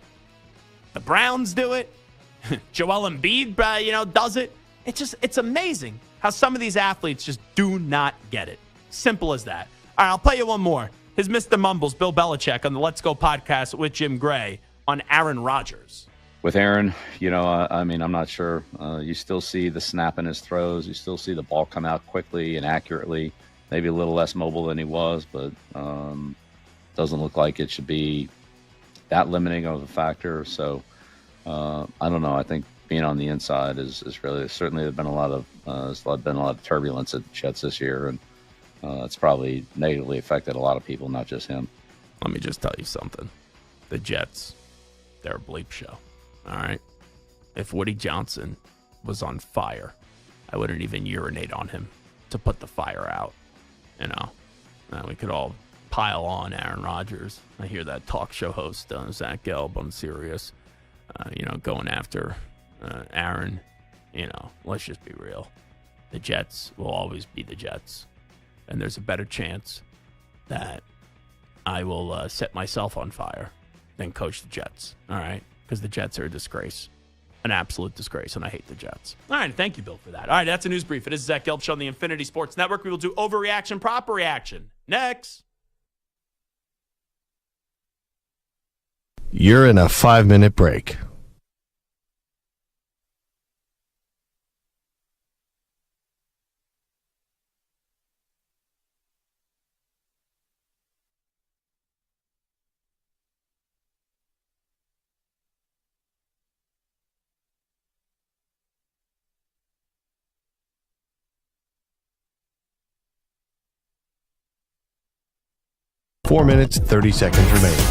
The Browns do it. Joel Embiid, does it. It's amazing how some of these athletes just do not get it. Simple as that. All right, I'll play you one more. His Mr. Mumbles, Bill Belichick, on the Let's Go podcast with Jim Gray on Aaron Rodgers. With Aaron, I'm not sure. You still see the snap in his throws. You still see the ball come out quickly and accurately. Maybe a little less mobile than he was, but doesn't look like it should be that limiting of a factor. So I don't know. I think being on the inside is really certainly there's been a lot of turbulence at the Jets this year, and it's probably negatively affected a lot of people, not just him. Let me just tell you something. The Jets, they're a bleep show. All right. If Woody Johnson was on fire, I wouldn't even urinate on him to put the fire out. We could all pile on Aaron Rodgers. I hear that talk show host, Zach Gelb on Sirius, going after Aaron. Let's just be real. The Jets will always be the Jets. And there's a better chance that I will set myself on fire than coach the Jets. All right? Because the Jets are a disgrace. An absolute disgrace, and I hate the Jets. All right, thank you, Bill, for that. All right, that's a news brief. It is Zach Gelb Show on the Infinity Sports Network. We will do overreaction, proper reaction. Next. You're in a 5-minute break. Four minutes, 30 seconds remaining.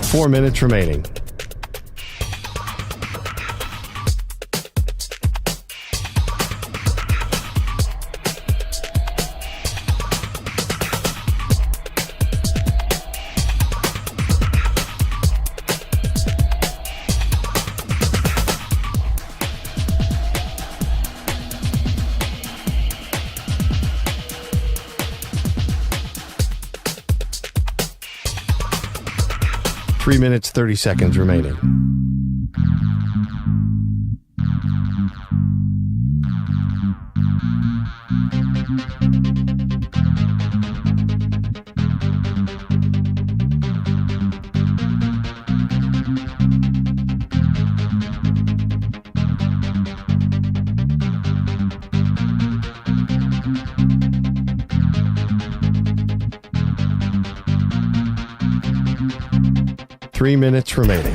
Four minutes remaining. 3 minutes, 30 seconds remaining. Three minutes remaining.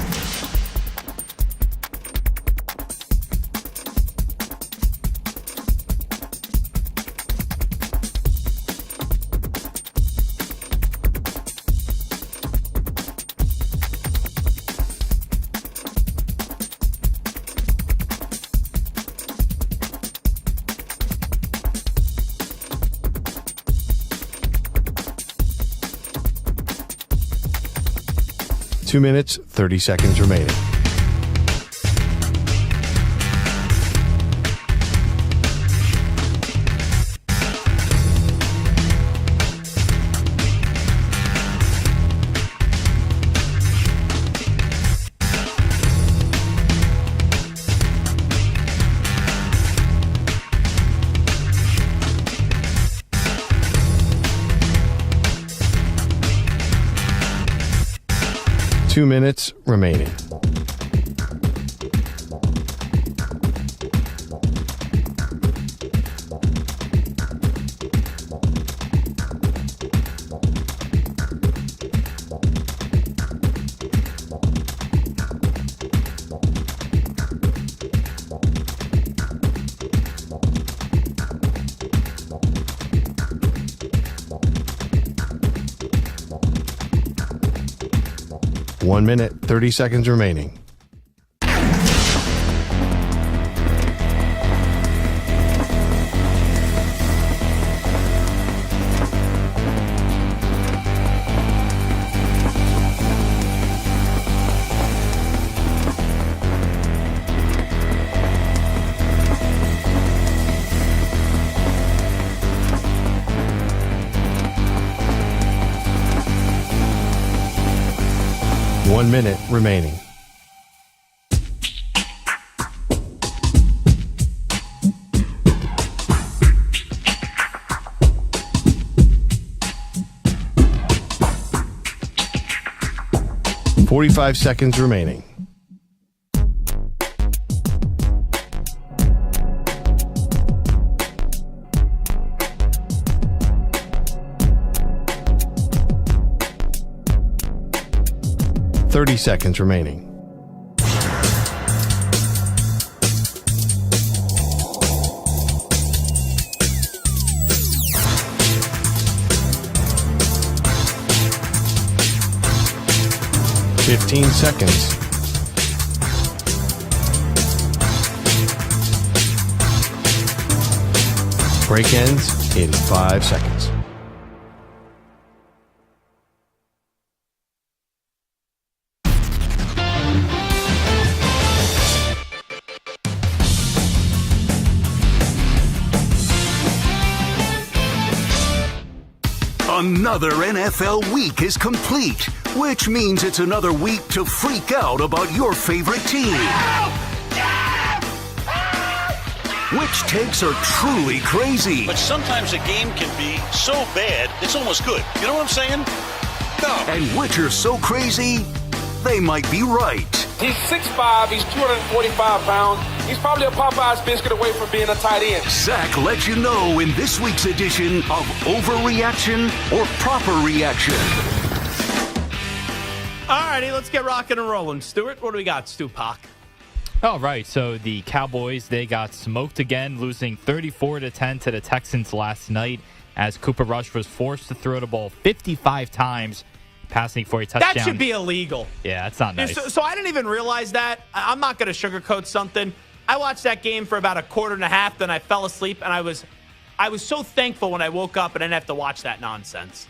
Two minutes, 30 seconds remaining. Two minutes remaining. One minute, 30 seconds remaining. One minute remaining. .45 seconds remaining. .30 seconds remaining. .15 seconds. Break ends in 5 seconds. Another NFL week is complete, which means it's another week to freak out about your favorite team. Which takes are truly crazy. But sometimes a game can be so bad, it's almost good. You know what I'm saying? No. And which are so crazy, they might be right. He's 6'5", he's 245 pounds. He's probably a Popeye's biscuit away from being a tight end. Zach lets you know in this week's edition of Overreaction or Proper Reaction. All righty, let's get rocking and rolling. Stuart, what do we got, Stu-Pac? All right, so the Cowboys, they got smoked again, losing 34-10 to the Texans last night as Cooper Rush was forced to throw the ball 55 times, passing for a touchdown. That should be illegal. Yeah, that's not nice. So I didn't even realize that. I'm not going to sugarcoat something. I watched that game for about a quarter and a half, then I fell asleep, and I was so thankful when I woke up and I didn't have to watch that nonsense.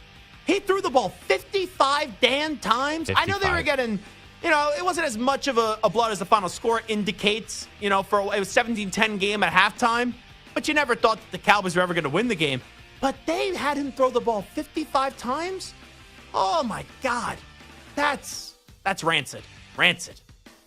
He threw the ball 55 damn times. 55. I know they were getting, it wasn't as much of a blood as the final score indicates, it was 17-10 game at halftime, but you never thought that the Cowboys were ever going to win the game. But they had him throw the ball 55 times? Oh, my God. That's That's rancid. Rancid.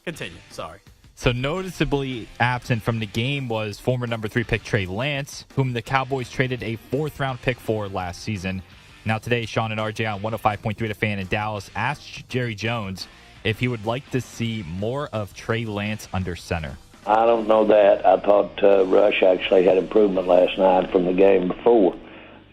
Continue. Sorry. So noticeably absent from the game was former number 3 pick Trey Lance, whom the Cowboys traded a 4th-round pick for last season. Now today, Sean and RJ on 105.3 The Fan in Dallas asked Jerry Jones if he would like to see more of Trey Lance under center. I don't know that. I thought Rush actually had improvement last night from the game before.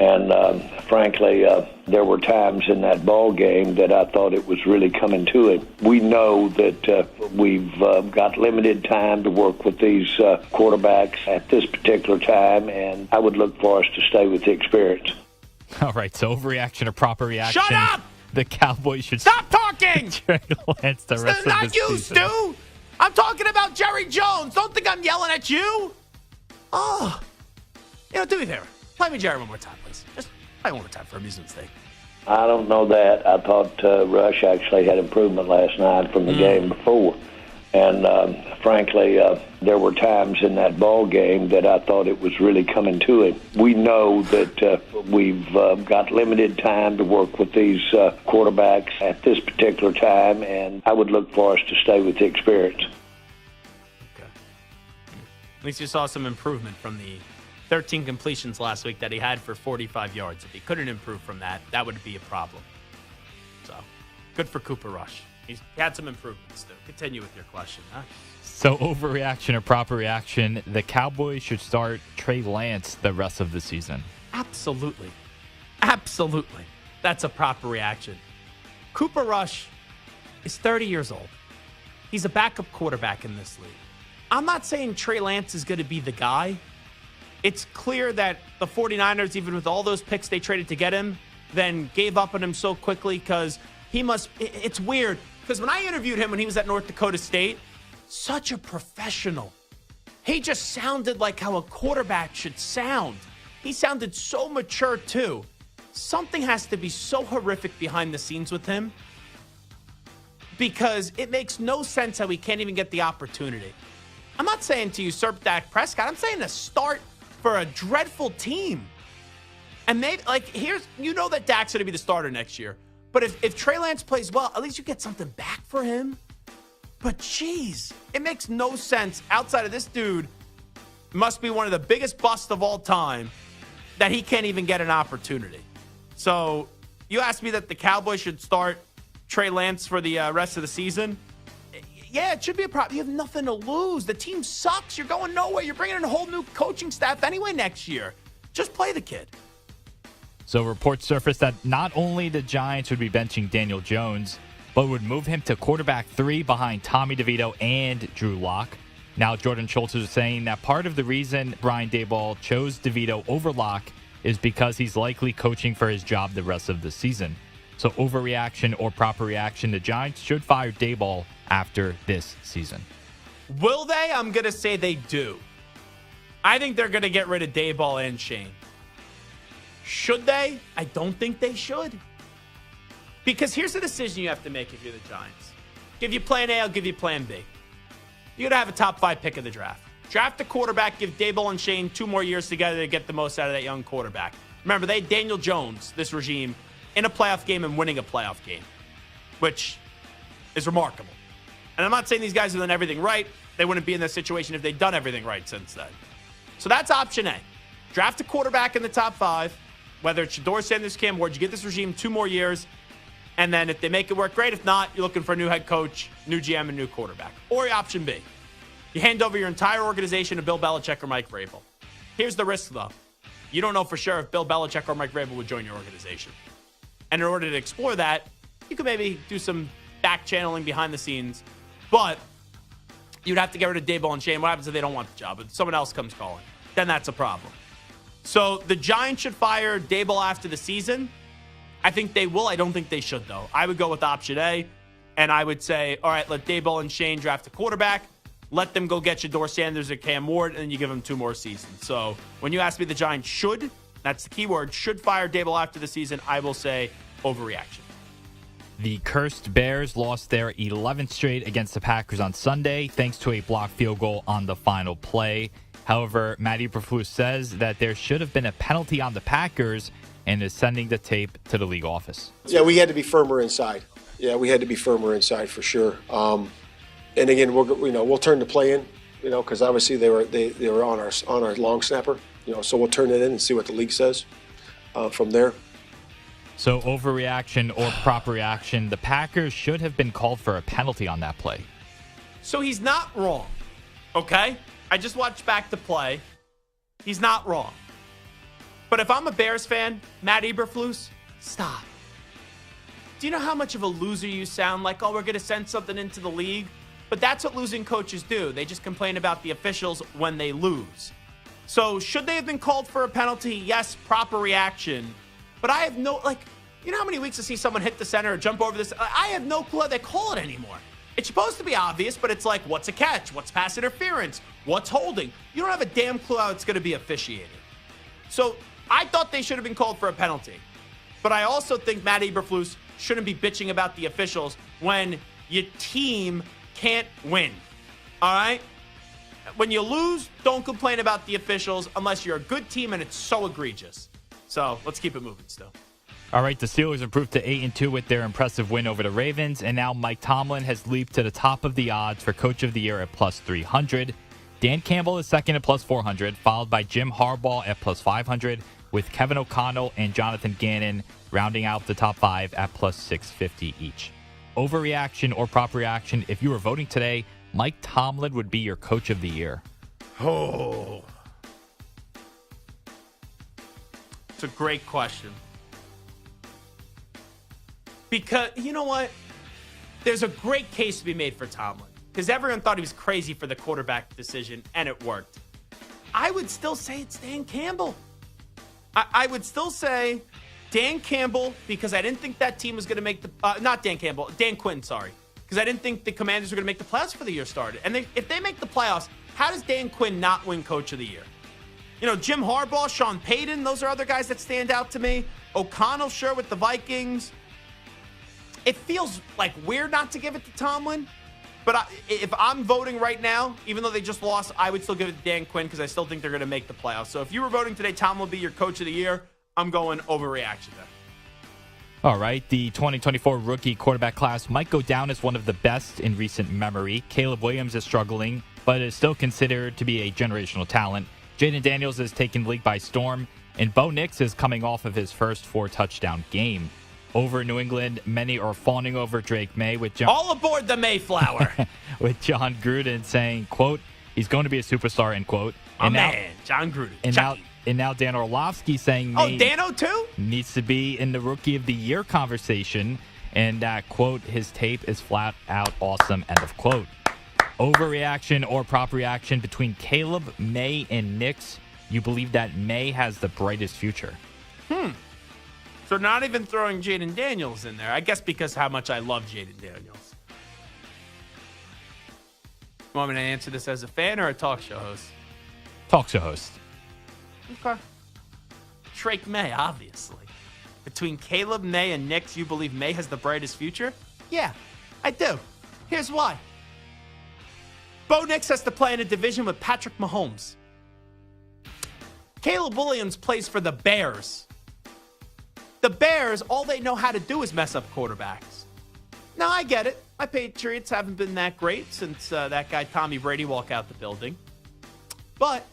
And frankly, there were times in that ball game that I thought it was really coming to it. We know that we've got limited time to work with these quarterbacks at this particular time, and I would look for us to stay with the experience. All right, so overreaction or proper reaction? Shut up! The Cowboys should stop talking. Trey Lance the rest of the not you, season. Stu. I'm talking about Jerry Jones. Don't think I'm yelling at you. Oh, do me a favor. Play me Jerry one more time, please. Just play one more time for amusement's sake. I don't know that. I thought Rush actually had improvement last night from the game before. And frankly, there were times in that ball game that I thought it was really coming to it. We know that we've got limited time to work with these quarterbacks at this particular time, and I would look for us to stay with the experience. Okay. At least you saw some improvement from the 13 completions last week that he had for 45 yards. If he couldn't improve from that, that would be a problem. So, good for Cooper Rush. He had some improvements, though. Continue with your question, huh? So overreaction or proper reaction, the Cowboys should start Trey Lance the rest of the season. Absolutely. Absolutely. That's a proper reaction. Cooper Rush is 30 years old. He's a backup quarterback in this league. I'm not saying Trey Lance is going to be the guy. It's clear that the 49ers, even with all those picks they traded to get him, then gave up on him so quickly because it's weird. Because when I interviewed him when he was at North Dakota State, such a professional. He just sounded like how a quarterback should sound. He sounded so mature, too. Something has to be so horrific behind the scenes with him because it makes no sense how he can't even get the opportunity. I'm not saying to usurp Dak Prescott. I'm saying to start for a dreadful team. And maybe, that Dak's going to be the starter next year. But if Trey Lance plays well, at least you get something back for him. But, geez, it makes no sense outside of this dude must be one of the biggest busts of all time that he can't even get an opportunity. So you asked me that the Cowboys should start Trey Lance for the rest of the season. Yeah, it should be a problem. You have nothing to lose. The team sucks. You're going nowhere. You're bringing in a whole new coaching staff anyway next year. Just play the kid. So reports surfaced that not only the Giants would be benching Daniel Jones, but would move him to quarterback 3 behind Tommy DeVito and Drew Lock. Now Jordan Schultz is saying that part of the reason Brian Daboll chose DeVito over Lock is because he's likely coaching for his job the rest of the season. So overreaction or proper reaction, the Giants should fire Daboll after this season. Will they? I'm going to say they do. I think they're going to get rid of Daboll and Shane. Should they? I don't think they should. Because here's the decision you have to make if you're the Giants. Give you plan A, I'll give you plan B. You're going to have a top 5 pick of the draft. Draft a quarterback, give Daboll and Shane 2 more years together to get the most out of that young quarterback. Remember, they had Daniel Jones, this regime, in a playoff game and winning a playoff game, which is remarkable. And I'm not saying these guys have done everything right. They wouldn't be in this situation if they'd done everything right since then. So that's option A. Draft a quarterback in the top 5, whether it's Shedeur Sanders, Cam Ward, you give this regime 2 more years, and then if they make it work, great. If not, you're looking for a new head coach, new GM, and new quarterback. Or option B. You hand over your entire organization to Bill Belichick or Mike Vrabel. Here's the risk, though. You don't know for sure if Bill Belichick or Mike Vrabel would join your organization. And in order to explore that, you could maybe do some back channeling behind the scenes. But you'd have to get rid of Daboll and Shane. What happens if they don't want the job? If someone else comes calling, then that's a problem. So the Giants should fire Daboll after the season. I think they will. I don't think they should, though. I would go with option A, and I would say, all right, let Daboll and Shane draft a quarterback. Let them go get Shedeur Sanders or Cam Ward, and then you give them 2 more seasons. So when you ask me the Giants should, that's the key word, should fire Daboll after the season, I will say overreaction. The cursed Bears lost their 11th straight against the Packers on Sunday, thanks to a blocked field goal on the final play. However, Matty Eberflus says that there should have been a penalty on the Packers and is sending the tape to the league office. Yeah, we had to be firmer inside. Yeah, we had to be firmer inside for sure. And again, we'll turn the play in, because obviously they were on our long snapper, so we'll turn it in and see what the league says from there. So overreaction or proper reaction, the Packers should have been called for a penalty on that play. So he's not wrong, okay? I just watched back the play. He's not wrong. But if I'm a Bears fan, Matt Eberflus, stop. Do you know how much of a loser you sound? Like, we're going to send something into the league? But that's what losing coaches do. They just complain about the officials when they lose. So should they have been called for a penalty? Yes, proper reaction. But I have no, you know how many weeks I see someone hit the center or jump over this? I have no clue how they call it anymore. It's supposed to be obvious, but it's like, what's a catch? What's pass interference? What's holding? You don't have a damn clue how it's going to be officiated. So I thought they should have been called for a penalty. But I also think Matt Eberflus shouldn't be bitching about the officials when your team can't win. All right? When you lose, don't complain about the officials unless you're a good team and it's so egregious. So let's keep it moving still. All right, the Steelers improved to 8-2 with their impressive win over the Ravens, and now Mike Tomlin has leaped to the top of the odds for Coach of the Year at plus 300. Dan Campbell is second at plus 400, followed by Jim Harbaugh at plus 500, with Kevin O'Connell and Jonathan Gannon rounding out the top 5 at plus 650 each. Overreaction or proper reaction, if you were voting today, Mike Tomlin would be your Coach of the Year. Oh. It's a great question. Because, you know what? There's a great case to be made for Tomlin. Because everyone thought he was crazy for the quarterback decision, and it worked. I would still say it's Dan Campbell. I would still say Dan Campbell, because I didn't think that team was going to make the... not Dan Campbell, Dan Quinn, sorry. Because I didn't think the Commanders were going to make the playoffs for the year started. And if they make the playoffs, how does Dan Quinn not win Coach of the Year? Jim Harbaugh, Sean Payton, those are other guys that stand out to me. O'Connell, sure, with the Vikings. It feels like weird not to give it to Tomlin. But if I'm voting right now, even though they just lost, I would still give it to Dan Quinn because I still think they're going to make the playoffs. So if you were voting today, Tomlin will be your Coach of the Year. I'm going overreaction there. All right, the 2024 rookie quarterback class might go down as one of the best in recent memory. Caleb Williams is struggling, but is still considered to be a generational talent. Jaden Daniels is taking the league by storm, and Bo Nix is coming off of his first 4-touchdown game. Over in New England, many are fawning over Drake May with John... All aboard the Mayflower! with John Gruden saying, quote, he's going to be a superstar, end quote. John Gruden. And now Dan Orlovsky saying Dano too? Needs to be in the Rookie of the Year conversation. And that, quote, his tape is flat out awesome, end of quote. Overreaction or proper reaction between Caleb, May, and Nix. You believe that May has the brightest future? So not even throwing Jaden Daniels in there. I guess because how much I love Jaden Daniels. You want me to answer this as a fan or a talk show host? Talk show host. Okay. Drake May, obviously. Between Caleb, May, and Nix, you believe May has the brightest future? Yeah, I do. Here's why. Bo Nix has to play in a division with Patrick Mahomes. Caleb Williams plays for the Bears. The Bears, all they know how to do is mess up quarterbacks. Now, I get it. My Patriots haven't been that great since that guy Tommy Brady walked out the building. But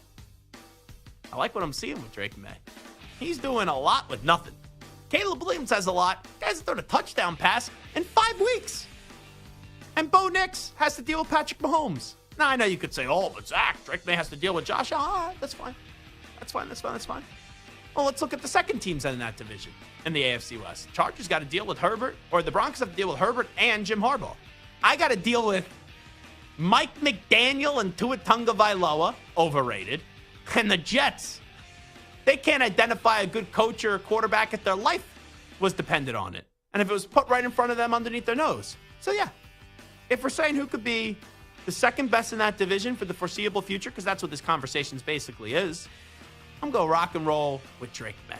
I like what I'm seeing with Drake May. He's doing a lot with nothing. Caleb Williams has a lot. Guys thrown a touchdown pass in 5 weeks. And Bo Nix has to deal with Patrick Mahomes. Now, I know you could say, but Zach, Drake May has to deal with Josh. All right, that's fine. That's fine. Well, let's look at the second teams in that division in the AFC West. Chargers got to deal with Herbert, or the Broncos have to deal with Herbert and Jim Harbaugh. I got to deal with Mike McDaniel and Tua Tagovailoa, overrated, and the Jets. They can't identify a good coach or a quarterback if their life was dependent on it. And if it was put right in front of them underneath their nose. So, yeah, if we're saying who could be the second best in that division for the foreseeable future, because that's what this conversation basically is, I'm going to rock and roll with Drake May.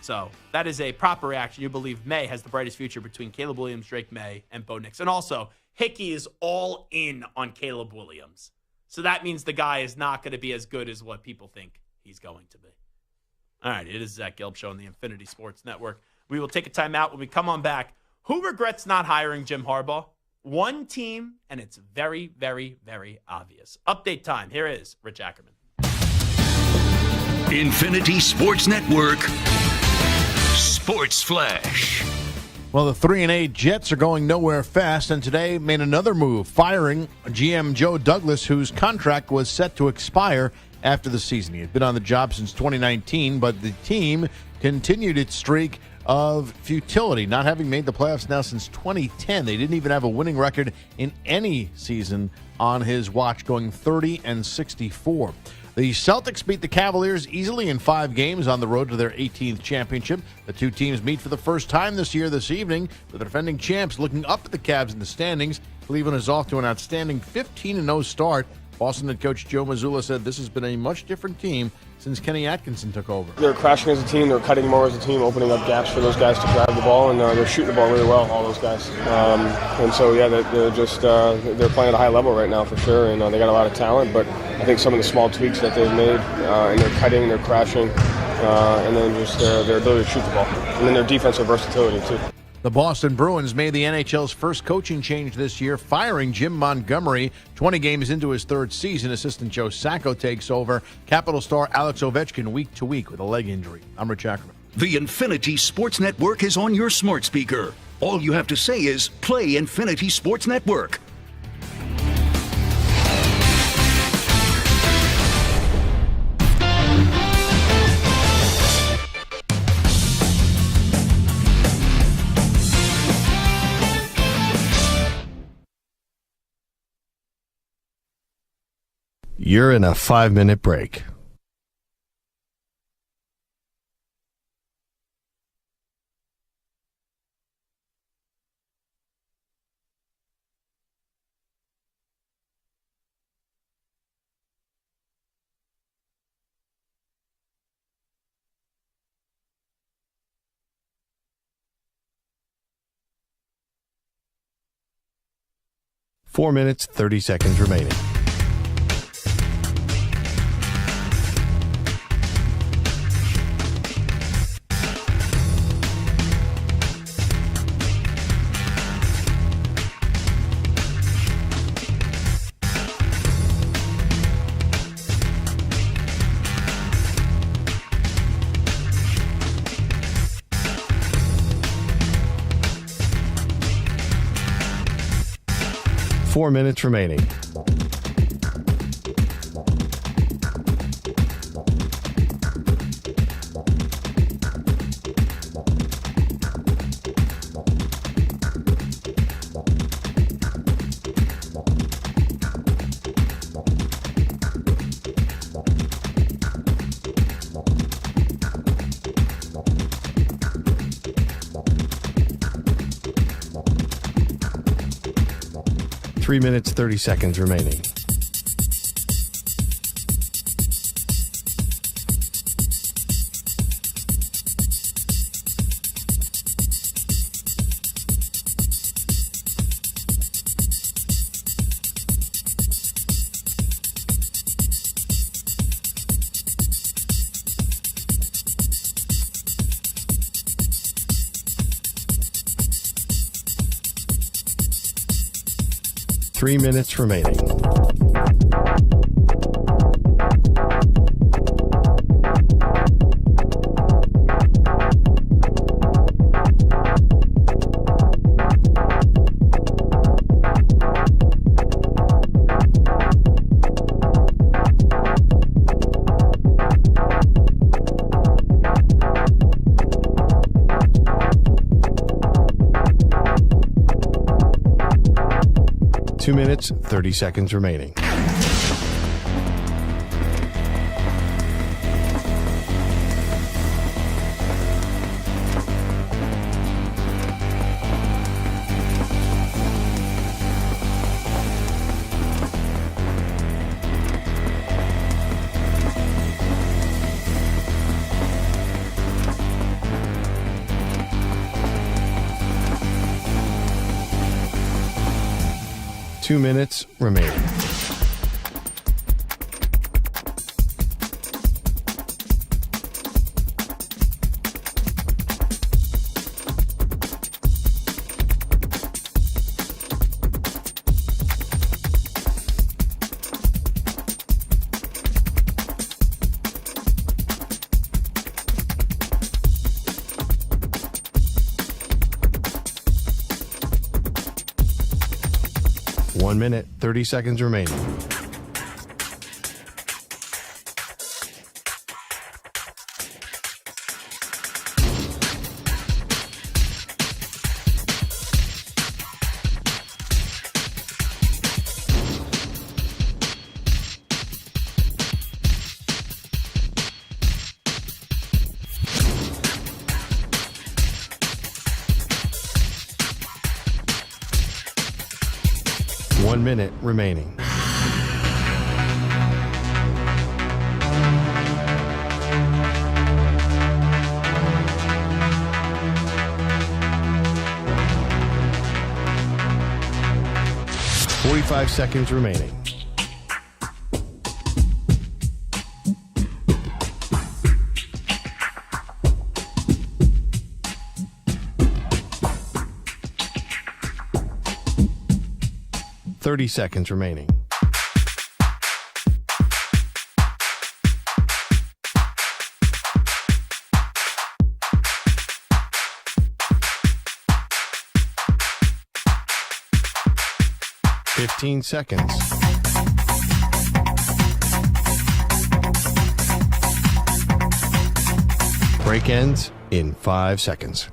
So that is a proper reaction. You believe May has the brightest future between Caleb Williams, Drake May, and Bo Nix. And also, Hickey is all in on Caleb Williams. So that means the guy is not going to be as good as what people think he's going to be. All right, it is Zach Gelb Show on the Infinity Sports Network. We will take a timeout. When we come on back, Who regrets not hiring Jim Harbaugh? One team, and it's very, very, very obvious. Update time. Here is Rich Ackerman. Infinity Sports Network Sports Flash. Well, the 3-8 Jets are going nowhere fast, and today made another move, firing GM Joe Douglas, whose contract was set to expire after the season. He had been on the job since 2019, but the team continued its streak of futility, not having made the playoffs now since 2010. They didn't even have a winning record in any season on his watch, going 30-64. The Celtics beat the Cavaliers easily in 5 games on the road to their 18th championship. The two teams meet for the first time this year this evening, with the defending champs looking up at the Cavs in the standings. Cleveland is off to an outstanding 15-0 start. Boston head coach Joe Mazzulla said this has been a much different team since Kenny Atkinson took over. They're crashing as a team, they're cutting more as a team, opening up gaps for those guys to grab the ball, and they're shooting the ball really well, all those guys. And so, yeah, they're just they're playing at a high level right now for sure, and they got a lot of talent, but I think some of the small tweaks that they've made, and they're cutting, they're crashing, and then just their ability to shoot the ball, and then their defensive versatility too. The Boston Bruins made the NHL's first coaching change this year, firing Jim Montgomery. 20 games into his 3rd season, assistant Joe Sacco takes over. Capital star Alex Ovechkin week to week with a leg injury. I'm Rich Ackerman. The Infinity Sports Network is on your smart speaker. All you have to say is play Infinity Sports Network. You're in a 5-minute break. Four minutes, 30 seconds remaining. Four minutes remaining. Three minutes, 30 seconds remaining. Three minutes remaining. Two minutes, 30 seconds remaining. Two minutes remaining. 1 minute, 30 seconds remaining. One minute remaining. Five seconds remaining. Seconds remaining. Seconds. Break ends in 5 seconds.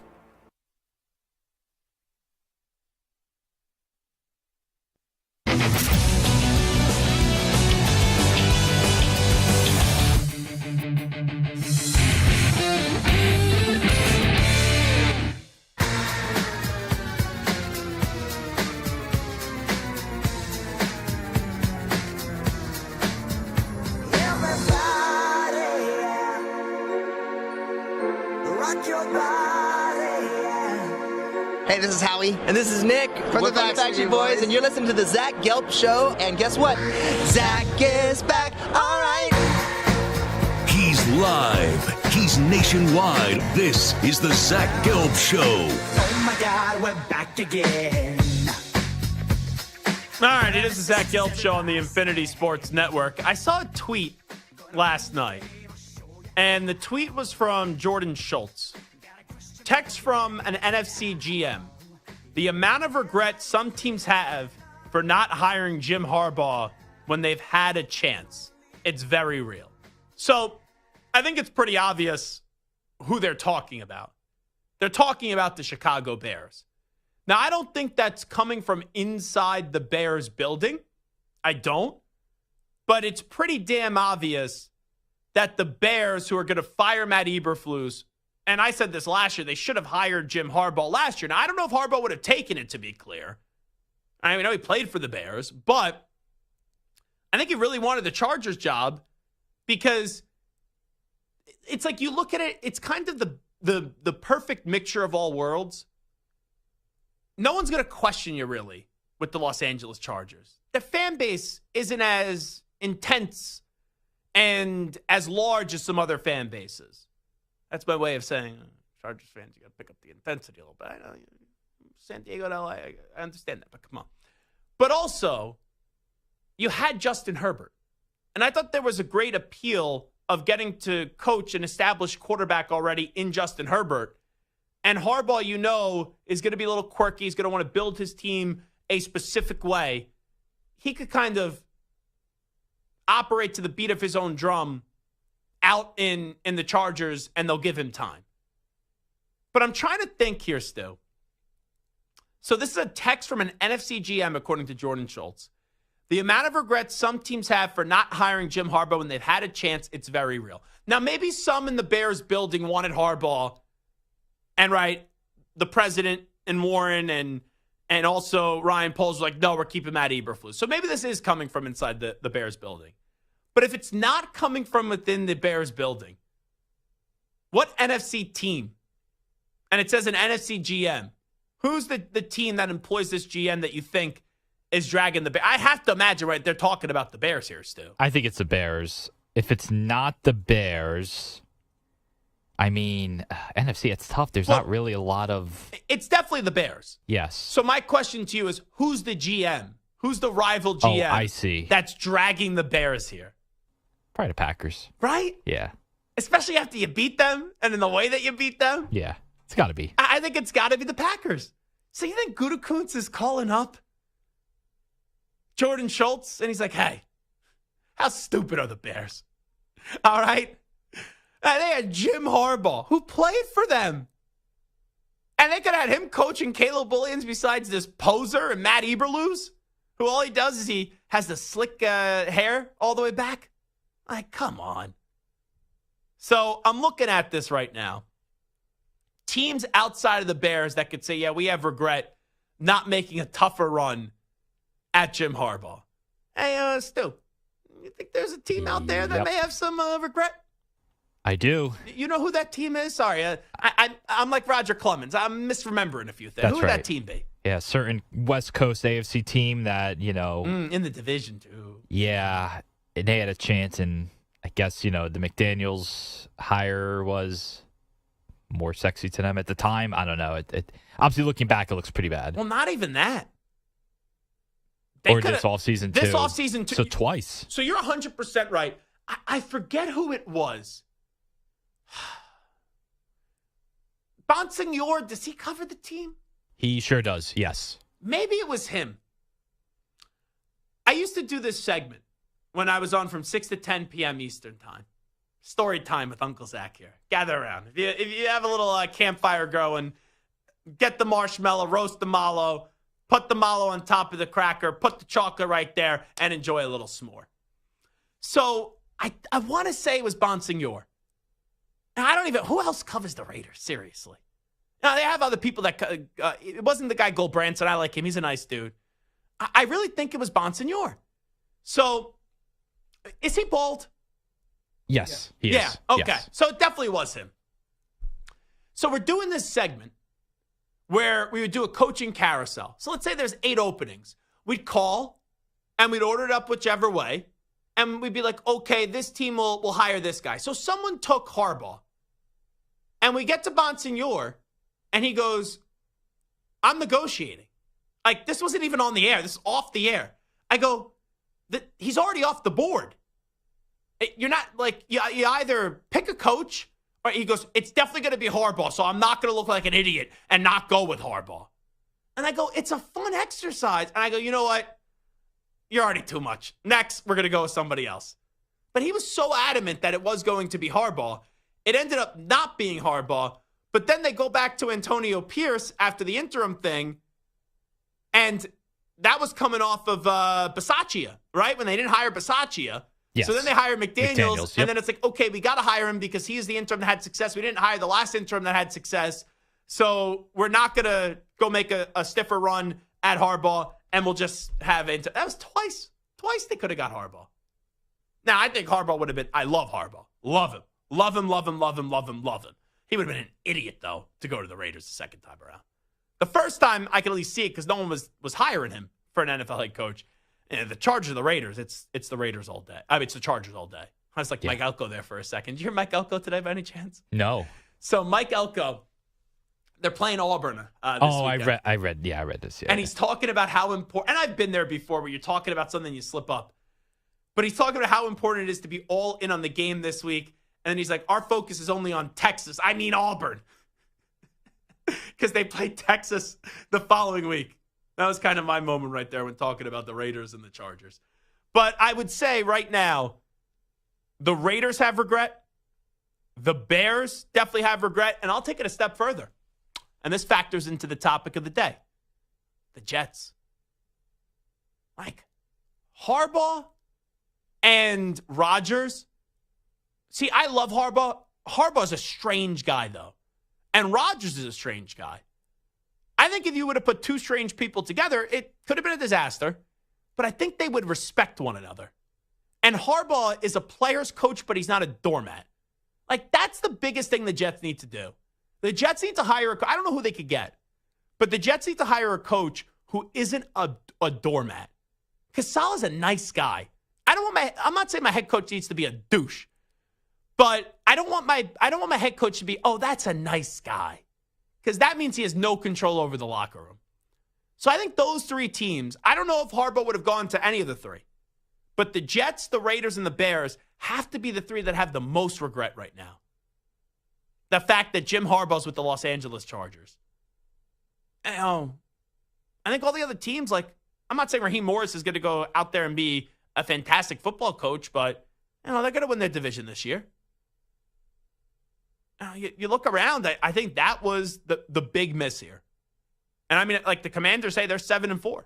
Hey, this is Howie. And this is Nick from the Backstreet Boys. And you're listening to the Zach Gelb Show. And guess what? Zach is back. All right. He's live. He's nationwide. This is the Zach Gelb Show. Oh, my God, we're back again. All right, it is the Zach Gelb Show on the Infinity Sports Network. I saw a tweet last night, and the tweet was from Jordan Schultz. Text from an NFC GM. The amount of regret some teams have for not hiring Jim Harbaugh when they've had a chance. It's very real. So I think it's pretty obvious who they're talking about. They're talking about the Chicago Bears. Now, I don't think that's coming from inside the Bears building. I don't. But it's pretty damn obvious that the Bears, who are going to fire Matt Eberflus, and I said this last year, they should have hired Jim Harbaugh last year. Now, I don't know if Harbaugh would have taken it, to be clear. I mean, I know he played for the Bears, but I think he really wanted the Chargers job because it's like you look at it, it's kind of the perfect mixture of all worlds. No one's going to question you, really, with the Los Angeles Chargers. The fan base isn't as intense and as large as some other fan bases. That's my way of saying, Chargers fans, you got to pick up the intensity a little bit. I know, San Diego to LA, I understand that, but come on. But also, you had Justin Herbert. And I thought there was a great appeal of getting to coach an established quarterback already in Justin Herbert. And Harbaugh, you know, is going to be a little quirky. He's going to want to build his team a specific way. He could kind of operate to the beat of his own drum out in the Chargers, and they'll give him time. But I'm trying to think here, Stu. So this is a text from an NFC GM, according to Jordan Schultz. The amount of regrets some teams have for not hiring Jim Harbaugh when they've had a chance, it's very real. Now, maybe some in the Bears building wanted Harbaugh, and right, the president and Warren and also Ryan Poles were like, no, we're keeping Matt Eberflus. So maybe this is coming from inside the Bears building. But if it's not coming from within the Bears building, what NFC team, and it says an NFC GM, who's the team that employs this GM that you think is dragging the Bears? I have to imagine, right, they're talking about the Bears here, Stu. I think it's the Bears. If it's not the Bears, I mean, NFC, it's tough. There's not really a lot of... It's definitely the Bears. Yes. So my question to you is, who's the GM? Who's the rival GM? Oh, I see. That's dragging the Bears here? Probably the Packers. Right? Yeah. Especially after you beat them and in the way that you beat them. Yeah. It's got to be. I think it's got to be the Packers. So you think Gutekunst is calling up Jordan Schultz, and he's like, hey, how stupid are the Bears? All right? They had Jim Harbaugh, who played for them. And they could have had him coaching Caleb Williams besides this poser and Matt Eberflus, who all he does is he has the slick hair all the way back. Like, come on. So I'm looking at this right now. Teams outside of the Bears that could say, yeah, we have regret not making a tougher run at Jim Harbaugh. Hey, Stu, you think there's a team out there that may have some regret? I do. You know who that team is? Sorry, I'm like Roger Clemens. I'm misremembering a few things. That's Who would right. that team be? Yeah, certain West Coast AFC team that, in the division, too. Yeah, and they had a chance, and I guess, the McDaniels hire was more sexy to them at the time. I don't know. It obviously, looking back, it looks pretty bad. Well, not even that. Or this offseason, too. This offseason, too. So twice. So you're 100% right. I forget who it was. Bonsignor, does he cover the team? He sure does, yes. Maybe it was him. I used to do this segment when I was on from 6 to 10 p.m. Eastern time. Story time with Uncle Zach here. Gather around. If you have a little campfire going, get the marshmallow, roast the mallow, put the mallow on top of the cracker, put the chocolate right there, and enjoy a little s'more. So I want to say it was Bonsignor. I don't even, who else covers the Raiders? Seriously. Now, they have other people that, it wasn't the guy Goldbranson. I like him. He's a nice dude. I really think it was Bonsignor. So, is he bald? Yes, he is. Yeah, okay. Yes. So, it definitely was him. So, we're doing this segment where we would do a coaching carousel. So, let's say there's 8 openings. We'd call, and we'd order it up whichever way. And we'd be like, okay, this team will hire this guy. So someone took Harbaugh. And we get to Bonsignor, and he goes, I'm negotiating. Like, this wasn't even on the air. This is off the air. I go, he's already off the board. You're not, like, you either pick a coach, or he goes, it's definitely going to be Harbaugh, so I'm not going to look like an idiot and not go with Harbaugh. And I go, it's a fun exercise. And I go, you know what? You're already too much. Next, we're going to go with somebody else. But he was so adamant that it was going to be Harbaugh. It ended up not being Harbaugh. But then they go back to Antonio Pierce after the interim thing. And that was coming off of Bisaccia, right? When they didn't hire Bisaccia. Yes. So then they hired McDaniels. Yep. And then it's like, okay, we got to hire him because he is the interim that had success. We didn't hire the last interim that had success. So we're not going to go make a stiffer run at Harbaugh. And we'll just have it. That was twice. Twice they could have got Harbaugh. Now, I think Harbaugh would have been, I love Harbaugh. Love him. Love him, love him, love him, love him, love him. He would have been an idiot, though, to go to the Raiders the second time around. The first time, I could at least see it because no one was hiring him for an NFL head coach. And the Chargers of the Raiders, it's the Raiders all day. I mean, it's the Chargers all day. I was like Mike Elko there for a second. Did you hear Mike Elko today by any chance? No. So Mike Elko, they're playing Auburn this weekend. I read this. Yeah. And he's talking about how important, and I've been there before where you're talking about something, you slip up. But he's talking about how important it is to be all in on the game this week. And then he's like, our focus is only on Texas. I mean Auburn. Because they play Texas the following week. That was kind of my moment right there when talking about the Raiders and the Chargers. But I would say right now, the Raiders have regret. The Bears definitely have regret. And I'll take it a step further. And this factors into the topic of the day. The Jets. Mike, Harbaugh and Rodgers. See, I love Harbaugh. Harbaugh's a strange guy, though. And Rodgers is a strange guy. I think if you would have put two strange people together, it could have been a disaster. But I think they would respect one another. And Harbaugh is a player's coach, but he's not a doormat. Like, that's the biggest thing the Jets need to do. The Jets need to hire I don't know who they could get, but the Jets need to hire a coach who isn't a doormat. Because Salah's a nice guy. I'm not saying my head coach needs to be a douche, but I don't want my head coach to be, oh, that's a nice guy. Because that means he has no control over the locker room. So I think those three teams, I don't know if Harbaugh would have gone to any of the three, but the Jets, the Raiders, and the Bears have to be the three that have the most regret right now. The fact that Jim Harbaugh's with the Los Angeles Chargers. I think all the other teams, like, I'm not saying Raheem Morris is going to go out there and be a fantastic football coach, but they're going to win their division this year. You look around, I think that was the big miss here. And I mean, like the Commanders say, they're 7-4.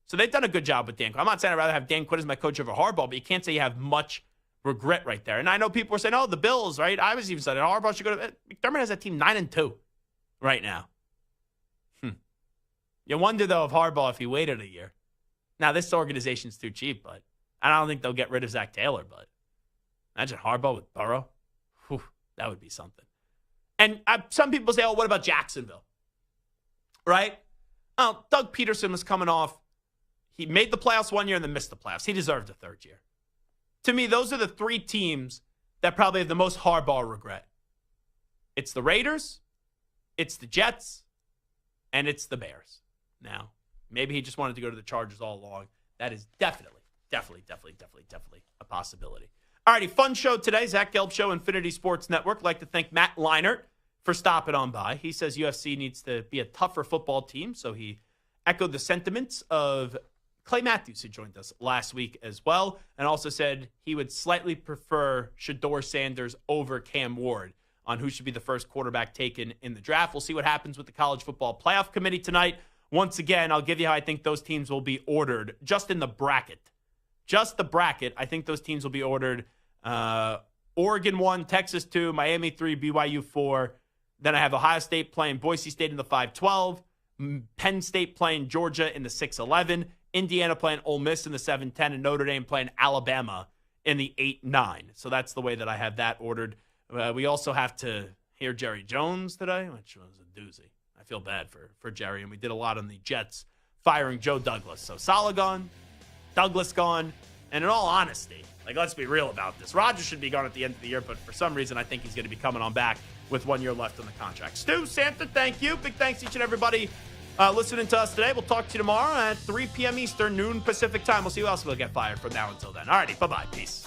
So they've done a good job with Dan Quinn. I'm not saying I'd rather have Dan Quinn as my coach over Harbaugh, but you can't say you have much regret right there. And I know people are saying, oh, the Bills, right? I was even saying Harbaugh should go to McDermott has that team 9-2 right now. You wonder, though, of Harbaugh if he waited a year. Now, this organization's too cheap, but I don't think they'll get rid of Zach Taylor, but imagine Harbaugh with Burrow. Whew, that would be something. And some people say, oh, what about Jacksonville? Right? Oh, Doug Peterson was coming off. He made the playoffs one year and then missed the playoffs. He deserved a third year. To me, those are the three teams that probably have the most Harbaugh regret. It's the Raiders, it's the Jets, and it's the Bears. Now, maybe he just wanted to go to the Chargers all along. That is definitely a possibility. All righty, fun show today. Zach Gelb Show, Infinity Sports Network. Like to thank Matt Leinart for stopping on by. He says UFC needs to be a tougher football team, so he echoed the sentiments of Clay Matthews, who joined us last week as well, and also said he would slightly prefer Shedeur Sanders over Cam Ward on who should be the first quarterback taken in the draft. We'll see what happens with the College Football Playoff Committee tonight. Once again, I'll give you how I think those teams will be ordered just in the bracket. Just the bracket. I think those teams will be ordered Oregon 1, Texas 2, Miami 3, BYU 4. Then I have Ohio State playing Boise State in the 5-12, Penn State playing Georgia in the 6-11, Indiana playing Ole Miss in the 7-10, and Notre Dame playing Alabama in the 8-9. So that's the way that I have that ordered. We also have to hear Jerry Jones today, which was a doozy. I feel bad for Jerry, and we did a lot on the Jets firing Joe Douglas. So Saleh gone, Douglas gone, and in all honesty, like, let's be real about this. Rodgers should be gone at the end of the year, but for some reason, I think he's going to be coming on back with 1 year left on the contract. Stu, Santa, thank you. Big thanks to each and everybody listening to us today. We'll talk to you tomorrow at 3 p.m. Eastern, noon Pacific time. We'll see who else will get fired from now until then. All righty, bye-bye. Peace.